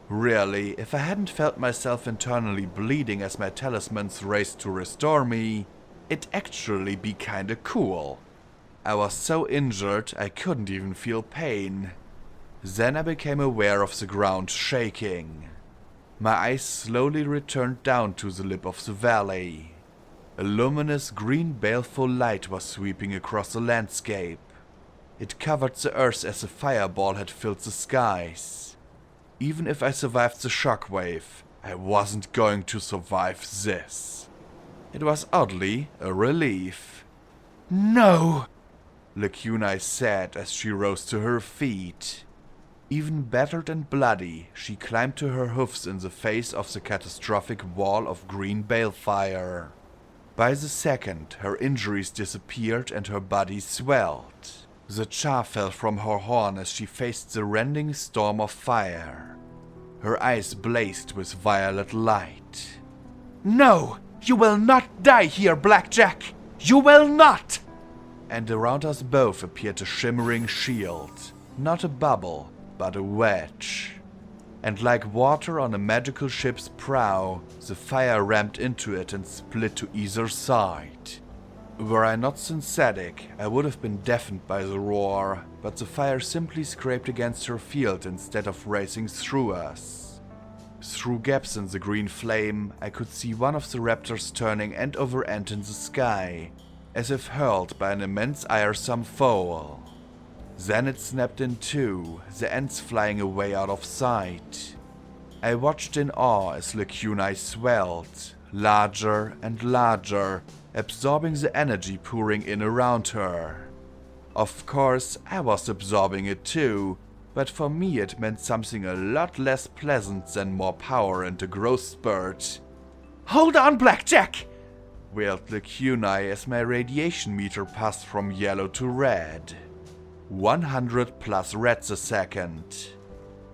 Really, if I hadn't felt myself internally bleeding as my talismans raced to restore me, it'd actually be kinda cool. I was so injured I couldn't even feel pain. Then I became aware of the ground shaking. My eyes slowly returned down to the lip of the valley. A luminous green baleful light was sweeping across the landscape. It covered the earth as a fireball had filled the skies. Even if I survived the shockwave, I wasn't going to survive this. It was oddly a relief. No! Lacuna said as she rose to her feet. Even battered and bloody, she climbed to her hoofs in the face of the catastrophic wall of green balefire. By the second, her injuries disappeared and her body swelled. The char fell from her horn as she faced the rending storm of fire. Her eyes blazed with violet light. No! You will not die here, Blackjack! You will not! And around us both appeared a shimmering shield. Not a bubble, but a wedge. And like water on a magical ship's prow, the fire ramped into it and split to either side. Were I not synthetic, I would have been deafened by the roar, but the fire simply scraped against her field instead of racing through us. Through gaps in the green flame, I could see one of the raptors turning end over end in the sky, as if hurled by an immense iresome foal. Then it snapped in two, the ends flying away out of sight. I watched in awe as Lacuna swelled, larger and larger, absorbing the energy pouring in around her. Of course, I was absorbing it too, but for me it meant something a lot less pleasant than more power and a growth spurt. Hold on, Blackjack! Wailed the kunai as my radiation meter passed from yellow to red. 100 plus reds a second.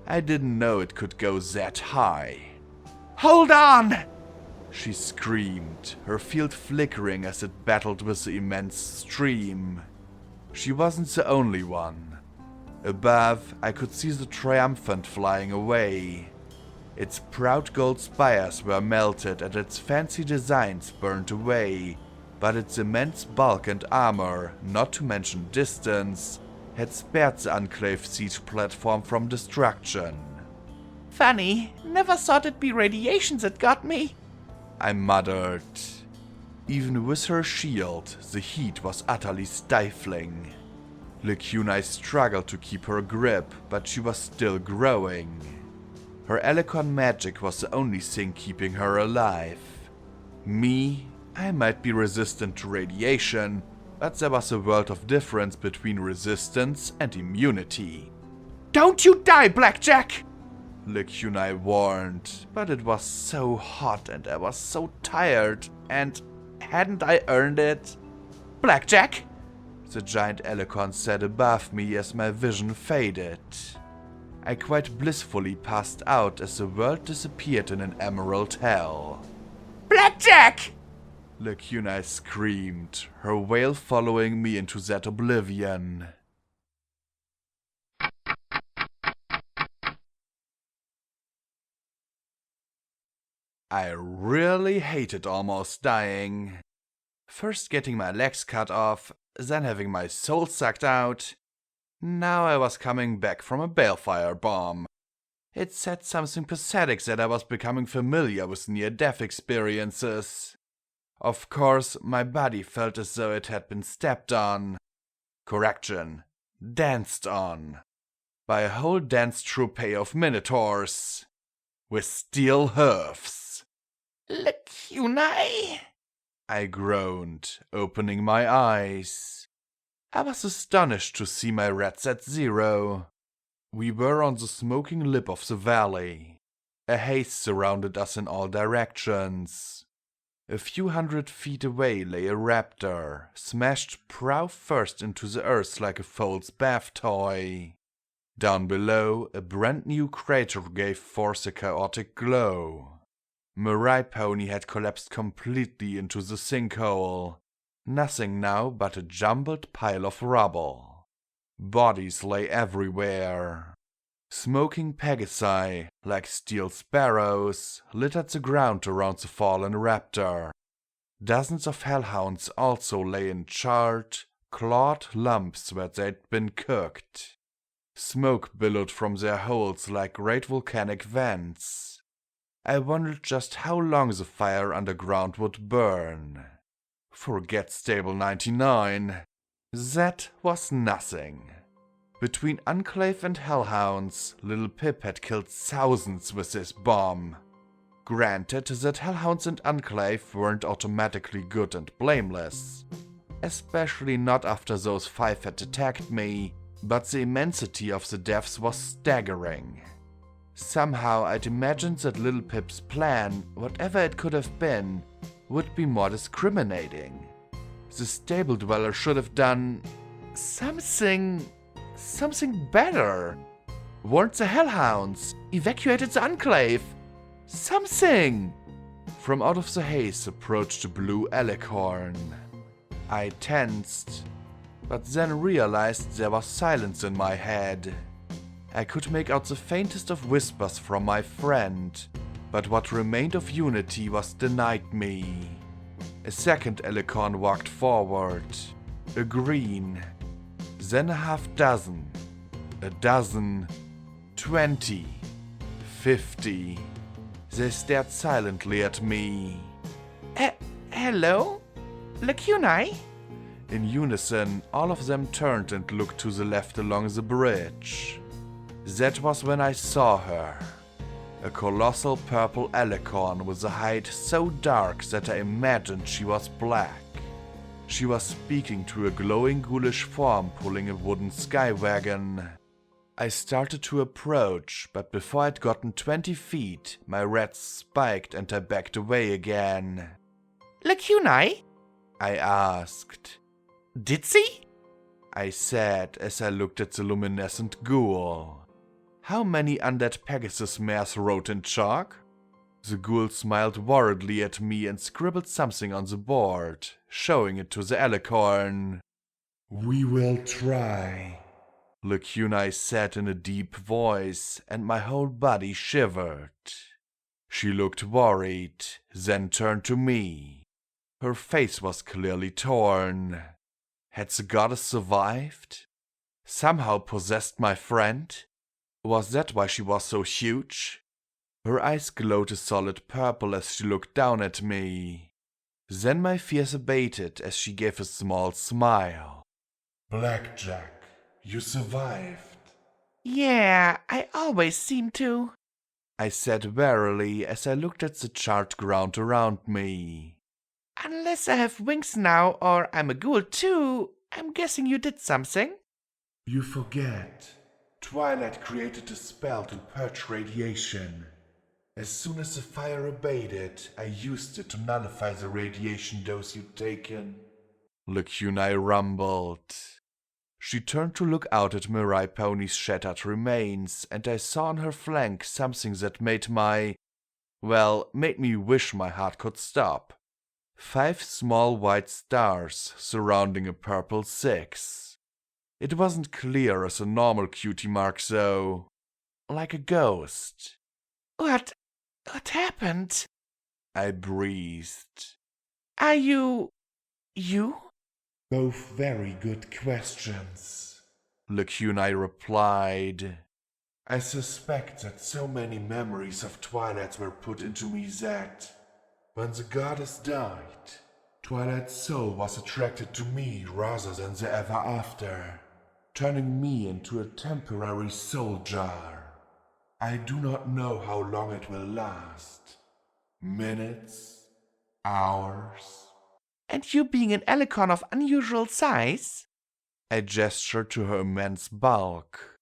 I didn't know it could go that high. Hold on! She screamed, her field flickering as it battled with the immense stream. She wasn't the only one. Above, I could see the Triumphant flying away. Its proud gold spires were melted and its fancy designs burned away, but its immense bulk and armor, not to mention distance, had spared the Enclave siege platform from destruction. Funny, never thought it'd be radiation that got me. I muttered. Even with her shield, the heat was utterly stifling. Lekunai struggled to keep her grip, but she was still growing. Her Elecon magic was the only thing keeping her alive. Me, I might be resistant to radiation, but there was a world of difference between resistance and immunity. Don't you die, Blackjack! Lekunai warned, but it was so hot and I was so tired, and hadn't I earned it? Blackjack? The giant Elecon said above me as my vision faded. I quite blissfully passed out as the world disappeared in an emerald hell. Blackjack! Lekunai screamed, her wail following me into that oblivion. I really hated almost dying. First getting my legs cut off, then having my soul sucked out. Now I was coming back from a balefire bomb. It said something pathetic that I was becoming familiar with near-death experiences. Of course, my body felt as though it had been stepped on. Correction, danced on. By a whole dance troupe of minotaurs. With steel hoofs. Lekunai? I groaned, opening my eyes. I was astonished to see my rats at zero. We were on the smoking lip of the valley. A haze surrounded us in all directions. A few 100 feet away lay a raptor, smashed prow first into the earth like a foal's bath toy. Down below, a brand new crater gave forth a chaotic glow. Mirai Pony had collapsed completely into the sinkhole. Nothing now but a jumbled pile of rubble. Bodies lay everywhere. Smoking Pegasi, like steel sparrows, littered the ground around the fallen raptor. Dozens of hellhounds also lay in charred, clawed lumps where they'd been cooked. Smoke billowed from their holes like great volcanic vents. I wondered just how long the fire underground would burn. Forget Stable 99. That was nothing. Between Enclave and Hellhounds, Little Pip had killed thousands with this bomb. Granted that Hellhounds and Enclave weren't automatically good and blameless. Especially not after those 5 had attacked me, but the immensity of the deaths was staggering. Somehow I'd imagined that Little Pip's plan, whatever it could have been, would be more discriminating. The stable dweller should have done something better. Warned the Hellhounds, evacuated the Enclave. Something! From out of the haze approached a blue alicorn. I tensed, but then realized there was silence in my head. I could make out the faintest of whispers from my friend, but what remained of unity was denied me. A second alicorn walked forward. A green. Then a half dozen. A dozen. 20. 50. They stared silently at me. Hello? Lekunai? In unison, all of them turned and looked to the left along the bridge. That was when I saw her. A colossal purple alicorn with a hide so dark that I imagined she was black. She was speaking to a glowing ghoulish form pulling a wooden sky wagon. I started to approach, but before I'd gotten 20 feet, my rats spiked and I backed away again. Lacunai? I asked. Ditsy? I said as I looked at the luminescent ghoul. How many undead Pegasus mares wrote in chalk? The ghoul smiled worriedly at me and scribbled something on the board, showing it to the alicorn. We will try, Lacunai said in a deep voice, and my whole body shivered. She looked worried, then turned to me. Her face was clearly torn. Had the goddess survived? Somehow possessed my friend? Was that why she was so huge? Her eyes glowed a solid purple as she looked down at me. Then my fears abated as she gave a small smile. Blackjack, you survived. Yeah, I always seem to, I said warily as I looked at the charred ground around me. Unless I have wings now or I'm a ghoul too, I'm guessing you did something. You forget. Twilight created a spell to purge radiation. As soon as the fire abated, I used it to nullify the radiation dose you'd taken. Lacunai rumbled. She turned to look out at Mirai Pony's shattered remains, and I saw on her flank something that made me wish my heart could stop. 5 small white stars surrounding a purple 6. It wasn't clear as a normal cutie mark though. Like a ghost. What happened? I breathed. Are you? Both very good questions, Lacunai replied. I suspect that so many memories of Twilight were put into me that, when the goddess died, Twilight's soul was attracted to me rather than the ever after, turning me into a temporary soul jar. I do not know how long it will last. Minutes? Hours? And you being an alicorn of unusual size? I gestured to her immense bulk.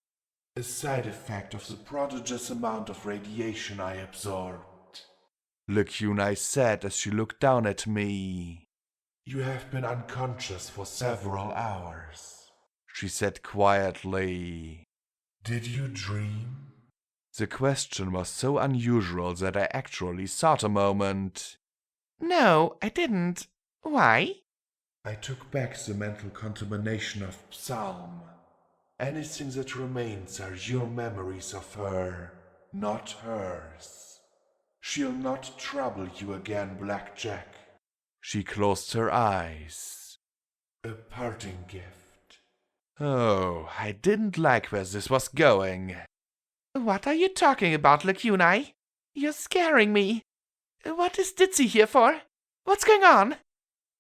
A side effect of the prodigious amount of radiation I absorbed, Lacunai said as she looked down at me. You have been unconscious for several hours, she said quietly. Did you dream? The question was so unusual that I actually thought a moment. No, I didn't. Why? I took back the mental contamination of Psalm. Anything that remains are your memories of her, not hers. She'll not trouble you again, Blackjack. She closed her eyes. A parting gift. Oh, I didn't like where this was going. What are you talking about, Lacunai? You're scaring me. What is Ditsy here for? What's going on?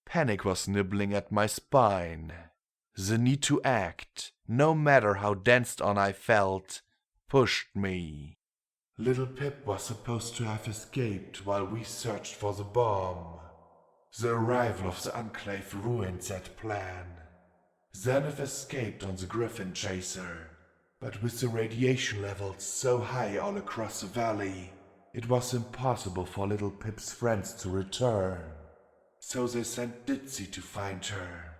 Panic was nibbling at my spine. The need to act, no matter how danced on I felt, pushed me. Little Pip was supposed to have escaped while we searched for the bomb. The arrival of the Enclave ruined that plan. Zenith escaped on the Griffin Chaser, but with the radiation levels so high all across the valley, it was impossible for Little Pip's friends to return. So they sent Ditsy to find her.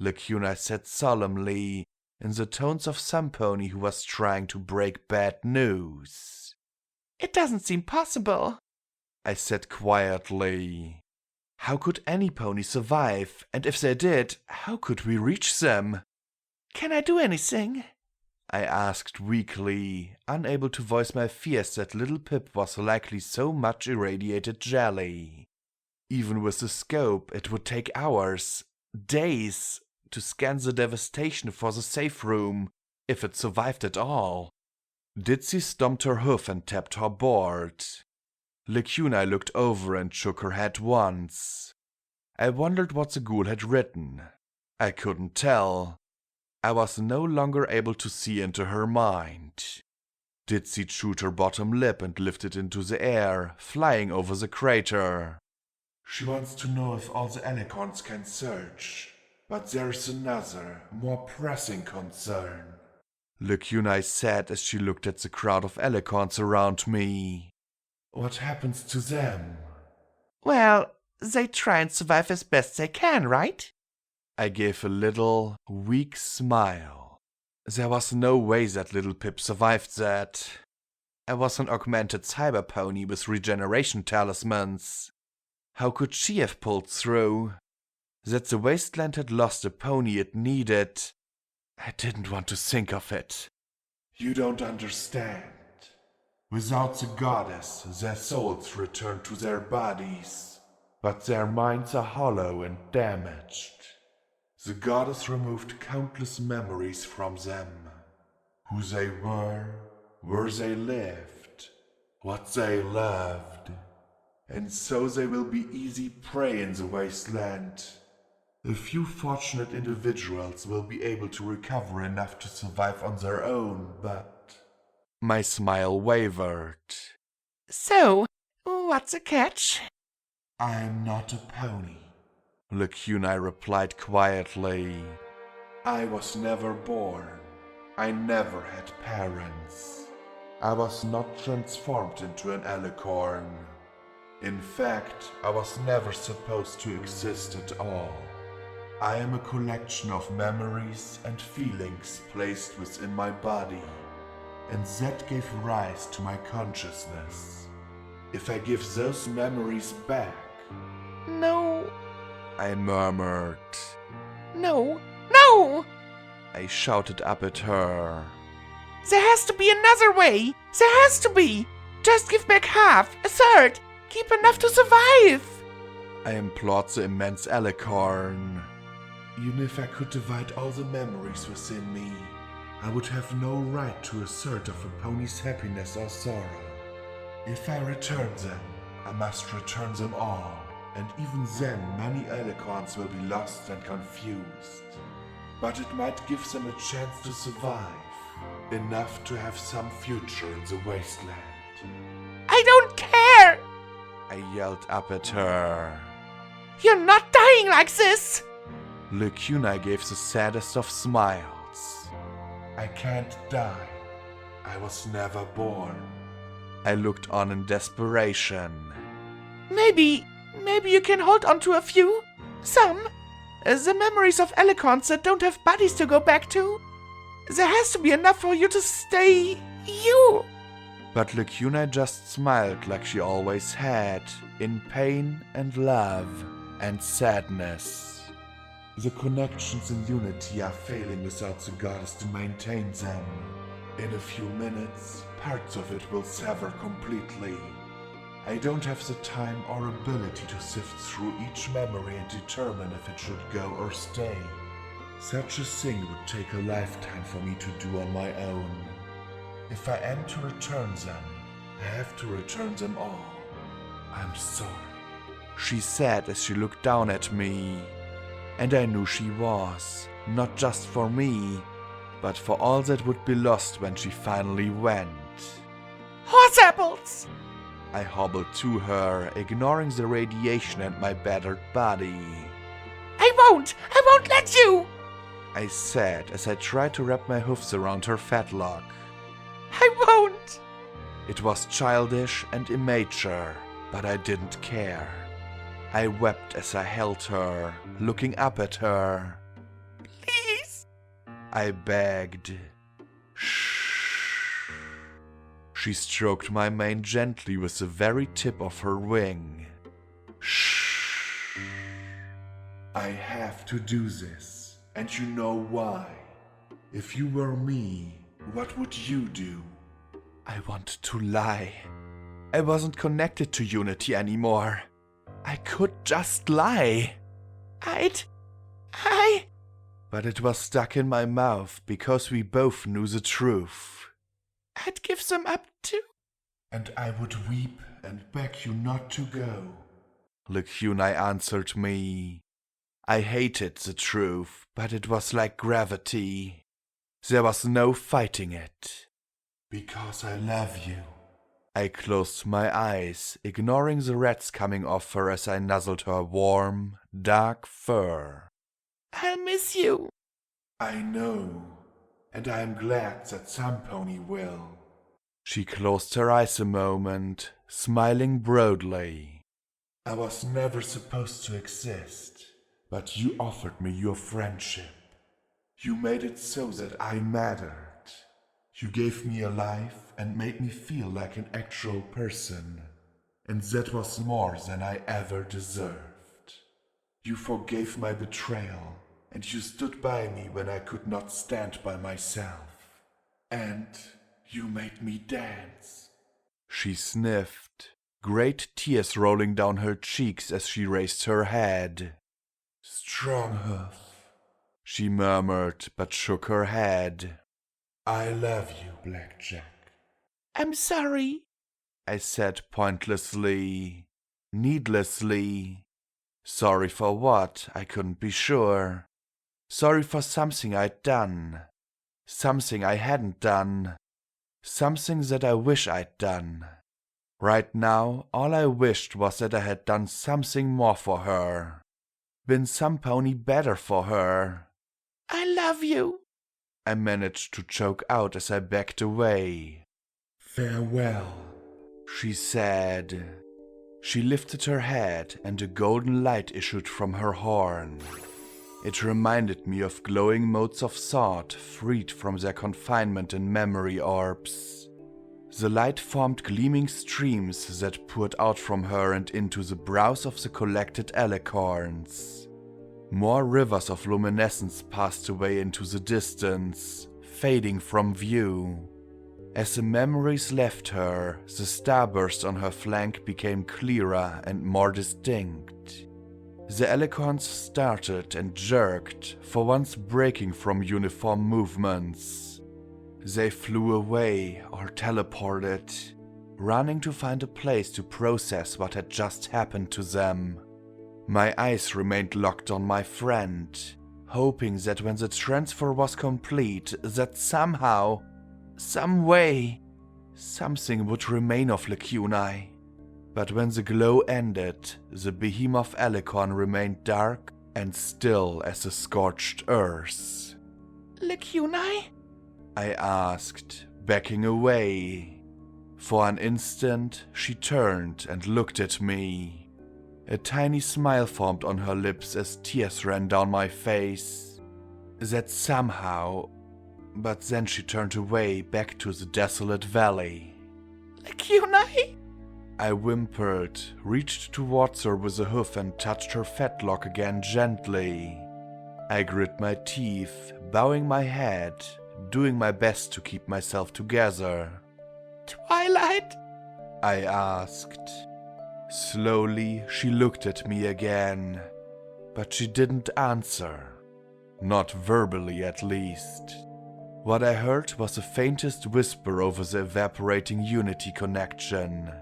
Lacunai said solemnly, in the tones of some pony who was trying to break bad news. It doesn't seem possible, I said quietly. How could any pony survive, and if they did, how could we reach them? Can I do anything? I asked weakly, unable to voice my fears that Little Pip was likely so much irradiated jelly. Even with the scope, it would take hours, days, to scan the devastation for the safe room, if it survived at all. Ditsy stomped her hoof and tapped her board. Lacunai looked over and shook her head once. I wondered what the ghoul had written. I couldn't tell. I was no longer able to see into her mind. Ditsy chewed her bottom lip and lifted into the air, flying over the crater. She wants to know if all the Alicorns can search. But there's another, more pressing concern. Lacuna said as she looked at the crowd of Alicorns around me. What happens to them? Well, they try and survive as best they can, right? I gave a little, weak smile. There was no way that little Pip survived that. I was an augmented cyber pony with regeneration talismans. How could she have pulled through? That the wasteland had lost the pony it needed. I didn't want to think of it. You don't understand. Without the goddess, their souls return to their bodies, but their minds are hollow and damaged. The goddess removed countless memories from them. Who they were, where they lived, what they loved. And so they will be easy prey in the wasteland. A few fortunate individuals will be able to recover enough to survive on their own, but... My smile wavered. So, what's the catch? I am not a pony. Lacuna replied quietly. I was never born. I never had parents. I was not transformed into an alicorn. In fact, I was never supposed to exist at all. I am a collection of memories and feelings placed within my body, and that gave rise to my consciousness. If I give those memories back... No. I murmured. No. No! I shouted up at her. There has to be another way! There has to be! Just give back half, a third! Keep enough to survive! I implored the immense alicorn. Even if I could divide all the memories within me, I would have no right to assert of a pony's happiness or sorrow. If I return them, I must return them all, and even then many alicorns will be lost and confused. But it might give them a chance to survive, enough to have some future in the wasteland. I don't care! I yelled up at her. You're not dying like this! Lacuna gave the saddest of smiles. I can't die. I was never born. I looked on in desperation. Maybe you can hold on to a few? Some? The memories of alicorns that don't have bodies to go back to? There has to be enough for you to stay... you! But Lacuna just smiled like she always had, in pain and love and sadness. The connections in unity are failing without the goddess to maintain them. In a few minutes, parts of it will sever completely. I don't have the time or ability to sift through each memory and determine if it should go or stay. Such a thing would take a lifetime for me to do on my own. If I am to return them, I have to return them all. I'm sorry, she said as she looked down at me. And I knew she was, not just for me, but for all that would be lost when she finally went. Horse apples! I hobbled to her, ignoring the radiation and my battered body. I won't let you! I said as I tried to wrap my hoofs around her fetlock. I won't! It was childish and immature, but I didn't care. I wept as I held her, looking up at her. Please! I begged. Shh. She stroked my mane gently with the very tip of her wing. Shh. I have to do this, and you know why. If you were me, what would you do? I wanted to lie. I wasn't connected to Unity anymore. I could just lie. But it was stuck in my mouth because we both knew the truth. I'd give them up too. And I would weep and beg you not to go. Lacuna answered me. I hated the truth, but it was like gravity. There was no fighting it. Because I love you. I closed my eyes, ignoring the rats coming off her as I nuzzled her warm, dark fur. I'll miss you. I know, and I am glad that some pony will. She closed her eyes a moment, smiling broadly. I was never supposed to exist, but you offered me your friendship. You made it so that I mattered. You gave me a life and made me feel like an actual person, and that was more than I ever deserved. You forgave my betrayal, and you stood by me when I could not stand by myself. And you made me dance. She sniffed, great tears rolling down her cheeks as she raised her head. Stronghoof, She murmured, but shook her head. I love you, Blackjack. I'm sorry, I said pointlessly, needlessly. Sorry for what, I couldn't be sure. Sorry for something I'd done. Something I hadn't done. Something that I wish I'd done. Right now, all I wished was that I had done something more for her. Been some pony better for her. I love you. I managed to choke out as I backed away. Farewell, She said. She lifted her head and a golden light issued from her horn. It reminded me of glowing motes of thought freed from their confinement in memory orbs. The light formed gleaming streams that poured out from her and into the brows of the collected alicorns. More rivers of luminescence passed away into the distance, fading from view. As the memories left her, the starburst on her flank became clearer and more distinct. The alicorns started and jerked, for once breaking from uniform movements. They flew away or teleported, running to find a place to process what had just happened to them. My eyes remained locked on my friend, hoping that when the transfer was complete, that somehow, some way, something would remain of Lacunae. But when the glow ended, the behemoth alicorn remained dark and still as a scorched earth. Lacunae? I asked, backing away. For an instant, she turned and looked at me. A tiny smile formed on her lips as tears ran down my face. That somehow... But then she turned away back to the desolate valley. Lacunae? I whimpered, reached towards her with a hoof and touched her fetlock again gently. I grit my teeth, bowing my head, doing my best to keep myself together. Twilight? I asked. Slowly, she looked at me again, but she didn't answer. Not verbally, at least. What I heard was the faintest whisper over the evaporating Unity connection.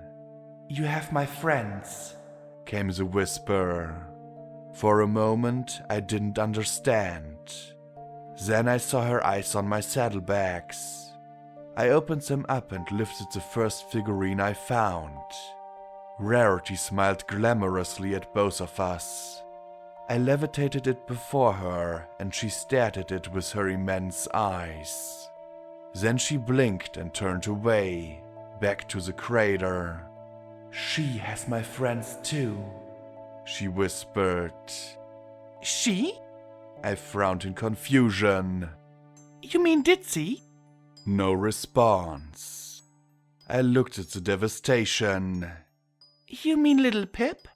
You have my friends, came the whisper. For a moment, I didn't understand. Then I saw her eyes on my saddlebags. I opened them up and lifted the first figurine I found. Rarity smiled glamorously at both of us. I levitated it before her, and she stared at it with her immense eyes. Then she blinked and turned away, back to the crater. She has my friends too, she whispered. She? I frowned in confusion. You mean Ditzy? No response. I looked at the devastation. You mean Little Pip?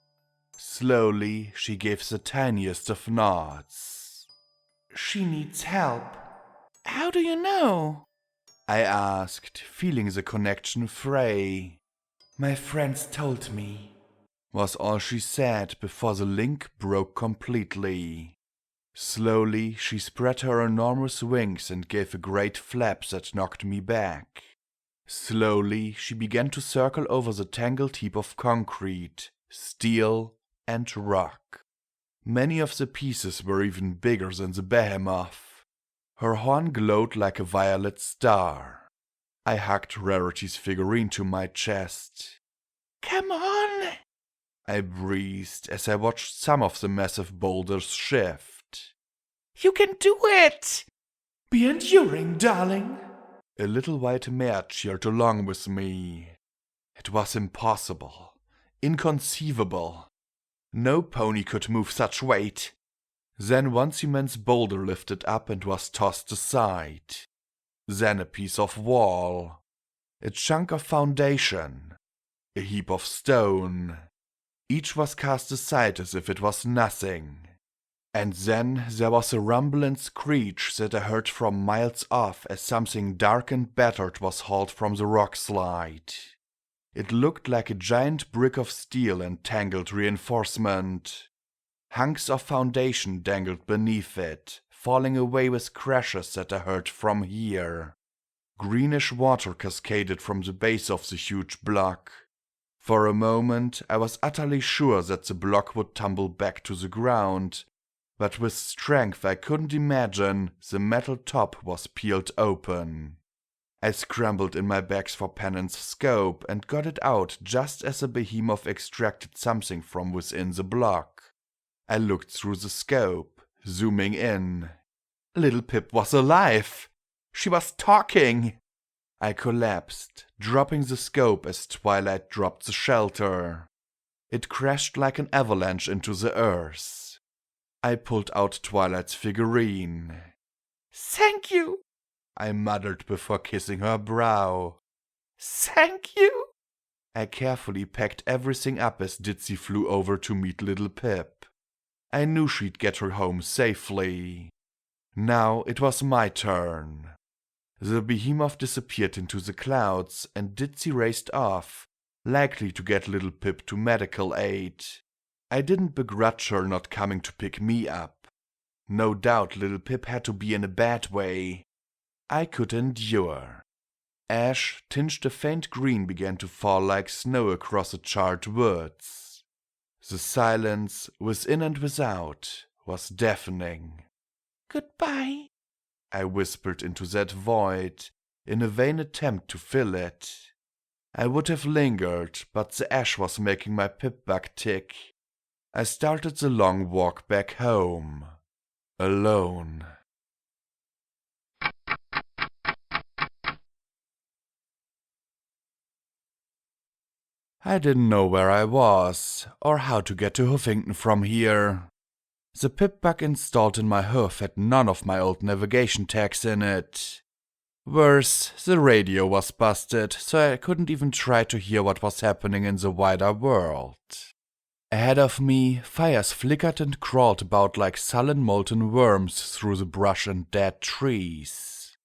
Slowly, she gave the tiniest of nods. She needs help. How do you know? I asked, feeling the connection fray. My friends told me, was all she said before the link broke completely. Slowly, she spread her enormous wings and gave a great flap that knocked me back. Slowly, she began to circle over the tangled heap of concrete, steel, and rock. Many of the pieces were even bigger than the behemoth. Her horn glowed like a violet star. I hugged Rarity's figurine to my chest. Come on! I breathed as I watched some of the massive boulders shift. You can do it! Be enduring, darling. A little white mare cheered along with me. It was impossible. Inconceivable. No pony could move such weight. Then one immense boulder lifted up and was tossed aside. Then a piece of wall. A chunk of foundation. A heap of stone. Each was cast aside as if it was nothing. And then there was a rumble and screech that I heard from miles off as something dark and battered was hauled from the rock slide. It looked like a giant brick of steel and tangled reinforcement. Hunks of foundation dangled beneath it, falling away with crashes that I heard from here. Greenish water cascaded from the base of the huge block. For a moment I was utterly sure that the block would tumble back to the ground, but with strength I couldn't imagine, the metal top was peeled open. I scrambled in my bags for Pennant's scope and got it out just as the behemoth extracted something from within the block. I looked through the scope, zooming in. Little Pip was alive! She was talking! I collapsed, dropping the scope as Twilight dropped the shelter. It crashed like an avalanche into the earth. I pulled out Twilight's figurine. Thank you! I muttered before kissing her brow. Thank you! I carefully packed everything up as Ditzy flew over to meet Little Pip. I knew she'd get her home safely. Now it was my turn. The behemoth disappeared into the clouds, and Ditzy raced off, likely to get Little Pip to medical aid. I didn't begrudge her not coming to pick me up. No doubt Little Pip had to be in a bad way. I could endure. Ash, tinged a faint green, began to fall like snow across the charred woods. The silence, within and without, was deafening. Goodbye, I whispered into that void, in a vain attempt to fill it. I would have lingered, but the ash was making my pip-bug tick. I started the long walk back home. Alone. I didn't know where I was, or how to get to Huffington from here. The pip-bug installed in my hoof had none of my old navigation tags in it. Worse, the radio was busted, so I couldn't even try to hear what was happening in the wider world. Ahead of me, fires flickered and crawled about like sullen molten worms through the brush and dead trees.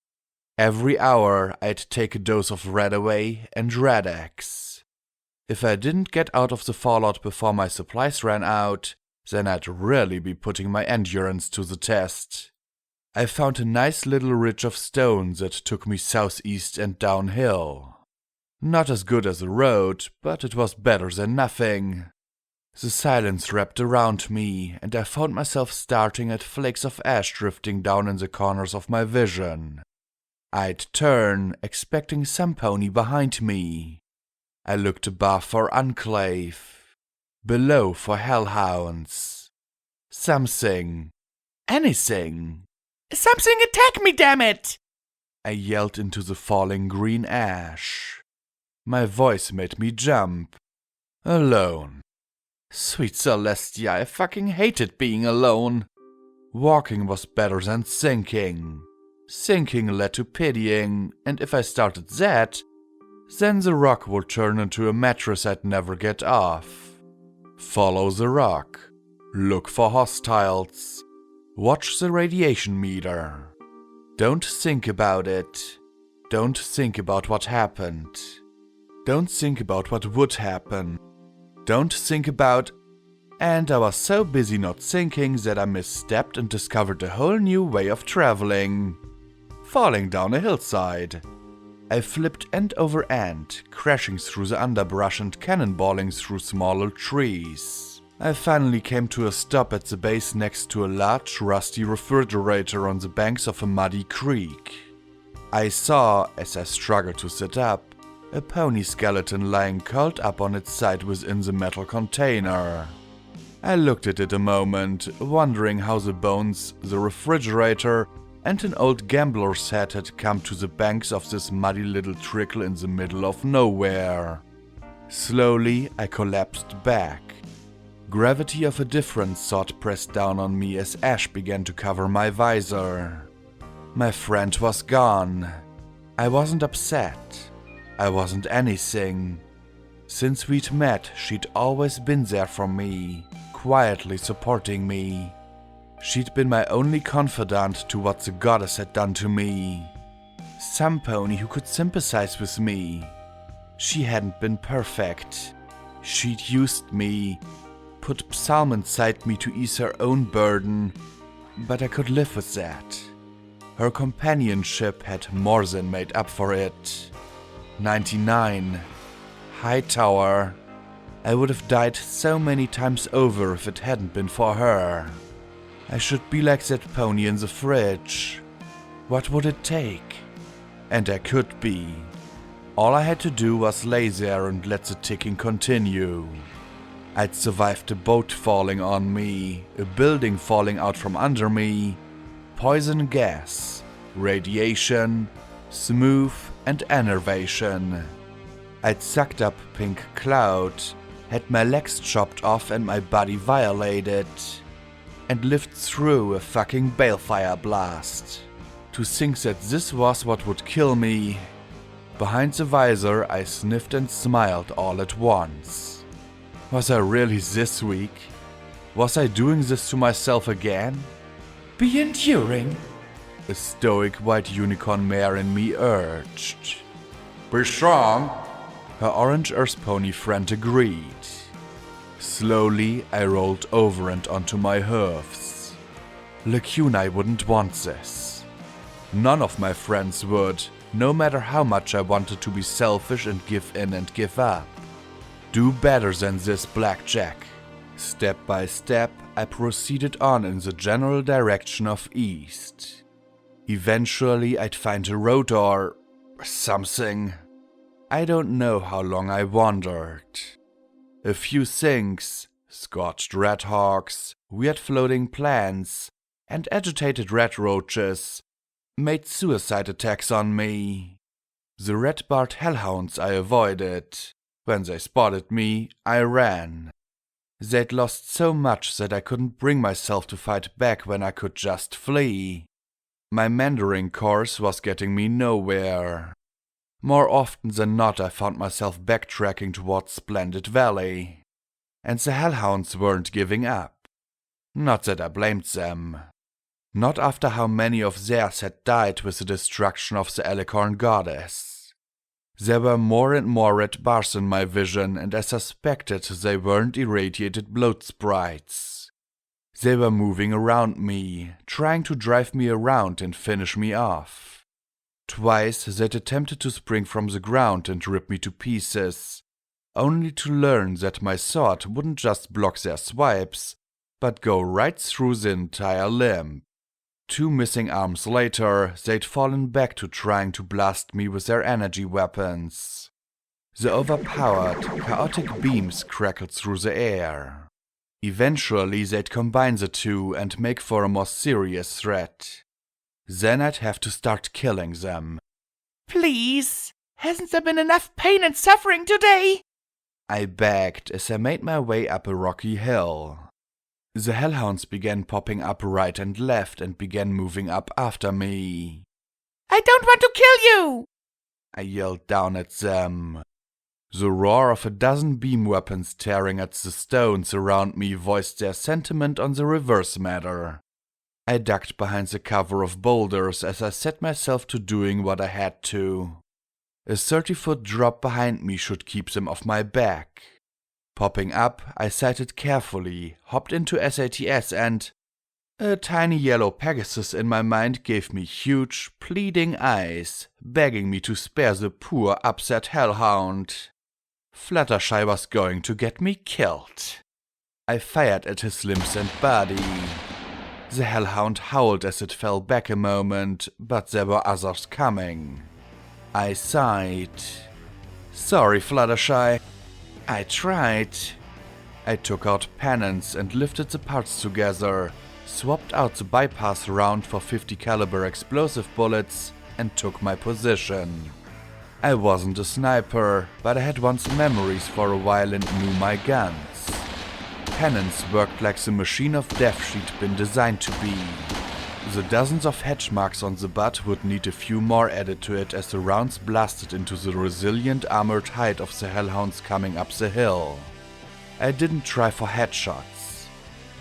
Every hour I'd take a dose of Redaway and Red-X. If I didn't get out of the fallout before my supplies ran out, then I'd really be putting my endurance to the test. I found a nice little ridge of stone that took me southeast and downhill. Not as good as a road, but it was better than nothing. The silence wrapped around me, and I found myself starting at flakes of ash drifting down in the corners of my vision. I'd turn, expecting some pony behind me. I looked above for Enclave. Below for hellhounds. Something. Anything. Something attack me, damn it! I yelled into the falling green ash. My voice made me jump. Alone. Sweet Celestia, I fucking hated being alone. Walking was better than sinking. Sinking led to pitying, and if I started that, then the rock would turn into a mattress I'd never get off. Follow the rock. Look for hostiles. Watch the radiation meter. Don't think about it. Don't think about what happened. Don't think about what would happen. Don't think about... And I was so busy not thinking that I misstepped and discovered a whole new way of traveling. Falling down a hillside. I flipped end over end, crashing through the underbrush and cannonballing through smaller trees. I finally came to a stop at the base next to a large rusty refrigerator on the banks of a muddy creek. I saw, as I struggled to sit up, a pony skeleton lying curled up on its side within the metal container. I looked at it a moment, wondering how the bones, the refrigerator, and an old gambler's hat had come to the banks of this muddy little trickle in the middle of nowhere. Slowly, I collapsed back. Gravity of a different sort pressed down on me as ash began to cover my visor. My friend was gone. I wasn't upset. I wasn't anything. Since we'd met, she'd always been there for me, quietly supporting me. She'd been my only confidant to what the goddess had done to me. Some pony who could sympathize with me. She hadn't been perfect. She'd used me, put psalm inside me to ease her own burden, but I could live with that. Her companionship had more than made up for it. 99. Hightower. I would have died so many times over if it hadn't been for her. I should be like that pony in the fridge. What would it take? And I could be. All I had to do was lay there and let the ticking continue. I'd survived a boat falling on me, a building falling out from under me, poison gas, radiation, smooth and enervation. I'd sucked up pink cloud, had my legs chopped off and my body violated, and lived through a fucking balefire blast. To think that this was what would kill me. Behind the visor, I sniffed and smiled all at once. Was I really this weak? Was I doing this to myself again? Be enduring. A stoic white unicorn mare in me urged. Be strong. Her orange earth pony friend agreed. Slowly, I rolled over and onto my hooves. Lacuna wouldn't want this. None of my friends would, no matter how much I wanted to be selfish and give in and give up. Do better than this, Blackjack. Step by step, I proceeded on in the general direction of east. Eventually, I'd find a road or something. I don't know how long I wandered. A few things, scorched red hawks, weird floating plants, and agitated red roaches, made suicide attacks on me. The red-barred hellhounds I avoided. When they spotted me, I ran. They'd lost so much that I couldn't bring myself to fight back when I could just flee. My meandering course was getting me nowhere. More often than not, I found myself backtracking towards Splendid Valley. And the hellhounds weren't giving up. Not that I blamed them. Not after how many of theirs had died with the destruction of the Alicorn goddess. There were more and more red bars in my vision, and I suspected they weren't irradiated bloat sprites. They were moving around me, trying to drive me around and finish me off. Twice they'd attempted to spring from the ground and rip me to pieces, only to learn that my sword wouldn't just block their swipes, but go right through the entire limb. 2 missing arms later, they'd fallen back to trying to blast me with their energy weapons. The overpowered, chaotic beams crackled through the air. Eventually, they'd combine the two and make for a more serious threat. Then I'd have to start killing them. Please, hasn't there been enough pain and suffering today? I begged as I made my way up a rocky hill. The hellhounds began popping up right and left and began moving up after me. I don't want to kill you! I yelled down at them. The roar of a dozen beam weapons tearing at the stones around me voiced their sentiment on the reverse matter. I ducked behind the cover of boulders as I set myself to doing what I had to. A 30-foot drop behind me should keep them off my back. Popping up, I sighted carefully, hopped into SATS and... A tiny yellow Pegasus in my mind gave me huge, pleading eyes, begging me to spare the poor, upset hellhound. Fluttershy was going to get me killed. I fired at his limbs and body. The hellhound howled as it fell back a moment, but there were others coming. I sighed. Sorry, Fluttershy. I tried. I took out penance and lifted the parts together, swapped out the bypass round for 50 caliber explosive bullets, and took my position. I wasn't a sniper, but I had once memories for a while and knew my guns. Penance worked like the machine of death she'd been designed to be. The dozens of hatch marks on the butt would need a few more added to it as the rounds blasted into the resilient armored hide of the hellhounds coming up the hill. I didn't try for headshots.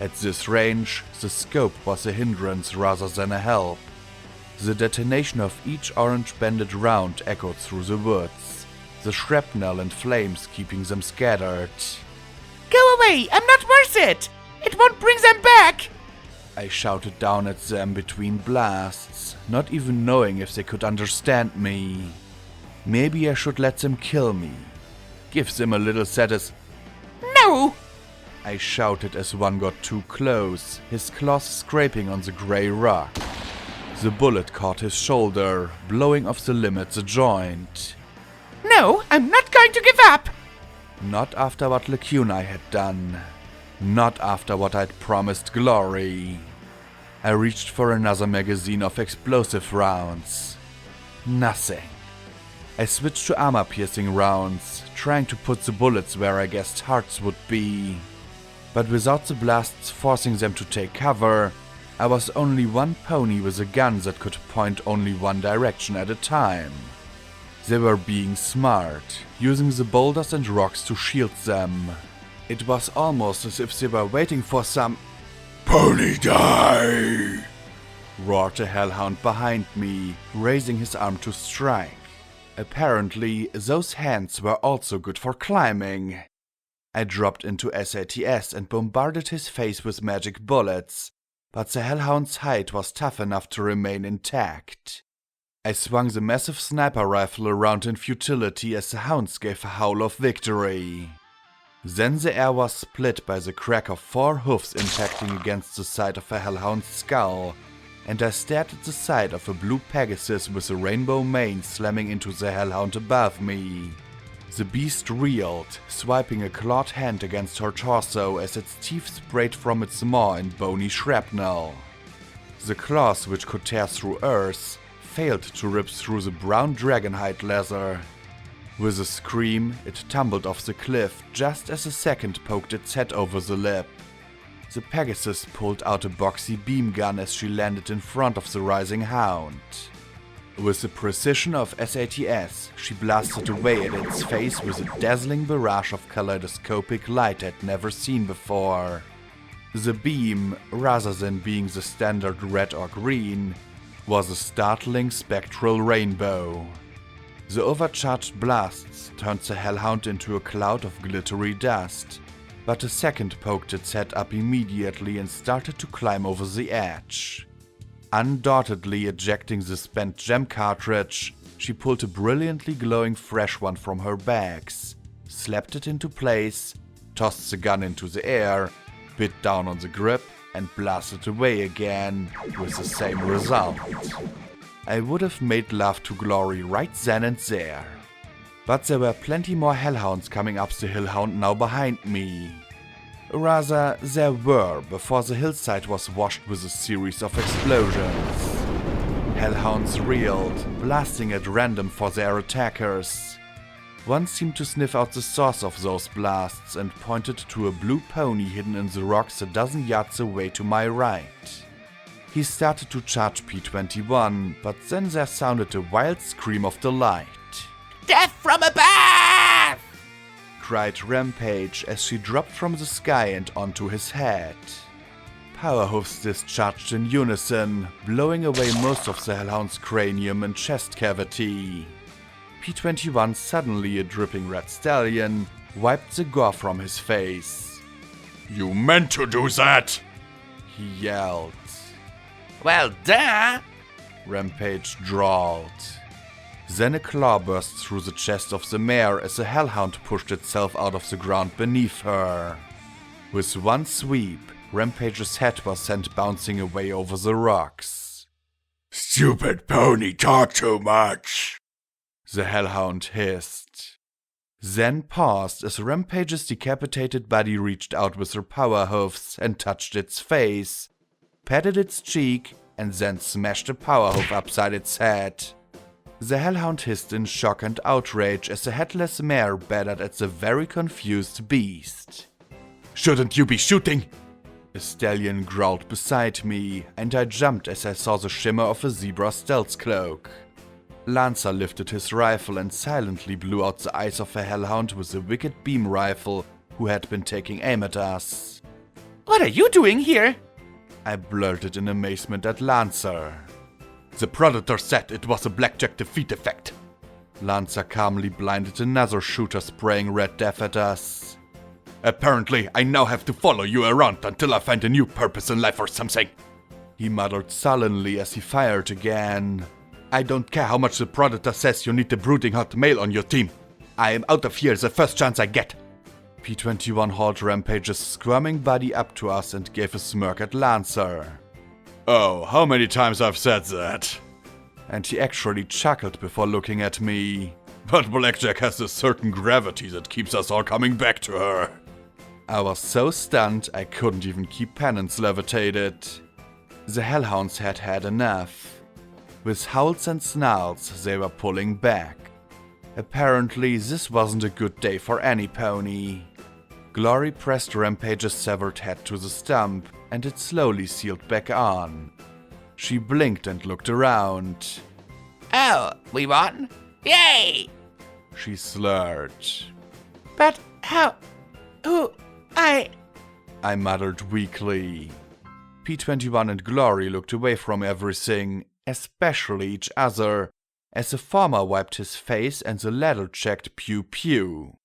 At this range, the scope was a hindrance rather than a help. The detonation of each orange-banded round echoed through the woods, the shrapnel and flames keeping them scattered. Go away! I'm not worth it! It won't bring them back! I shouted down at them between blasts, not even knowing if they could understand me. Maybe I should let them kill me. Give them a little No! I shouted as one got too close, his claws scraping on the grey rock. The bullet caught his shoulder, blowing off the limb at the joint. No, I'm not going to give up! Not after what Lacuna had done. Not after what I'd promised Glory. I reached for another magazine of explosive rounds. Nothing. I switched to armor-piercing rounds, trying to put the bullets where I guessed hearts would be. But without the blasts forcing them to take cover, I was only one pony with a gun that could point only one direction at a time. They were being smart, using the boulders and rocks to shield them. It was almost as if they were waiting for some Pony die! roared a hellhound behind me, raising his arm to strike. Apparently, those hands were also good for climbing. I dropped into SATS and bombarded his face with magic bullets, but the hellhound's hide was tough enough to remain intact. I swung the massive sniper rifle around in futility as the hounds gave a howl of victory. Then the air was split by the crack of 4 hoofs impacting against the side of a hellhound's skull, and I stared at the side of a blue Pegasus with a rainbow mane slamming into the hellhound above me. The beast reeled, swiping a clawed hand against her torso as its teeth sprayed from its maw in bony shrapnel. The claws, which could tear through earth, failed to rip through the brown dragonhide leather. With a scream, it tumbled off the cliff just as a second poked its head over the lip. The Pegasus pulled out a boxy beam gun as she landed in front of the rising hound. With the precision of SATS, she blasted away at its face with a dazzling barrage of kaleidoscopic light I'd never seen before. The beam, rather than being the standard red or green, was a startling spectral rainbow. The overcharged blasts turned the hellhound into a cloud of glittery dust, but a second poked its head up immediately and started to climb over the edge. Undauntedly ejecting the spent gem cartridge, she pulled a brilliantly glowing fresh one from her bags, slapped it into place, tossed the gun into the air, bit down on the grip, and blasted away again, with the same result. I would have made love to Glory right then and there. But there were plenty more hellhounds coming up the hillhound now behind me. Rather, there were before the hillside was washed with a series of explosions. Hellhounds reeled, blasting at random for their attackers. One seemed to sniff out the source of those blasts and pointed to a blue pony hidden in the rocks a dozen yards away to my right. He started to charge P-21, but then there sounded a wild scream of delight. Death from above! Cried Rampage as she dropped from the sky and onto his head. Powerhoofs discharged in unison, blowing away most of the hellhound's cranium and chest cavity. P-21, suddenly a dripping red stallion, wiped the gore from his face. You meant to do that! He yelled. Well, duh! Rampage drawled. Then a claw burst through the chest of the mare as a hellhound pushed itself out of the ground beneath her. With one sweep, Rampage's head was sent bouncing away over the rocks. Stupid pony talk too much, the hellhound hissed. Then paused as Rampage's decapitated body reached out with her power hoofs and touched its face, patted its cheek, and then smashed a power hoof upside its head. The hellhound hissed in shock and outrage as the headless mare battered at the very confused beast. Shouldn't you be shooting? A stallion growled beside me, and I jumped as I saw the shimmer of a zebra stealth cloak. Lancer lifted his rifle and silently blew out the eyes of a hellhound with a wicked beam rifle who had been taking aim at us. What are you doing here? I blurted in amazement at Lancer. The Predator said it was a blackjack defeat effect. Lancer calmly blinded another shooter spraying red death at us. Apparently, I now have to follow you around until I find a new purpose in life or something. He muttered sullenly as he fired again. I don't care how much the Predator says you need a brooding hot male on your team. I am out of here the first chance I get. P-21 hauled Rampage's squirming body up to us and gave a smirk at Lancer. Oh, how many times I've said that? And he actually chuckled before looking at me. But Blackjack has a certain gravity that keeps us all coming back to her. I was so stunned I couldn't even keep penance levitated. The hellhounds had had enough. With howls and snarls, they were pulling back. Apparently, this wasn't a good day for any pony. Glory pressed Rampage's severed head to the stump, and it slowly sealed back on. She blinked and looked around. Oh, we won? Yay! She slurred. But how? Who? I muttered weakly. P-21 and Glory looked away from everything, especially each other, as the former wiped his face and the latter checked pew pew.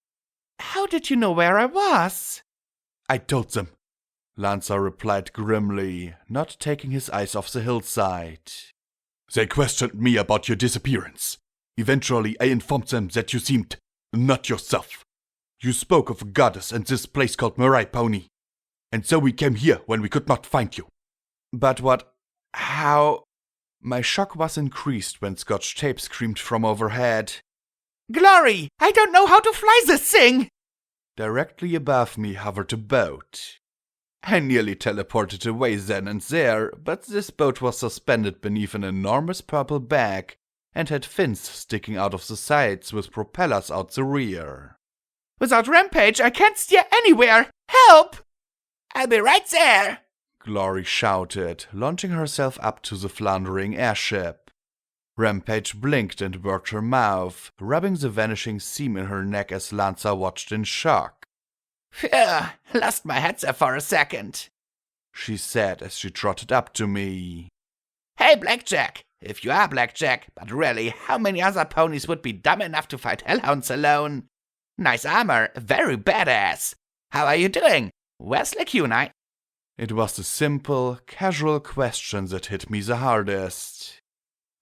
How did you know where I was? I told them, Lancer replied grimly, not taking his eyes off the hillside. They questioned me about your disappearance. Eventually, I informed them that you seemed not yourself. You spoke of a goddess and this place called Mirai Pony. And so we came here when we could not find you. But what? How? My shock was increased when Scotch Tape screamed from overhead. Glory! I don't know how to fly this thing! Directly above me hovered a boat. I nearly teleported away then and there, but this boat was suspended beneath an enormous purple bag and had fins sticking out of the sides with propellers out the rear. Without Rampage, I can't steer anywhere! Help! I'll be right there! Glory shouted, launching herself up to the floundering airship. Rampage blinked and worked her mouth, rubbing the vanishing seam in her neck as Lancer watched in shock. Phew, lost my head there for a second, she said as she trotted up to me. Hey, Blackjack! If you are Blackjack, but really, how many other ponies would be dumb enough to fight hellhounds alone? Nice armor, very badass. How are you doing? Where's Lacuna? It was the simple, casual question that hit me the hardest.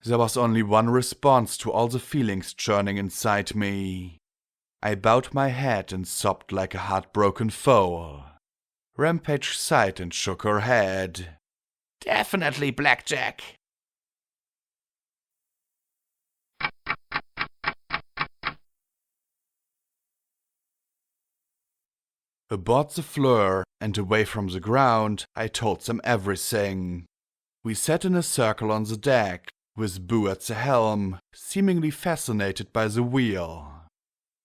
There was only one response to all the feelings churning inside me. I bowed my head and sobbed like a heartbroken foal. Rampage sighed and shook her head. Definitely Blackjack. Aboard the Fleur and away from the ground, I told them everything. We sat in a circle on the deck, with Boo at the helm, seemingly fascinated by the wheel.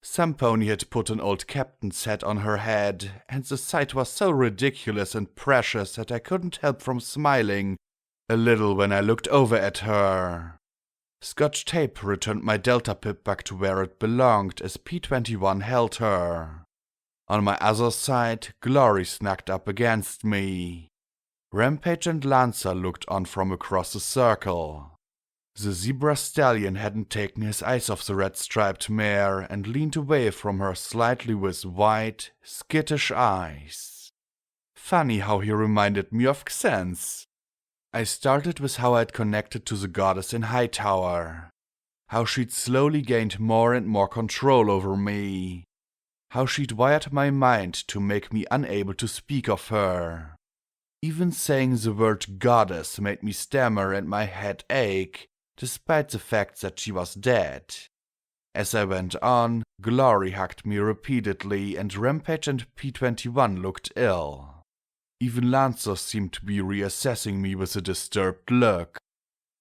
Some pony had put an old captain's hat on her head, and the sight was so ridiculous and precious that I couldn't help from smiling a little when I looked over at her. Scotch Tape returned my Delta Pip back to where it belonged as P-21 held her. On my other side, Glory snugged up against me. Rampage and Lancer looked on from across the circle. The zebra stallion hadn't taken his eyes off the red-striped mare and leaned away from her slightly with wide, skittish eyes. Funny how he reminded me of Xen's. I started with how I'd connected to the goddess in Hightower. How she'd slowly gained more and more control over me. How she'd wired my mind to make me unable to speak of her. Even saying the word goddess made me stammer and my head ache, despite the fact that she was dead. As I went on, Glory hugged me repeatedly and Rampage and P21 looked ill. Even Lancer seemed to be reassessing me with a disturbed look.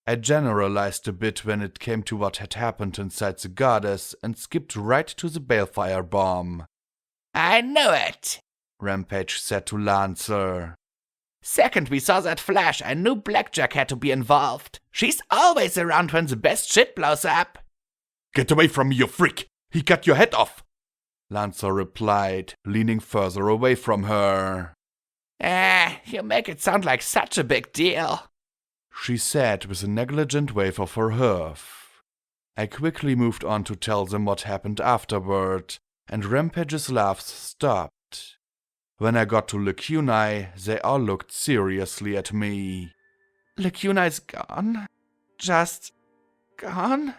I generalized a bit when it came to what had happened inside the goddess and skipped right to the balefire bomb. I knew it, Rampage said to Lancer. Second we saw that flash, I knew Blackjack had to be involved. She's always around when the best shit blows up. Get away from me, you freak! He cut your head off! Lancer replied, leaning further away from her. You make it sound like such a big deal, she said with a negligent wave of her hoof. I quickly moved on to tell them what happened afterward, and Rampage's laughs stopped. When I got to Lacunae, they all looked seriously at me. Lacunae's gone? Just gone?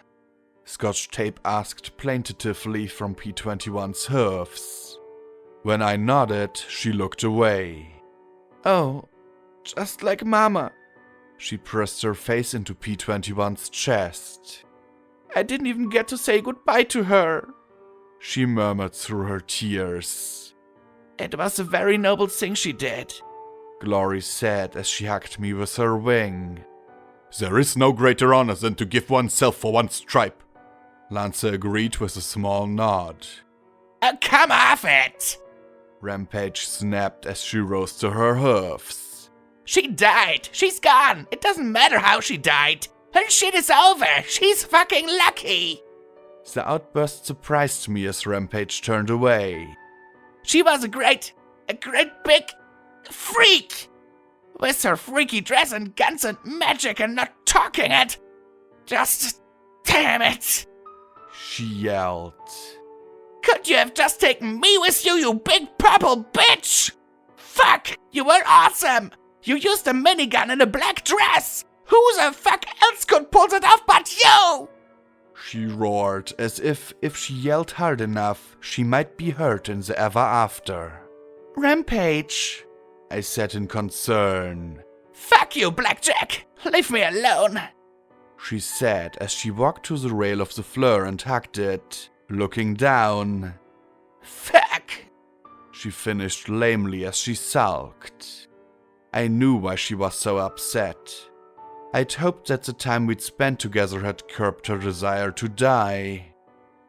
Scotch Tape asked plaintively from P21's hoofs. When I nodded, she looked away. Oh, just like Mama. She pressed her face into P21's chest. I didn't even get to say goodbye to her, she murmured through her tears. It was a very noble thing she did, Glory said as she hugged me with her wing. There is no greater honor than to give oneself for one's tribe, Lancer agreed with a small nod. Oh, come off it! Rampage snapped as she rose to her hoofs. She died! She's gone! It doesn't matter how she died! Her shit is over! She's fucking lucky! The outburst surprised me as Rampage turned away. She was a great big freak! With her freaky dress and guns and magic and not talking and... Just... damn it! She yelled. Could you have just taken me with you, you big purple bitch? Fuck! You were awesome! You used a minigun in a black dress! Who the fuck else could pull that off but you? She roared, as if she yelled hard enough, she might be hurt in the ever after. Rampage, I said in concern. Fuck you, Blackjack! Leave me alone! She said as she walked to the rail of the floor and hugged it, looking down. Fuck! She finished lamely as she sulked. I knew why she was so upset. I'd hoped that the time we'd spent together had curbed her desire to die.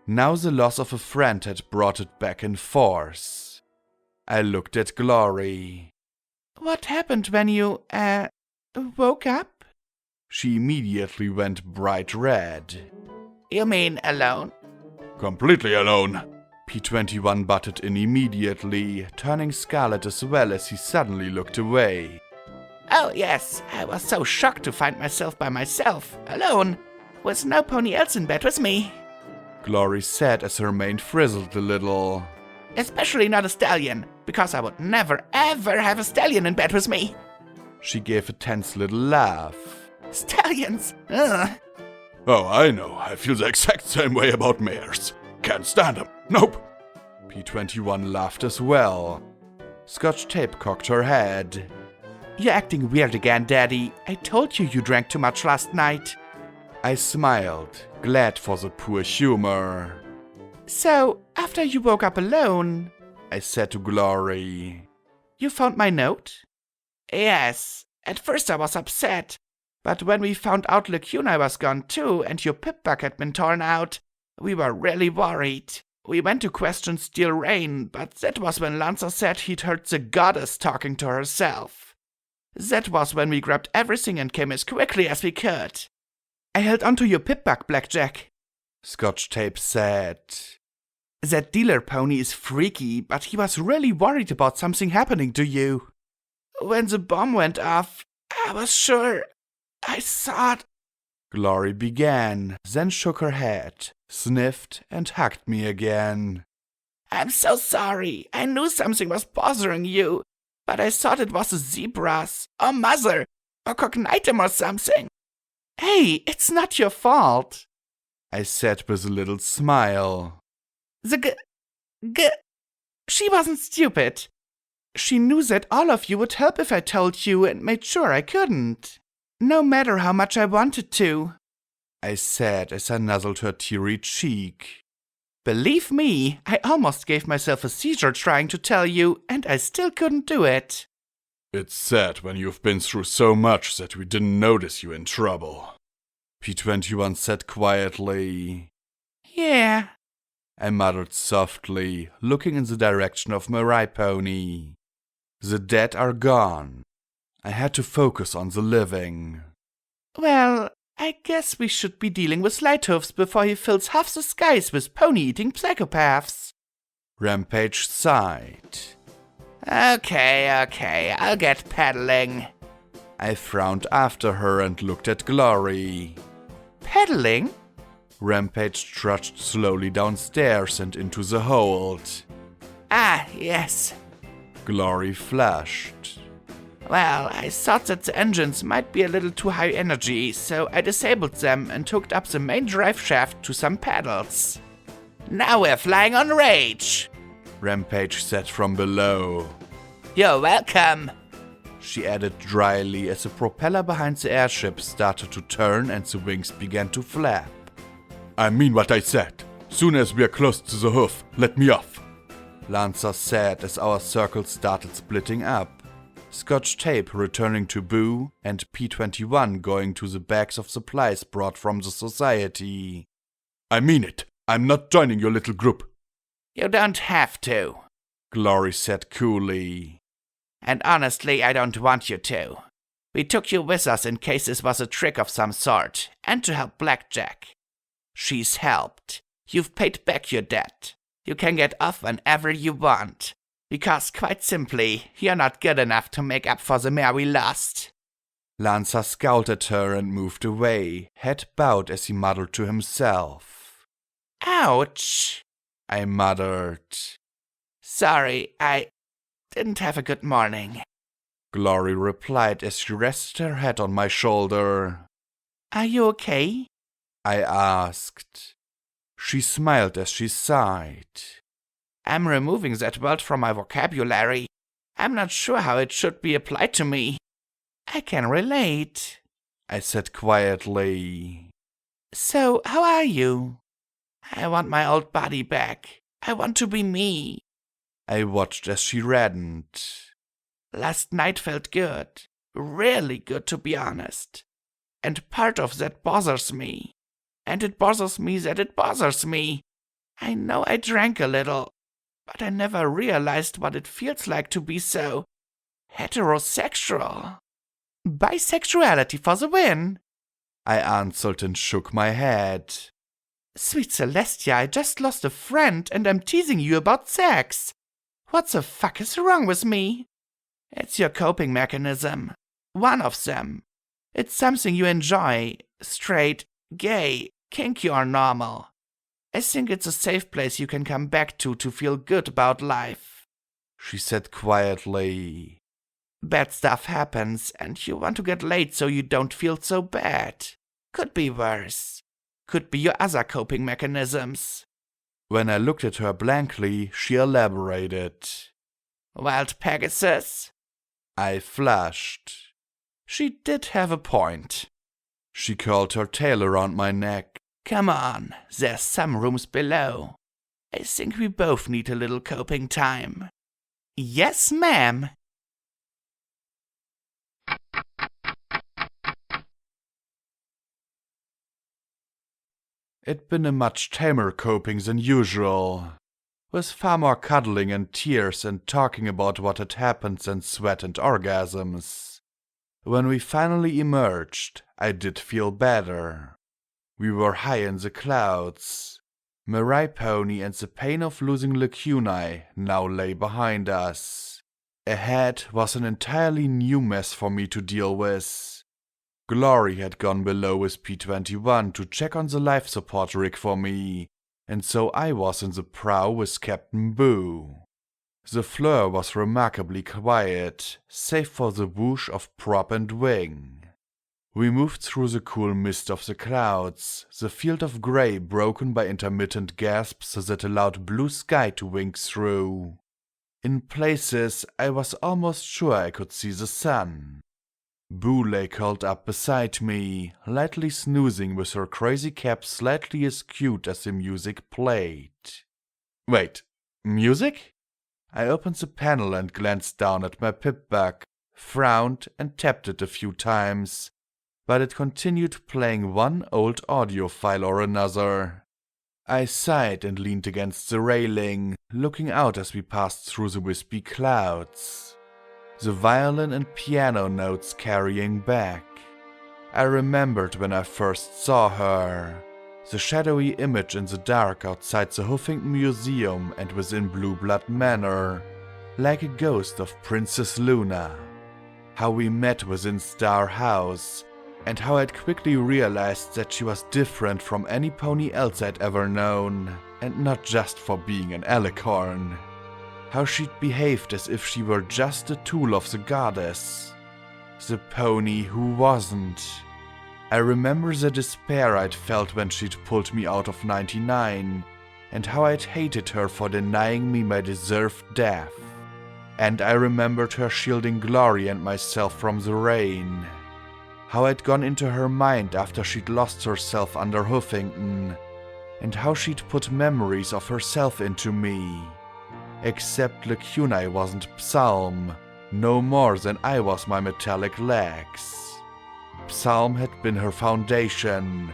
Now the loss of a friend had brought it back in force. I looked at Glory. What happened when you, woke up? She immediately went bright red. You mean alone? Completely alone. P21 butted in immediately, turning scarlet as well as he suddenly looked away. Oh yes, I was so shocked to find myself by myself, alone, with no pony else in bed with me, Glory said as her mane frizzled a little. Especially not a stallion, because I would never ever have a stallion in bed with me. She gave a tense little laugh. Stallions? Ugh. Oh, I know. I feel the exact same way about mares. Can't stand them. Nope. P21 laughed as well. Scotch Tape cocked her head. You're acting weird again, Daddy. I told you you drank too much last night. I smiled, glad for the poor humor. So, after you woke up alone, I said to Glory, you found my note? Yes. At first I was upset. But when we found out Lacunae was gone too and your pip-buck had been torn out, we were really worried. We went to question Steel Rain, but that was when Lancer said he'd heard the goddess talking to herself. That was when we grabbed everything and came as quickly as we could. I held onto your pip-buck, Blackjack, Scotch Tape said. That dealer pony is freaky, but he was really worried about something happening to you. When the bomb went off, I was sure... I thought... Glory began, then shook her head, sniffed, and hugged me again. I'm so sorry. I knew something was bothering you, but I thought it was the zebras, or Mother, or Cognitum or something. Hey, it's not your fault, I said with a little smile. She wasn't stupid. She knew that all of you would help if I told you and made sure I couldn't. No matter how much I wanted to, I said as I nuzzled her teary cheek. Believe me, I almost gave myself a seizure trying to tell you, and I still couldn't do it. It's sad when you've been through so much that we didn't notice you in trouble, P21 said quietly. Yeah, I muttered softly, looking in the direction of my pony. The dead are gone. I had to focus on the living. Well, I guess we should be dealing with Lighthoofs before he fills half the skies with pony-eating psychopaths. Rampage sighed. Okay, I'll get pedaling. I frowned after her and looked at Glory. Pedaling? Rampage trudged slowly downstairs and into the hold. Ah, yes. Glory flashed. Well, I thought that the engines might be a little too high energy, so I disabled them and hooked up the main drive shaft to some pedals. Now we're flying on rage, Rampage said from below. You're welcome, she added dryly as the propeller behind the airship started to turn and the wings began to flap. I mean what I said. Soon as we're close to the hoof, let me off, Lancer said as our circle started splitting up. Scotch tape returning to Boo, and P21 going to the bags of supplies brought from the society. I mean it. I'm not joining your little group. You don't have to, Glory said coolly. And honestly, I don't want you to. We took you with us in case this was a trick of some sort, and to help Blackjack. She's helped. You've paid back your debt. You can get off whenever you want. Because, quite simply, you're not good enough to make up for the mare we lost. Lancer scowled at her and moved away, head bowed as he muttered to himself. Ouch, I muttered. Sorry, I didn't have a good morning, Glory replied as she rested her head on my shoulder. Are you okay? I asked. She smiled as she sighed. I'm removing that word from my vocabulary. I'm not sure how it should be applied to me. I can relate, I said quietly. So, how are you? I want my old body back. I want to be me. I watched as she reddened. Last night felt good. Really good, to be honest. And part of that bothers me. And it bothers me that it bothers me. I know I drank a little, but I never realized what it feels like to be so heterosexual. Bisexuality for the win, I answered and shook my head. Sweet Celestia, I just lost a friend and I'm teasing you about sex. What the fuck is wrong with me? It's your coping mechanism. One of them. It's something you enjoy. Straight, gay, kinky or normal. I think it's a safe place you can come back to feel good about life, she said quietly. Bad stuff happens and you want to get laid so you don't feel so bad. Could be worse. Could be your other coping mechanisms. When I looked at her blankly, she elaborated. Wild Pegasus? I flushed. She did have a point. She curled her tail around my neck. Come on, there's some rooms below. I think we both need a little coping time. Yes, ma'am. It'd been a much tamer coping than usual, with far more cuddling and tears and talking about what had happened than sweat and orgasms. When we finally emerged, I did feel better. We were high in the clouds. My pony and the pain of losing lacunae now lay behind us. Ahead was an entirely new mess for me to deal with. Glory had gone below with P21 to check on the life support rig for me, and so I was in the prow with Captain Boo. The floor was remarkably quiet, save for the whoosh of prop and wing. We moved through the cool mist of the clouds, the field of grey broken by intermittent gasps that allowed blue sky to wink through. In places, I was almost sure I could see the sun. Boo lay curled up beside me, lightly snoozing with her crazy cap slightly askew as the music played. Wait, music? I opened the panel and glanced down at my pip-bug, frowned and tapped it a few times, but it continued playing one old audio file or another. I sighed and leaned against the railing, looking out as we passed through the wispy clouds. The violin and piano notes carrying back. I remembered when I first saw her, the shadowy image in the dark outside the Huffington Museum and within Blue Blood Manor, like a ghost of Princess Luna. How we met within Star House, and how I'd quickly realized that she was different from any pony else I'd ever known, and not just for being an alicorn. How she'd behaved as if she were just a tool of the goddess. The pony who wasn't. I remember the despair I'd felt when she'd pulled me out of 99, and how I'd hated her for denying me my deserved death. And I remembered her shielding Glory and myself from the rain. How I'd gone into her mind after she'd lost herself under Huffington, and how she'd put memories of herself into me. Except Lacuna wasn't Psalm, no more than I was my metallic legs. Psalm had been her foundation,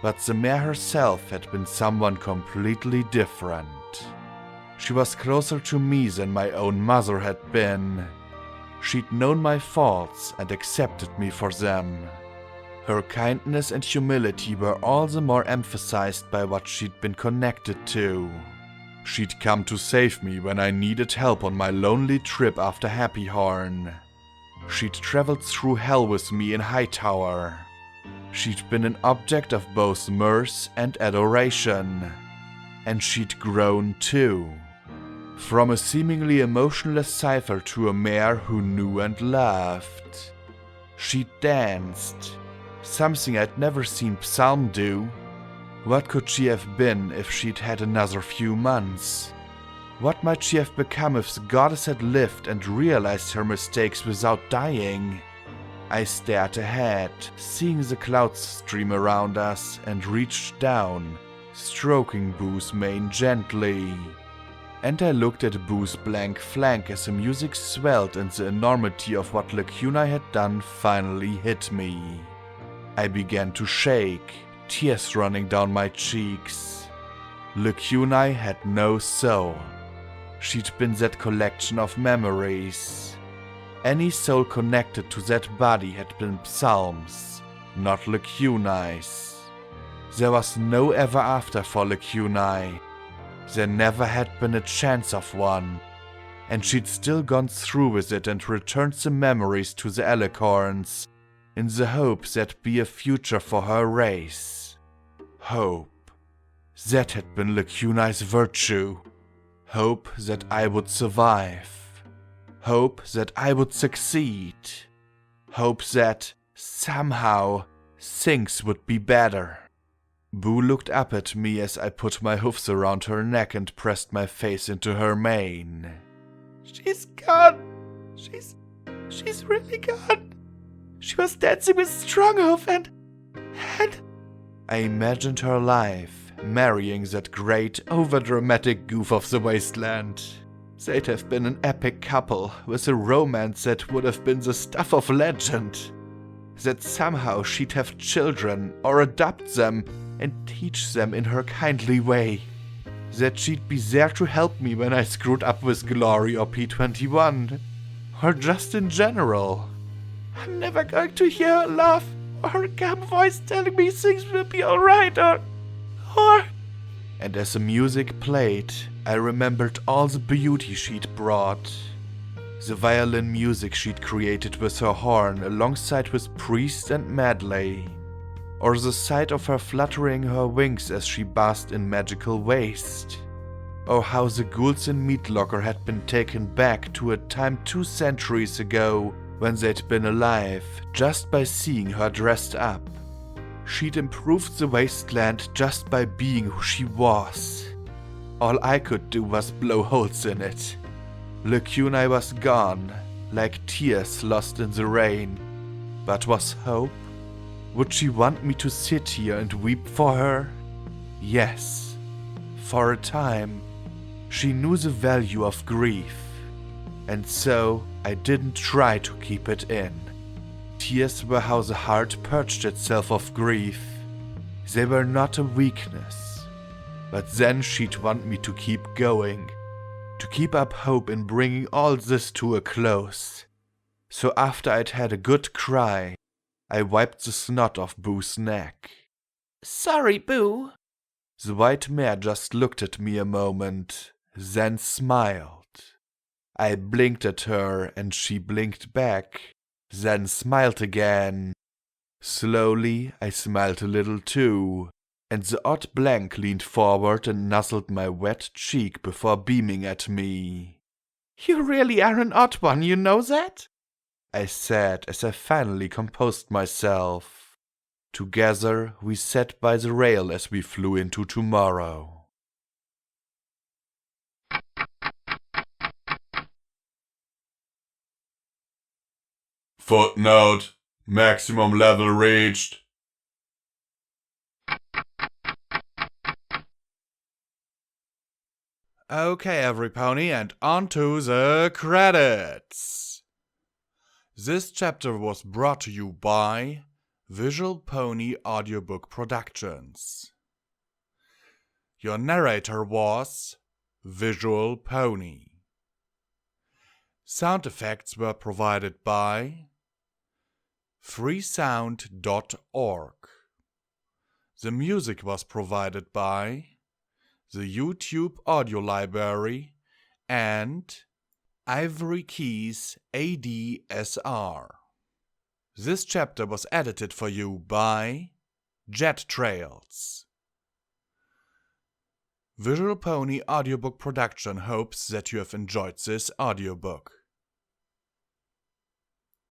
but the mare herself had been someone completely different. She was closer to me than my own mother had been. She'd known my faults and accepted me for them. Her kindness and humility were all the more emphasized by what she'd been connected to. She'd come to save me when I needed help on my lonely trip after Happy Horn. She'd traveled through hell with me in Hightower. She'd been an object of both mirth and adoration. And she'd grown too. From a seemingly emotionless cipher to a mare who knew and loved. She'd danced, something I'd never seen Psalm do. What could she have been if she'd had another few months? What might she have become if the goddess had lived and realized her mistakes without dying? I stared ahead, seeing the clouds stream around us, and reached down, stroking Boo's mane gently. And I looked at Boo's blank flank as the music swelled and the enormity of what Lacuna had done finally hit me. I began to shake, tears running down my cheeks. Lacuna had no soul. She'd been that collection of memories. Any soul connected to that body had been Psalm's, not Lacuna's. There was no ever after for Lacuna. There never had been a chance of one, and she'd still gone through with it and returned the memories to the alicorns, in the hope there'd be a future for her race. Hope. That had been Lacuna's virtue. Hope that I would survive. Hope that I would succeed. Hope that, somehow, things would be better. Boo looked up at me as I put my hoofs around her neck and pressed my face into her mane. She's gone. She's really gone. She was dancing with Stronghoof and... I imagined her life, marrying that great, overdramatic goof of the wasteland. They'd have been an epic couple, with a romance that would have been the stuff of legend. That somehow she'd have children, or adopt them, and teach them in her kindly way. That she'd be there to help me when I screwed up with Glory or P21. Or just in general. I'm never going to hear her laugh, or her calm voice telling me things will be alright, or... And as the music played, I remembered all the beauty she'd brought. The violin music she'd created with her horn alongside with Priest and Medley. Or the sight of her fluttering her wings as she basked in magical waste. Or how the ghouls in Meatlocker had been taken back to a time 2 centuries ago when they'd been alive just by seeing her dressed up. She'd improved the wasteland just by being who she was. All I could do was blow holes in it. Lacuna was gone, like tears lost in the rain. But was hope? Would she want me to sit here and weep for her? Yes, for a time. She knew the value of grief, and so I didn't try to keep it in. Tears were how the heart purged itself of grief. They were not a weakness. But then she'd want me to keep going, to keep up hope in bringing all this to a close. So after I'd had a good cry, I wiped the snot off Boo's neck. Sorry, Boo. The white mare just looked at me a moment, then smiled. I blinked at her and she blinked back, then smiled again. Slowly I smiled a little too, and the odd blank leaned forward and nuzzled my wet cheek before beaming at me. You really are an odd one, you know that? I said as I finally composed myself. Together we sat by the rail as we flew into tomorrow. Footnote: maximum level reached. Okay, every pony, and on to the credits. This chapter was brought to you by Visual Pony Audiobook Productions. Your narrator was Visual Pony. Sound effects were provided by freesound.org. The music was provided by the YouTube Audio Library and Ivory Keys ADSR. This chapter was edited for you by Jet Trails. Visual Pony Audiobook Production hopes that you have enjoyed this audiobook.